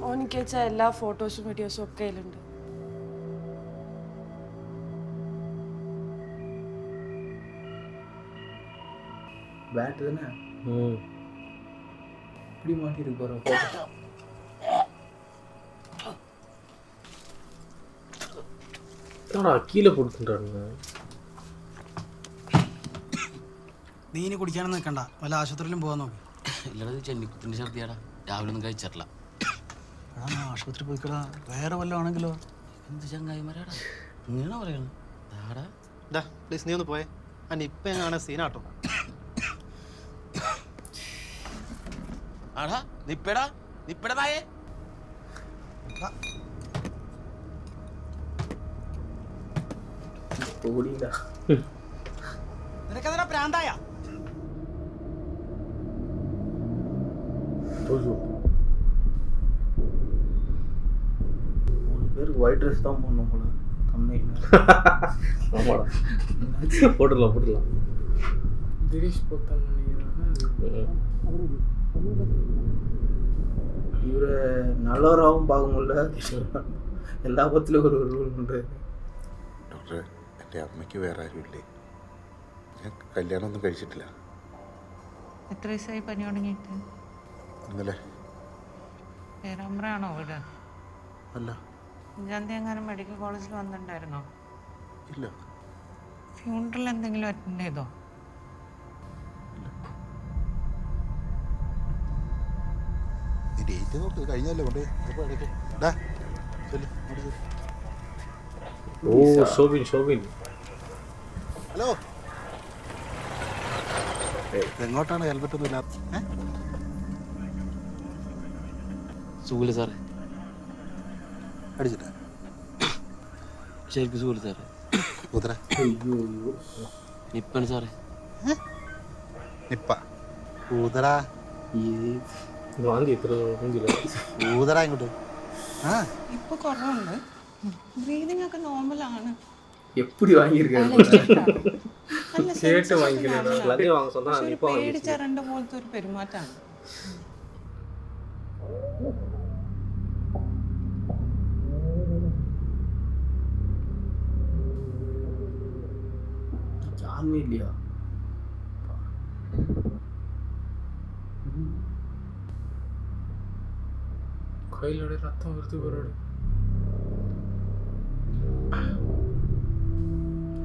ഓനിക്ക് വെച്ച എല്ലാ ഫോട്ടോസും വീഡിയോസും ഒക്കെ അതിലുണ്ട്. பேட் தானே இப்படி மாட்டிருக்கு போகிற ஃபோட்டோ. கீழே போட்டுறானுங்க. നീ ഇനി കുടിക്കാനൊന്നും നിൽക്കണ്ട, വല്ല ആശുപത്രിയിലും പോകാൻ നോക്ക്. ഇല്ലത് ചെന്നിക്കുത്തിൻ്റെ ഛർദിയാടാ, രാവിലെ ഒന്നും കഴിച്ചിട്ടില്ല. ആശുപത്രി പോയിക്കടാ, വേറെ വല്ലതും ആണെങ്കിലോ? എന്ത് ചങ്ങായിമാരാടാ ഇങ്ങനെ പറയണം? പ്ലീസ് നീ ഒന്ന് പോയേ, ഇപ്പം എങ്ങനെ സീനാട്ടോ. ആടാ നിപ്പടാ നിപ്പടതായേ. നിനക്കതിനാ പ്രാന്തായ? பேருக்கு ஒயிட் ட்ரெஸ் தான் போடணும் போல கம்மியில். ஆமாடா, போட்டுடலாம். தினேஷ் போத்தான் நினைக்கிறாங்க. இவரை நல்லவராகவும் பார்க்க முடியல, എല്ലാ പത്തിലും ഒരു റൂൾ ഉണ്ട്. ഡോക്ടറെ, എൻ്റെ അമ്മയ്ക്ക് വേറെ ആരുമില്ലേ? ഞാൻ കല്യാണമൊന്നും കഴിച്ചിട്ടില്ല. എത്ര ദിവസമായി പനി തുടങ്ങിയിട്ട്? ഇന്നലെ. പേരാമ്പ്രയാണോ വീട്? അല്ല. 5-ാം തീയതി എങ്ങാനും മെഡിക്കൽ കോളേജിൽ വന്നിട്ടുണ്ടായിരുന്നോ? ഇല്ല. ഫ്യൂണറൽ എന്തെങ്കിലും അറ്റൻഡ് ചെയ്തോ? ഡേറ്റ് നോക്ക്, കഴിഞ്ഞല്ലോ കൊണ്ടേ. ഓ ഷോബിൻ. ഹലോ, എങ്ങോട്ടാണ്? ഹെൽമെറ്റ് ഒന്നും ഇല്ലാത്ത? സുഖില്ല സാറേ. അടിച്ചിട്ടാ? ശരിക്കും സുഖില്ല സാറേ. നിപ്പാണ് സാറേ. നിപ്പ ഊതടാ ഊതടാ ഇങ്ങോട്ട്. ഇപ്പൊ കുറവുണ്ട്, ബ്രീതിങ് ഒക്കെ നോർമലാണ്. எப்படி வாங்கியிருக்காரு? கேட்டு வாங்கிக்கலாம். லஞ்ச வாங்க சொன்னா இப்போ പേടിച്ചറണ്ട പോലത്തെ ഒരു പെരുമാറ്റാണ്. யாருமே இல்லையா? கையிலோட ரத்தம் வருது பரோடு.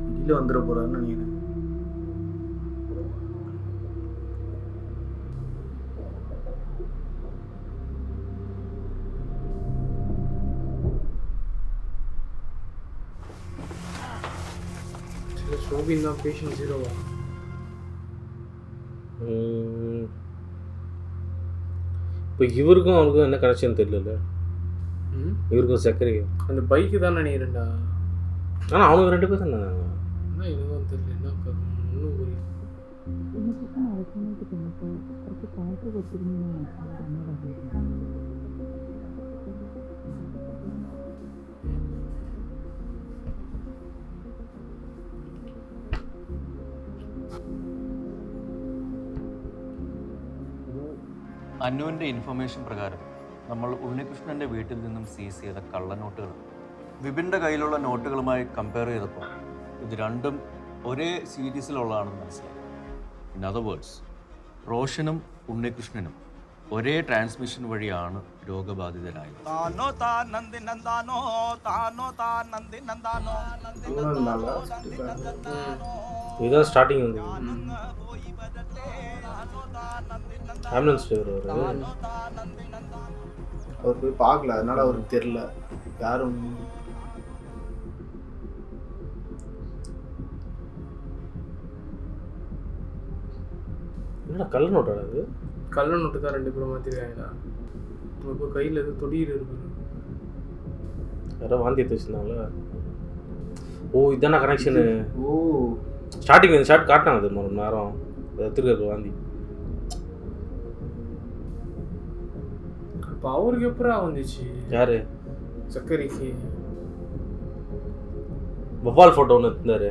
வெளியில் வந்துட போகிறான்னு நினைக்கிறேன். ஷோபின் தான் பேஷண்ட் 0வா? இப்போ இவருக்கும் அவனுக்கும் என்ன கனெக்ஷன் தெரியல. இவருக்கும் சக்கரைக்கும் அந்த பைக்கு தான் நினைக்கிறேன்டா. ஆனால் அவனுக்கு 2 பேர் தானே. என்ன இதுவும் தெரியல, என்ன ஒன்றும் புரியல. അനുവിൻ്റെ ഇൻഫർമേഷൻ പ്രകാരം നമ്മൾ ഉണ്ണികൃഷ്ണൻ്റെ വീട്ടിൽ നിന്നും സീസ് ചെയ്ത കള്ളനോട്ടുകൾ വിപിൻ്റെ കയ്യിലുള്ള നോട്ടുകളുമായി കമ്പയർ ചെയ്തപ്പോൾ ഇത് രണ്ടും ഒരേ സീരീസിലുള്ളതാണെന്ന് മനസ്സിലായി. ഇൻ അതർ വേർഡ്സ്, റോഷനും ഉണ്ണികൃഷ്ണനും ഒരേ ട്രാൻസ്മിഷൻ വഴിയാണ് രോഗബാധിതരായത്. இதுதான் ஸ்டார்டிங் வந்து ஆம்புலன்ஸ் டிரைவர் அவர் போய் பார்க்கல, அதனால அவருக்கு தெரியல யாரும். என்னடா கள்ள நோட்டாடா அது? கள்ள நோட்டு தான் 2 பேரும் மாற்றிருக்காங்களா? இப்போ கையில் எது தொடியில் இருக்குது. யாரோ வாந்தி எடுத்து வச்சுருந்தாங்களா? ஓ இதான கனெக்ஷனு. ஓ ஸ்டார்டிங் இந்த ஷார்ட் காட்டினாங்க அது ஒரு நேரம் எடுத்துருக்காரு வாந்தி. இப்போ அவருக்கு எப்படா வந்துச்சு? யாரு? சக்கரைக்கு வவ்வால் ஃபோட்டோ ஒன்று இருந்தார்.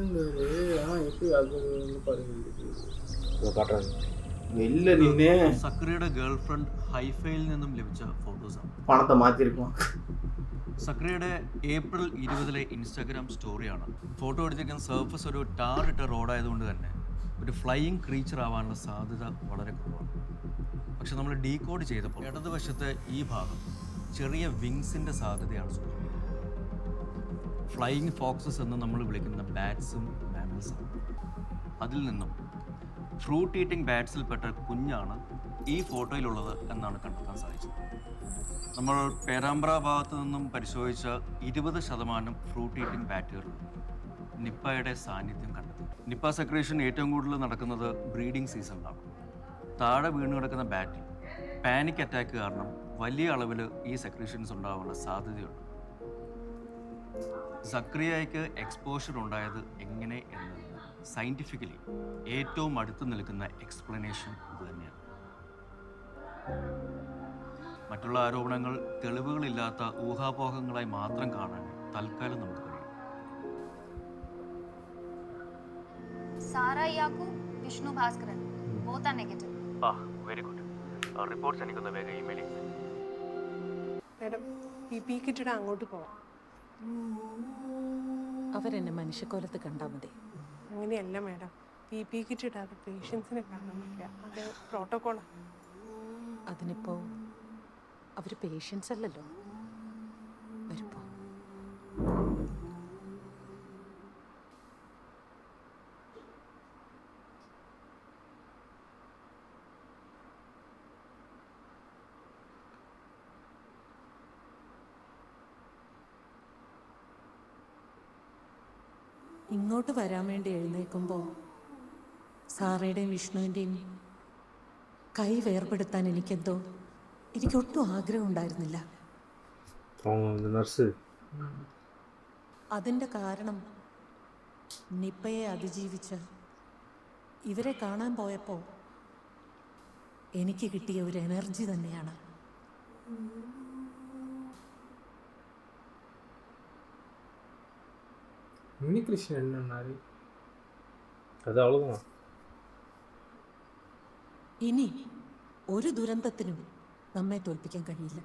நைஸுங்கிறாரு ஆனால் எப்படி அது வந்து பாருங்க കാട്ടുறாங்க. வெளில நின்று സക്രിയയുടെ ഗേൾ ഫ്രണ്ട് ഹൈഫയിൽ നിന്നും ലഭിച്ച ഫോട്ടോസാണ്. പണത്തെ മാറ്റിയിരിക്കും. സക്രിയയുടെ ഏപ്രിൽ 20 ഇൻസ്റ്റാഗ്രാം സ്റ്റോറിയാണ്. ഫോട്ടോ എടുത്തിരിക്കുന്ന സർഫസ് ഒരു ടാർ ഇട്ട റോഡായതുകൊണ്ട് തന്നെ ഒരു ഫ്ലൈയിങ് ക്രീച്ചർ ആവാനുള്ള സാധ്യത വളരെ കുറവാണ്. പക്ഷെ നമ്മൾ ഡീകോഡ് ചെയ്തപ്പോൾ ഇടതുവശത്തെ ഈ ഭാഗം ചെറിയ വിങ്സിൻ്റെ സാധ്യതയാണ് സൂചിപ്പിക്കുന്നത്. ഫ്ലൈയിങ് ഫോക്സസ് എന്ന് നമ്മൾ വിളിക്കുന്ന ബാറ്റ്സും മാമൽസാണ്. അതിൽ നിന്നും ഫ്രൂട്ട് ഈറ്റിംഗ് ബാറ്റ്സിൽപ്പെട്ട കുഞ്ഞാണ് ഈ ഫോട്ടോയിലുള്ളത് എന്നാണ് കണ്ടെത്താൻ സാധിച്ചത്. നമ്മൾ പേരാമ്പ്ര ഭാഗത്തു നിന്നും പരിശോധിച്ച 20% ഫ്രൂട്ട് ഈറ്റിംഗ് ബാറ്റുകളിൽ നിപ്പയുടെ സാന്നിധ്യം കണ്ടെത്തി. നിപ്പ സെക്രീഷൻ ഏറ്റവും കൂടുതൽ നടക്കുന്നത് ബ്രീഡിംഗ് സീസണിലാണ്. താഴെ വീണ് കിടക്കുന്ന ബാറ്റിൽ പാനിക് അറ്റാക്ക് കാരണം വലിയ അളവിൽ ഈ സെക്രീഷൻസ് ഉണ്ടാവാനുള്ള സാധ്യതയുണ്ട്. സക്രിയയ്ക്ക് എക്സ്പോഷർ ഉണ്ടായത് എങ്ങനെ എന്നത് സയൻറ്റിഫിക്കലി ഏറ്റവും അടുത്ത് നിൽക്കുന്ന എക്സ്പ്ലനേഷൻ ഇത് തന്നെയാണ്. മറ്റുള്ള ആരോപണങ്ങൾ തെളിവുകളില്ലാത്ത ഊഹാപോഹങ്ങളായി മാത്രം കാണാൻ തൽക്കാലം നമുക്ക് കഴിയും. Sara Yakku, Vishnu Bhaskaran, both are negative. Very good. Reports എനിക്കൊന്ന് വേഗം ഇമെയിൽ ചെയ്യും. മാഡം PPE കിട്ടിട്ട് അങ്ങോട്ട് പോവാം. അവരെന്നെ മനുഷ്യക്കോലത്ത് കണ്ടാൽ മതി. അങ്ങനെയല്ല മാഡം, PPE കിട്ടിടാതെ പേഷ്യൻസിനെ കാണാൻ പറ്റില്ല. അത് പ്രോട്ടോകോളാണ്. അതിനിപ്പോ അവർ പേഷ്യൻസ് അല്ലല്ലോ. വരുമ്പോ ഇങ്ങോട്ട് വരാൻ വേണ്ടി എഴുന്നേൽക്കുമ്പോൾ സാറയുടെയും വിഷ്ണുവിൻ്റെയും കൈ വേർപെടുത്താൻ എനിക്കൊട്ടും ആഗ്രഹം ഉണ്ടായിരുന്നില്ല. നർസ് അതിൻ്റെ കാരണം നിപ്പയെ അതിജീവിച്ച് ഇവരെ കാണാൻ പോയപ്പോൾ എനിക്ക് കിട്ടിയ ഒരു എനർജി തന്നെയാണ്. ഉണ്ണികൃഷ്ണൻ എന്നാണ് അത് അவ்வளோதான். ഇനി ഒരു ദുരന്തത്തിനും നമ്മെ തോൽപ്പിക്കാൻ കഴിയില്ല.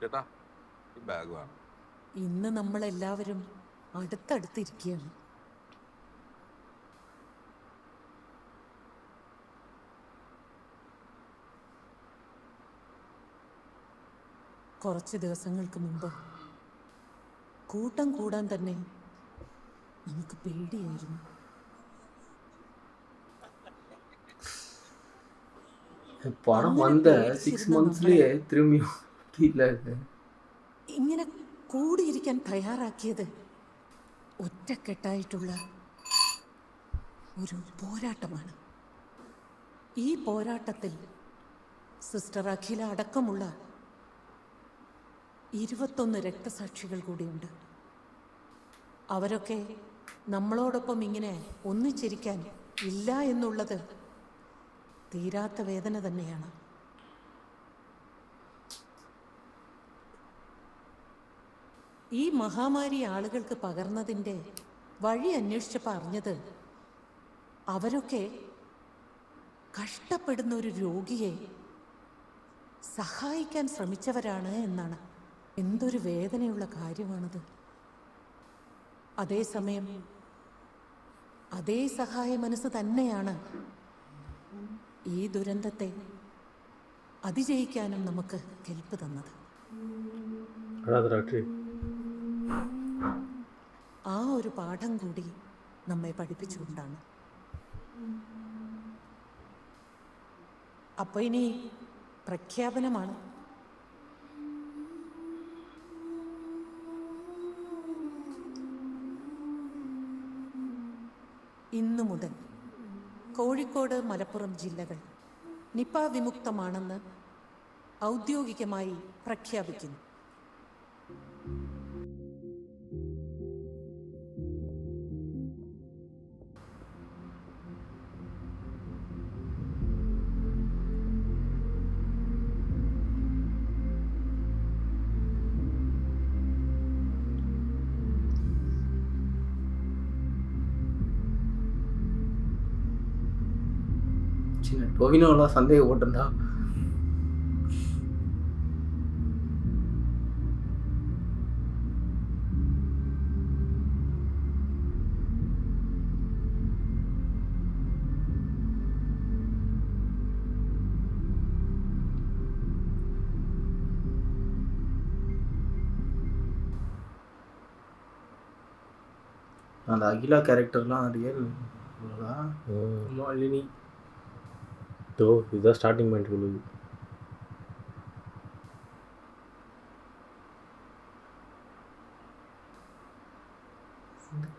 ചേട്ടാ ഈ ബാഗ് വേണം. ഇന്ന് നമ്മളെല്ലാവരും അടുത്തടുത്തിരിക്കുകയാണ്. കുറച്ച് ദിവസങ്ങൾക്ക് മുമ്പ് കൂട്ടം കൂടാൻ തന്നെ നമുക്ക് പേടിയായിരുന്നു. படம் வந்த 6 monthsலயே திரும்பியும் இல்ல. ഇങ്ങനെ കൂടിയിരിക്കാൻ തയ്യാറാക്കിയത് ഒറ്റക്കെട്ടായിട്ടുള്ള ഒരു പോരാട്ടമാണ്. ഈ പോരാട്ടത്തിൽ സിസ്റ്റർ അഖില അടക്കമുള്ള 21 രക്തസാക്ഷികൾ കൂടിയുണ്ട്. അവരൊക്കെ നമ്മളോടൊപ്പം ഇങ്ങനെ ഒന്നിച്ചിരിക്കാൻ ഇല്ല എന്നുള്ളത് തീരാത്ത വേദന തന്നെയാണ്. ഈ മഹാമാരി ആളുകൾക്ക് പകർന്നതിൻ്റെ വഴി അന്വേഷിച്ചപ്പോൾ അറിഞ്ഞത് അവരൊക്കെ കഷ്ടപ്പെടുന്ന ഒരു രോഗിയെ സഹായിക്കാൻ ശ്രമിച്ചവരാണ് എന്നാണ്. എന്തൊരു വേദനയുള്ള കാര്യമാണത്. അതേസമയം അതേ സഹായ മനസ്സ് തന്നെയാണ് ഈ ദുരന്തത്തെ അതിജയിക്കാനും നമുക്ക് കെൽപ്പ് തന്നത്. ആ ഒരു പാഠം കൂടി നമ്മെ പഠിപ്പിച്ചുകൊണ്ടാണ്. അപ്പോൾ ഇനി പ്രഖ്യാപനമാണ്. ഇന്നു മുതൽ കോഴിക്കോട്, മലപ്പുറം ജില്ലകൾ നിപ വിമുക്തമാണെന്ന് ഔദ്യോഗികമായി പ്രഖ്യാപിക്കുന്നു. சின்ன டொவினோலாம் சந்தேகப்பட்டா. அந்த அகிலா கேரக்டர்லாம் ரியல் லினி இதுதான் ஸ்டார்டிங் பாயிண்ட் உள்ளது.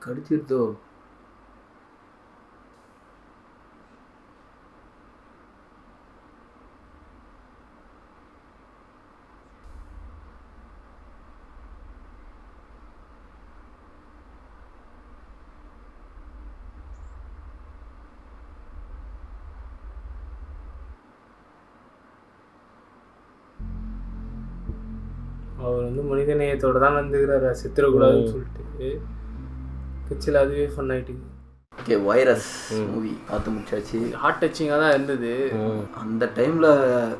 கடிச்சிருதோ அவர் வந்து மனிதநேயத்தோட தான் வந்துக்கிறாரு, செத்துடக்கூடாதுன்னு சொல்லிட்டு கட்சியில் அதுவே ஃபன் ஆகிட்டு. ஓகே, வைரஸ் மூவி பார்த்து முடிச்சாச்சு. ஹார்ட் டச்சிங்காக தான் இருந்தது. அந்த டைமில்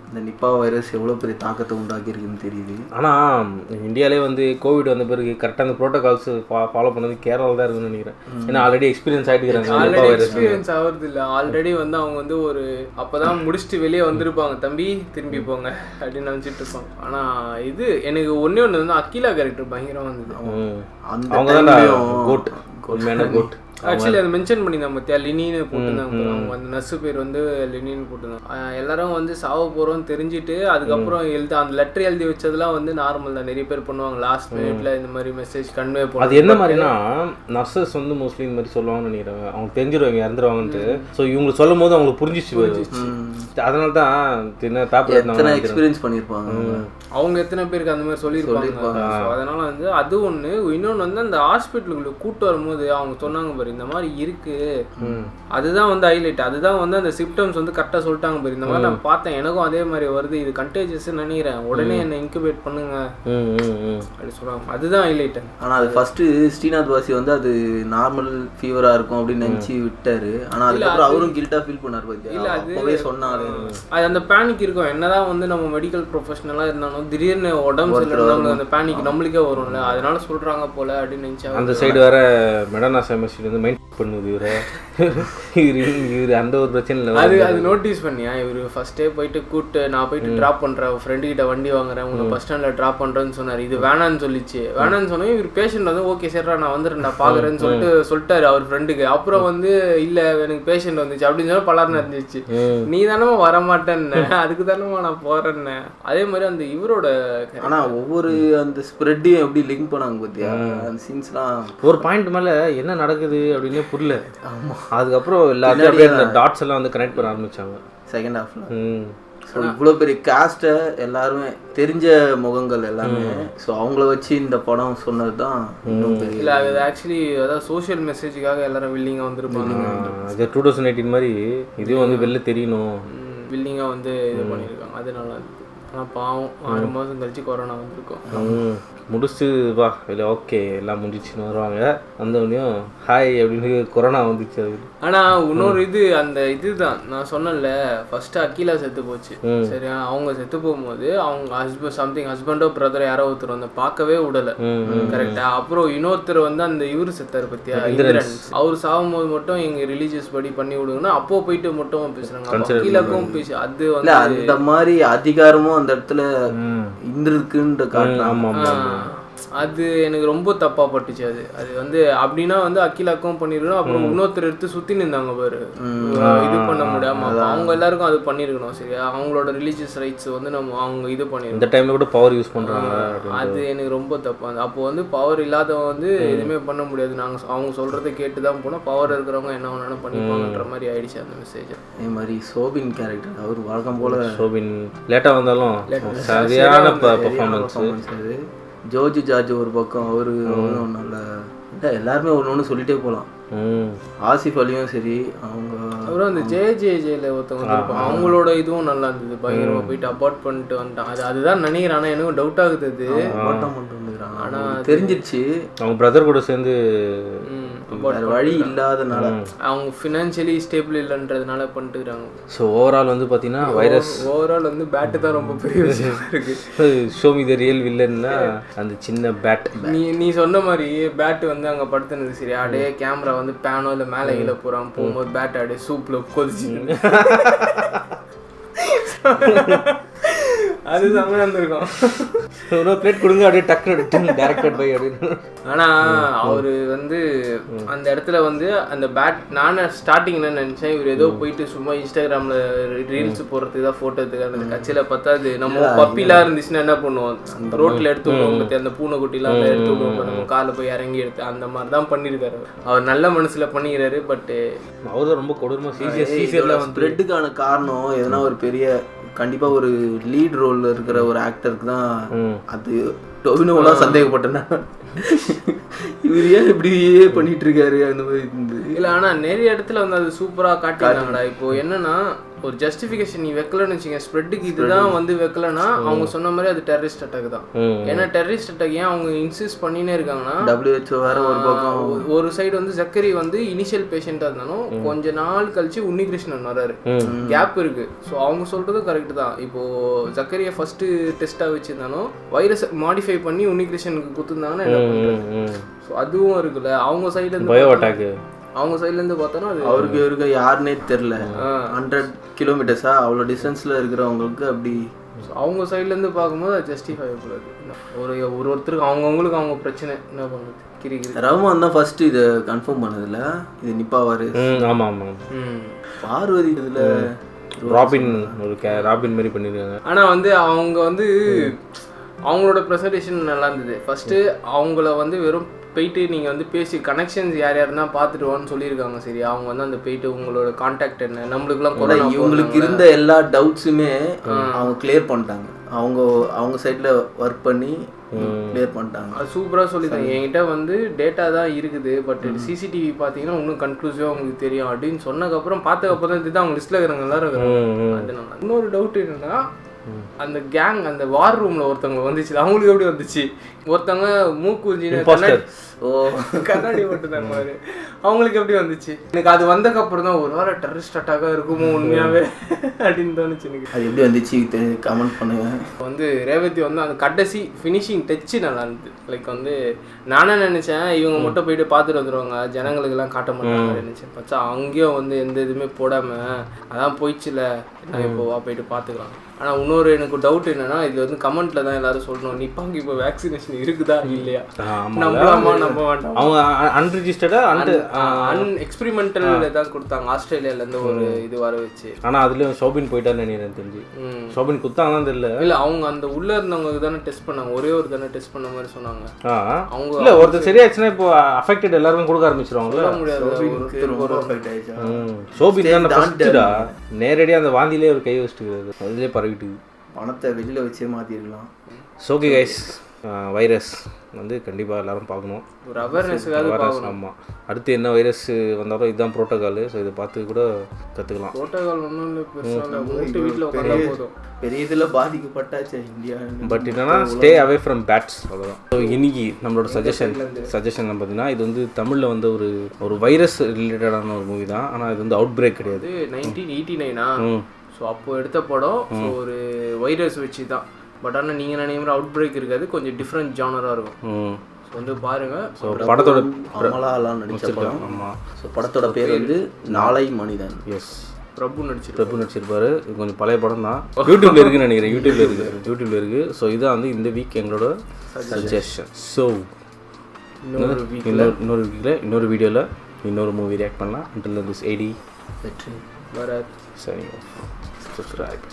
இந்த நிப்பா வைரஸ் எவ்வளோ பெரிய தாக்கத்தை உண்டாக்கியிருக்குன்னு தெரியுது. ஆனால் இந்தியாவிலே வந்து கோவிட் வந்த பிறகு கரெக்டாக அந்த ப்ரோட்டோகால்ஸ் ஃபாலோ பண்ணது கேரளா தான் இருக்குன்னு நினைக்கிறேன். ஏன்னா ஆல்ரெடி எக்ஸ்பீரியன்ஸ் ஆகிட்டுக்கிறாங்க. ஆல்ரெடி எக்ஸ்பீரியன்ஸ் ஆகிறது இல்லை, ஆல்ரெடி வந்து அவங்க வந்து ஒரு அப்போ தான் முடிச்சுட்டு வெளியே வந்திருப்பாங்க, தம்பி திரும்பி போங்க அப்படின்னு நினச்சிட்டு இருப்பாங்க. ஆனால் இது எனக்கு ஒன்று வந்து அகிலா கேரக்டர் பயங்கரமாக இருந்தது. அவங்க தான் கோட், உண்மையான கோட். ஆக்சுவலி அதை மென்ஷன் பண்ணியிருந்தாங்க பார்த்தியா, லினின்னு போட்டுருந்தாங்க. அவங்க அந்த நர்ஸு பேர் வந்து லினின்னு போட்டுருந்தாங்க. எல்லாரும் வந்து சாவ போகிறோன்னு தெரிஞ்சுட்டு அதுக்கப்புறம் அந்த லெட்டர் எழுதி வச்சதெல்லாம் வந்து நார்மல் தான், நிறைய பேர் பண்ணுவாங்க லாஸ்ட் மினிட்ல இந்த மாதிரி மெசேஜ் கன்வே பண்ணுவாங்க. அது என்ன மாதிரினா நர்சஸ் வந்து மோஸ்ட்லி இந்த மாதிரி சொல்லுவாங்கன்னு நினைக்கிறாங்க, அவங்க தெரிஞ்சிருவாங்க இறந்துருவாங்கன்ட்டு. ஸோ இவங்க சொல்லும் போது அவங்களுக்கு புரிஞ்சிச்சு. அதனால தான் பேப்பர் எக்ஸ்பீரியன்ஸ் பண்ணியிருப்பாங்க. அவங்க எத்தனை பேருக்கு அந்த மாதிரி சொல்லியிருப்பாங்க. அதனால வந்து அது ஒன்று. இன்னொன்று வந்து அந்த ஹாஸ்பிட்டலுக்குள்ள கூட்டு வரும்போது அவங்க சொன்னாங்க பாரு இந்த மாதிரி இருக்கு, அதுதான் வந்து ஹைலைட். அதுதான் வந்து அந்த சிம்டம்ஸ் வந்து கரெக்டாக சொல்லிட்டாங்க பாரு, இந்த மாதிரி நான் பார்த்தேன், எனக்கும் அதே மாதிரி வருது, இது கண்டேஜஸ் நினைக்கிறேன், உடனே என்னை இன்குபேட் பண்ணுங்க அப்படி சொல்லுவாங்க. அதுதான் ஹைலைட். ஆனால் அது ஃபர்ஸ்ட் ஸ்ரீநாத் வாசி வந்து அது நார்மல் ஃபீவரா இருக்கும் அப்படின்னு நினச்சி விட்டாரு. ஆனால் அதுக்கப்புறம் அவரும் கில்ட்டா ஃபீல் பண்ணார் பார்த்தியா. இல்லை அதுவே சொன்னாரு, அது அந்த பேனிக் இருக்கும். என்னதான் வந்து நம்ம மெடிக்கல் ப்ரொஃபஷனலாக இருந்தாலும் திடீர்னு உடம்பு சரியில்லைன்னா அந்த பேனிக் நம்மளுக்கே வரும்ல, அதனால சொல்றாங்க போல அப்படின்னு நினைச்சா. அந்த சைடு வேற மெடனா செமஸ்டர் வந்து மைண்ட் பண்ணுது இவரு அந்த ஒரு பிரச்சனை இல்லை. அது நோட்டீஸ் பண்ணியா, இவரு ஃபர்ஸ்டே போயிட்டு கூப்பிட்டு நான் போயிட்டு ட்ராப் பண்றேன், ஃப்ரெண்டு கிட்ட வண்டி வாங்குறேன், உங்களை பஸ் ஸ்டாண்ட்ல ட்ராப் பண்றேன்னு சொன்னாரு. இது வேணான்னு சொல்லிச்சு. வேணான்னு சொன்னா இவர் பேஷண்ட் வந்து ஓகே சரிடா நான் வந்துடுறேன் நான் பாக்குறேன்னு சொல்லிட்டாரு அவர் ஃப்ரெண்டுக்கு. அப்புறம் வந்து இல்ல எனக்கு பேஷண்ட் வந்துச்சு அப்படின்னு சொல்லி பலர்னு இருந்துச்சு. நீ தானே வரமாட்டேன்னு, அதுக்கு தானே நான் போறேன்னு. அதே மாதிரி அந்த இவரோட ஆனா ஒவ்வொரு அந்த ஸ்ப்ரெட்டையும் எப்படி லிங்க் பண்ணாங்க பார்த்தியா, அந்த சீன்ஸ்லாம் ஒரு பாயிண்ட் மேல என்ன நடக்குது அப்படின்னு புரியல. அதுக்கப்புறம் எல்லாத்தையும் அப்படியே அந்த டாட்ஸ் எல்லாம் வந்து கனெக்ட் பண்ண ஆரம்பிச்சாங்க செகண்ட் ஹாஃப்ல. ஸோ இவ்வளோ பெரிய காஸ்ட்டை எல்லாருமே தெரிஞ்ச முகங்கள் எல்லாமே, ஸோ அவங்கள வச்சு இந்த படம் சொன்னது தான் இன்னும் பெரிய. இல்லை அது ஆக்சுவலி அதாவது சோஷியல் மெசேஜுக்காக எல்லாரும் வில்லிங்காக வந்துருப்பாங்க. அது 2018 மாதிரி இதுவும் வந்து வெளில தெரியணும் வில்லிங்காக வந்து இது பண்ணியிருக்காங்க. அதனால ஆனால் பாவம் 6 மாதம் கழிச்சு கொரோனா வந்துருக்கோம். முடிச்சு வா இல்லை ஓகே எல்லாம் முடிச்சுன்னு வருவாங்க. வந்தவனையும் ஹாய் அப்படின்னு கொரோனா வந்துச்சு. அது ஆனால் இன்னொரு இது அந்த இதுதான் நான் சொன்னேன்ல ஃபர்ஸ்ட்டு அகிலா செத்து போச்சு சரியா. அவங்க செத்து போகும்போது அவங்க ஹஸ்பண்டோ பிரதரோ யாரோ ஒருத்தர் வந்து பார்க்கவே விடலை கரெக்டா. அப்புறம் இன்னொருத்தர் வந்து அந்த இவரு செத்தார் பத்தியா இந்திரன், அவர் சாகும்போது மட்டும் எங்க ரிலீஜியஸ் படி பண்ணி விடுங்கன்னா அப்போ போயிட்டு மட்டும் பேசுறாங்க. அகிலாக்கும் பேசு அது வந்து அந்த மாதிரி அதிகாரமும் அந்த இடத்துல இருந்திருக்குன்ற காட்டலாம். அது எனக்கு ரொம்ப தப்பா பட்டுச்சு. அது வந்து அப்படின்னா வந்து அகிலாக்கும் பண்ணிருக்கணும். அப்புறம் இன்னொருத்தர் எடுத்து சுத்தி நின்றாங்க பாரு, இது பண்ண முடியாம அவங்க எல்லாருக்கும் அது பண்ணிருக்கணும் சரியா. அவங்களோட ரிலீஜியஸ் ரைட்ஸ் வந்து நம்ம அவங்க இது பண்ணிருக்கோம். இந்த டைம்ல கூட பவர் யூஸ் பண்றாங்க. அது எனக்கு ரொம்ப தப்பு. அப்போ வந்து பவர் இல்லாதவங்க வந்து எதுவுமே பண்ண முடியாது. நாங்க அவங்க சொல்றதை கேட்டுதான் போனோம். பவர் இருக்கிறவங்க என்ன வேணாலும் பண்ணிப்பாங்கன்ற மாதிரி ஆயிடுச்சு அந்த மெசேஜ். அதே மாதிரி சோபின் கேரக்டர் அவர் வழக்கம் போல சோபின் லேட்டா வந்தாலும் சரியான பெர்ஃபார்மன்ஸ். ஜோர்ஜ் ஜார்ஜ் ஒரு பக்கம் அவரு நல்ல எல்லாருமே ஒன்று சொல்லிட்டே போகலாம். ஆசிஃப் அலியும் சரி, அவங்க அப்புறம் அந்த ஜேல ஒருத்தவங்க இருப்பாங்க அவங்களோட இதுவும் நல்லா இருந்தது. பயங்கரமா போயிட்டு அபார்ட் பண்ணிட்டு வந்துட்டான். அதுதான் நினைக்கிறேன். ஆனால் எனக்கு டவுட் ஆகுது. அது அபார்ட்டம் பண்ணிட்டு வந்துக்கிறாங்க. ஆனால் தெரிஞ்சிருச்சு அவங்க பிரதர் கூட சேர்ந்து வேற வழி இல்லாதனால அவங்க ஃபினான்ஷியலி ஸ்டேபிள் இல்லைன்றதுனால பண்ணிட்டுருக்காங்க. ஸோ ஓவரால் வந்து பார்த்தீங்கன்னா வைரஸ் ஓவரால் வந்து பேட்டு தான் ரொம்ப பெரிய விஷயம் இருக்குது. ஷோ மீ த ரியல் வில்லன்னா அந்த சின்ன பேட். நீ சொன்ன மாதிரி பேட்டு வந்து அங்கே படுத்துனது சரி, அப்படியே கேமரா வந்து பேனோ இல்லை மேலே கீழே போகிறான், போகும்போது பேட் அப்படியே சூப்பில் கொதிச்சு அது செம்மையாக இருந்திருக்கும். ஒரு பிளேட் கொடுங்க அப்படியே டக்குனு டேரக்டட் பை அப்படின்னு. ஆனால் அவர் வந்து அந்த இடத்துல வந்து அந்த பேட், நானும் ஸ்டார்டிங் என்ன நினச்சேன், இவர் ஏதோ போயிட்டு சும்மா இன்ஸ்டாகிராமில் ரீல்ஸ் போடுறதுக்கு தான் ஃபோட்டோ எடுத்துக்காது. அந்த கட்சியில் பார்த்தா அது நம்ம பப்பிலாம் இருந்துச்சுன்னா என்ன பண்ணுவோம், ரோட்டில் எடுத்து விடுவோம் பற்றி அந்த பூனைக்குட்டிலாம் எடுத்து விடுவோம், நம்ம காலில் போய் இறங்கி எடுத்து அந்த மாதிரி தான் பண்ணியிருக்காரு. அவர் நல்ல மனசில் பண்ணிக்கிறாரு. பட்டு அவர் தான் ரொம்ப கொடூரமாக சீரியஸில் ஸ்ப்ரெட்டுக்கான காரணம் எதனா ஒரு பெரிய கண்டிப்பாக ஒரு லீட் ரோலில் இருக்கிற ஒரு ஆக்டருக்கு தான் அது. டொவினோலாம் சந்தேகப்பட்டேன்னா இவர் ஏன் இப்படியே பண்ணிட்டு இருக்காரு அந்த மாதிரி இருந்தது. இல்லை ஆனால் நிறைய இடத்துல வந்து அது சூப்பராக காட்டினாங்கடா. இப்போ என்னன்னா ஒரு ஜஸ்டிஃபிகேஷன் நீ வைக்கலன்னு வச்சுங்க, ஸ்ப்ரெட்டுக்கு இதுதான் வந்து வைக்கலன்னா அவங்க சொன்ன மாதிரி அது டெரரிஸ்ட் அட்டாக் தான். ஏன்னா டெரரிஸ்ட் அட்டாக் ஏன் அவங்க இன்சிஸ்ட் பண்ணினே இருக்காங்கன்னா, WHO வேற ஒரு பக்கம் ஒரு சைடு வந்து ஜக்கரி வந்து இனிஷியல் பேஷண்ட்டாக இருந்தாலும் கொஞ்ச நாள் கழிச்சு உன்னிகிருஷ்ணன் வராரு, கேப் இருக்கு. ஸோ அவங்க சொல்றது கரெக்ட் தான். இப்போ ஜக்கரியை ஃபர்ஸ்ட் டெஸ்ட்டாக வச்சிருந்தாலும் வைரஸ் மாடிஃபை பண்ணி உன்னிகிருஷ்ணனுக்கு குத்துருந்தாங்கன்னா என்ன பண்ணுறது. ஸோ அதுவும் இருக்குல்ல அவங்க சைடுலேருந்து பயோ அட்டாக்கு. அவங்க சைட்லேருந்து பார்த்தோன்னா அது அவருக்கு யாருன்னே தெரில. 100 கிலோமீட்டர்ஸா அவ்வளோ டிஸ்டன்ஸில் இருக்கிறவங்களுக்கு அப்படி அவங்க சைட்லேருந்து பார்க்கும்போது அது ஜஸ்டிஃபை கூடாது. ஒருத்தருக்கு அவங்கவுங்களுக்கு அவங்க பிரச்சனை என்ன பண்ணுறது. கிரிக்கிரி ரஹ்மான் தான் ஃபர்ஸ்ட் இதை கன்ஃபார்ம் பண்ணதில்ல, இது நிப்பாவாரு. ஆமாம் ஆமாம். பார்வதி இதில் ராபின் ஒரு ராபின் மாதிரி பண்ணியிருக்காங்க. ஆனால் வந்து அவங்க வந்து அவங்களோட ப்ரெசன்டேஷன் நல்லா இருந்தது. ஃபஸ்ட்டு அவங்கள வந்து வெறும் போயிட்டு நீங்கள் வந்து பேசி கனெக்ஷன்ஸ் யார் யாருன்னா பார்த்துட்டுவான்னு சொல்லியிருக்காங்க. சரி, அவங்க வந்து அந்த போயிட்டு உங்களோட கான்டாக்ட் என்ன, நம்மளுக்குலாம் கொரோனா இவங்களுக்கு இருந்த எல்லா டவுட்ஸுமே அவங்க கிளியர் பண்ணிட்டாங்க. அவங்க சைடில் ஒர்க் பண்ணி கிளியர் பண்ணிட்டாங்க. அது சூப்பராக சொல்லிட்டாங்க. என்கிட்ட வந்து டேட்டா தான் இருக்குது, பட் சிசிடிவி பார்த்தீங்கன்னா இன்னும் கன்க்ளூசிவாக உங்களுக்கு தெரியும் அப்படின்னு சொன்னதுக்கப்புறம் பார்த்ததுக்கப்புறம் தான் இதுதான் அவங்க லிஸ்ட்டில் இருக்கிறவங்க எல்லாரும் இருக்கிறாங்க. அது நல்லா. இன்னொரு டவுட் என்னன்னா, அந்த கேங் அந்த வார் ரூம்ல ஒருத்தவங்க வந்துச்சு, அவங்களுக்கு எப்படி வந்துச்சு? ஒருத்தவங்க மூக்கு கண்ணாடி போட்டுதாங்க மாதிரி, அவங்களுக்கு எப்படி வந்துச்சு? எனக்கு அது வந்தக்கப்புறம் தான் ஒரு வாரம் டெரரிஸ்ட் அட்டாக்காக இருக்குமோ உண்மையாவே அப்படின்னு தோணுச்சு எனக்கு. அது எப்படி வந்துச்சு கமெண்ட் பண்ணுங்க. வந்து ரேவதி வந்து அந்த கடைசி ஃபினிஷிங் டச்சு நல்லா இருந்தது. லைக் வந்து நானே நினைச்சேன் இவங்க மட்டும் போயிட்டு பார்த்துட்டு வந்துடுவாங்க, ஜனங்களுக்கெல்லாம் காட்ட மாட்டாங்க நினைச்சேன். பச்சா அங்கேயும் வந்து எந்த இதுவுமே போடாம அதான் போயிடுச்சுல, நான் இப்போ போயிட்டு பார்த்துக்கலாம். ஆனால் இன்னொரு எனக்கு டவுட் என்னன்னா, இது வந்து கமெண்ட்ல தான் எல்லாரும் சொல்லணும், நிப்பாங்க இப்போ வேக்சினேஷன் இருக்குதா இல்லையா, நம்பலாமா நம்ப வேண்டாம். அவங்க அன்ரிஜிஸ்டர்டா எக்ஸ்பெரிமெண்டல் தான் கொடுத்தாங்க ஆஸ்திரேலியாலேருந்து ஒரு இது வர வச்சு. ஆனால் அதுலேயும் ஷோபின் போயிட்டான்னு நினைக்கிறேன் தெரிஞ்சு. ஷோபின் குத்தாங்கன்னு தெரியல. இல்லை அவங்க அந்த உள்ள இருந்தவங்களுக்கு தானே டெஸ்ட் பண்ணாங்க, ஒரே ஒரு தானே டெஸ்ட் பண்ண மாதிரி சொன்னாங்க. அவங்க இல்லை ஒருத்தர் சரியாச்சுன்னா இப்போ அஃபெக்டட் எல்லாருமே கொடுக்க ஆரம்பிச்சிருவாங்களா? ஷோபின் தானே ஃபர்ஸ்ட்டா நேரடியாக அந்த வாந்தியிலே ஒரு கை வச்சுட்டு அதுலேயே பரவிட்டு பணத்தை வெளியில் வச்சே மாற்றிருக்கலாம். ஓகே கைஸ், வைரஸ் வந்து கண்டிப்பாக எல்லாரும் பார்க்கணும், ஒரு அவேர்னஸ்க்காக பார்க்கணும். ஆமாம், அடுத்து என்ன வைரஸ் வந்தாலும் இதுதான் ப்ரோட்டோகால். ஸோ இதை பார்த்து கூட கற்றுக்கலாம். ப்ரோட்டோகால் ஒன்றும் இல்லை, பெருசாக வீட்டில் உட்காந்தா போதும். பெரிய இதில் பாதிக்கப்பட்டாச்சு இந்தியா. பட் என்னன்னா ஸ்டே அவே ஃப்ரம் பேட்ஸ், அவ்வளோதான். ஸோ இன்னைக்கு நம்மளோட சஜஷன் பார்த்தீங்கன்னா, இது வந்து தமிழில் வந்து ஒரு வைரஸ் ரிலேட்டடான ஒரு மூவி தான். ஆனால் இது வந்து அவுட் பிரேக் கிடையாது. 1989 ஸோ அப்போ எடுத்த படம். ஸோ ஒரு வைரஸ் வச்சு தான். பட் ஆனால் நீங்கள் நினைக்கிற அவுட் பிரேக் இருக்காது, கொஞ்சம் டிஃப்ரெண்ட் ஜானராக இருக்கும். ஸோ வந்து பாருங்கள். ஸோ படத்தோட அமலாலாம் நடிச்ச படம். ஆமாம். ஸோ படத்தோட பேர் வந்து நாளை மனிதன். எஸ், பிரபு நடிச்சிருப்பாரு. இது கொஞ்சம் பழைய படம் தான். யூடியூப்ல இருக்குன்னு நினைக்கிறேன். யூடியூப்ல இருக்கு. ஸோ இதான் வந்து இந்த வீக் எங்களோட சஜஷன். ஸோ இன்னொரு வீக்கில் இன்னொரு வீடியோவில் இன்னொரு மூவி ரியாக்ட் பண்ணலாம். அன்டில் திஸ் ஏடி வெற்றி பரத் signing off. Subscribe.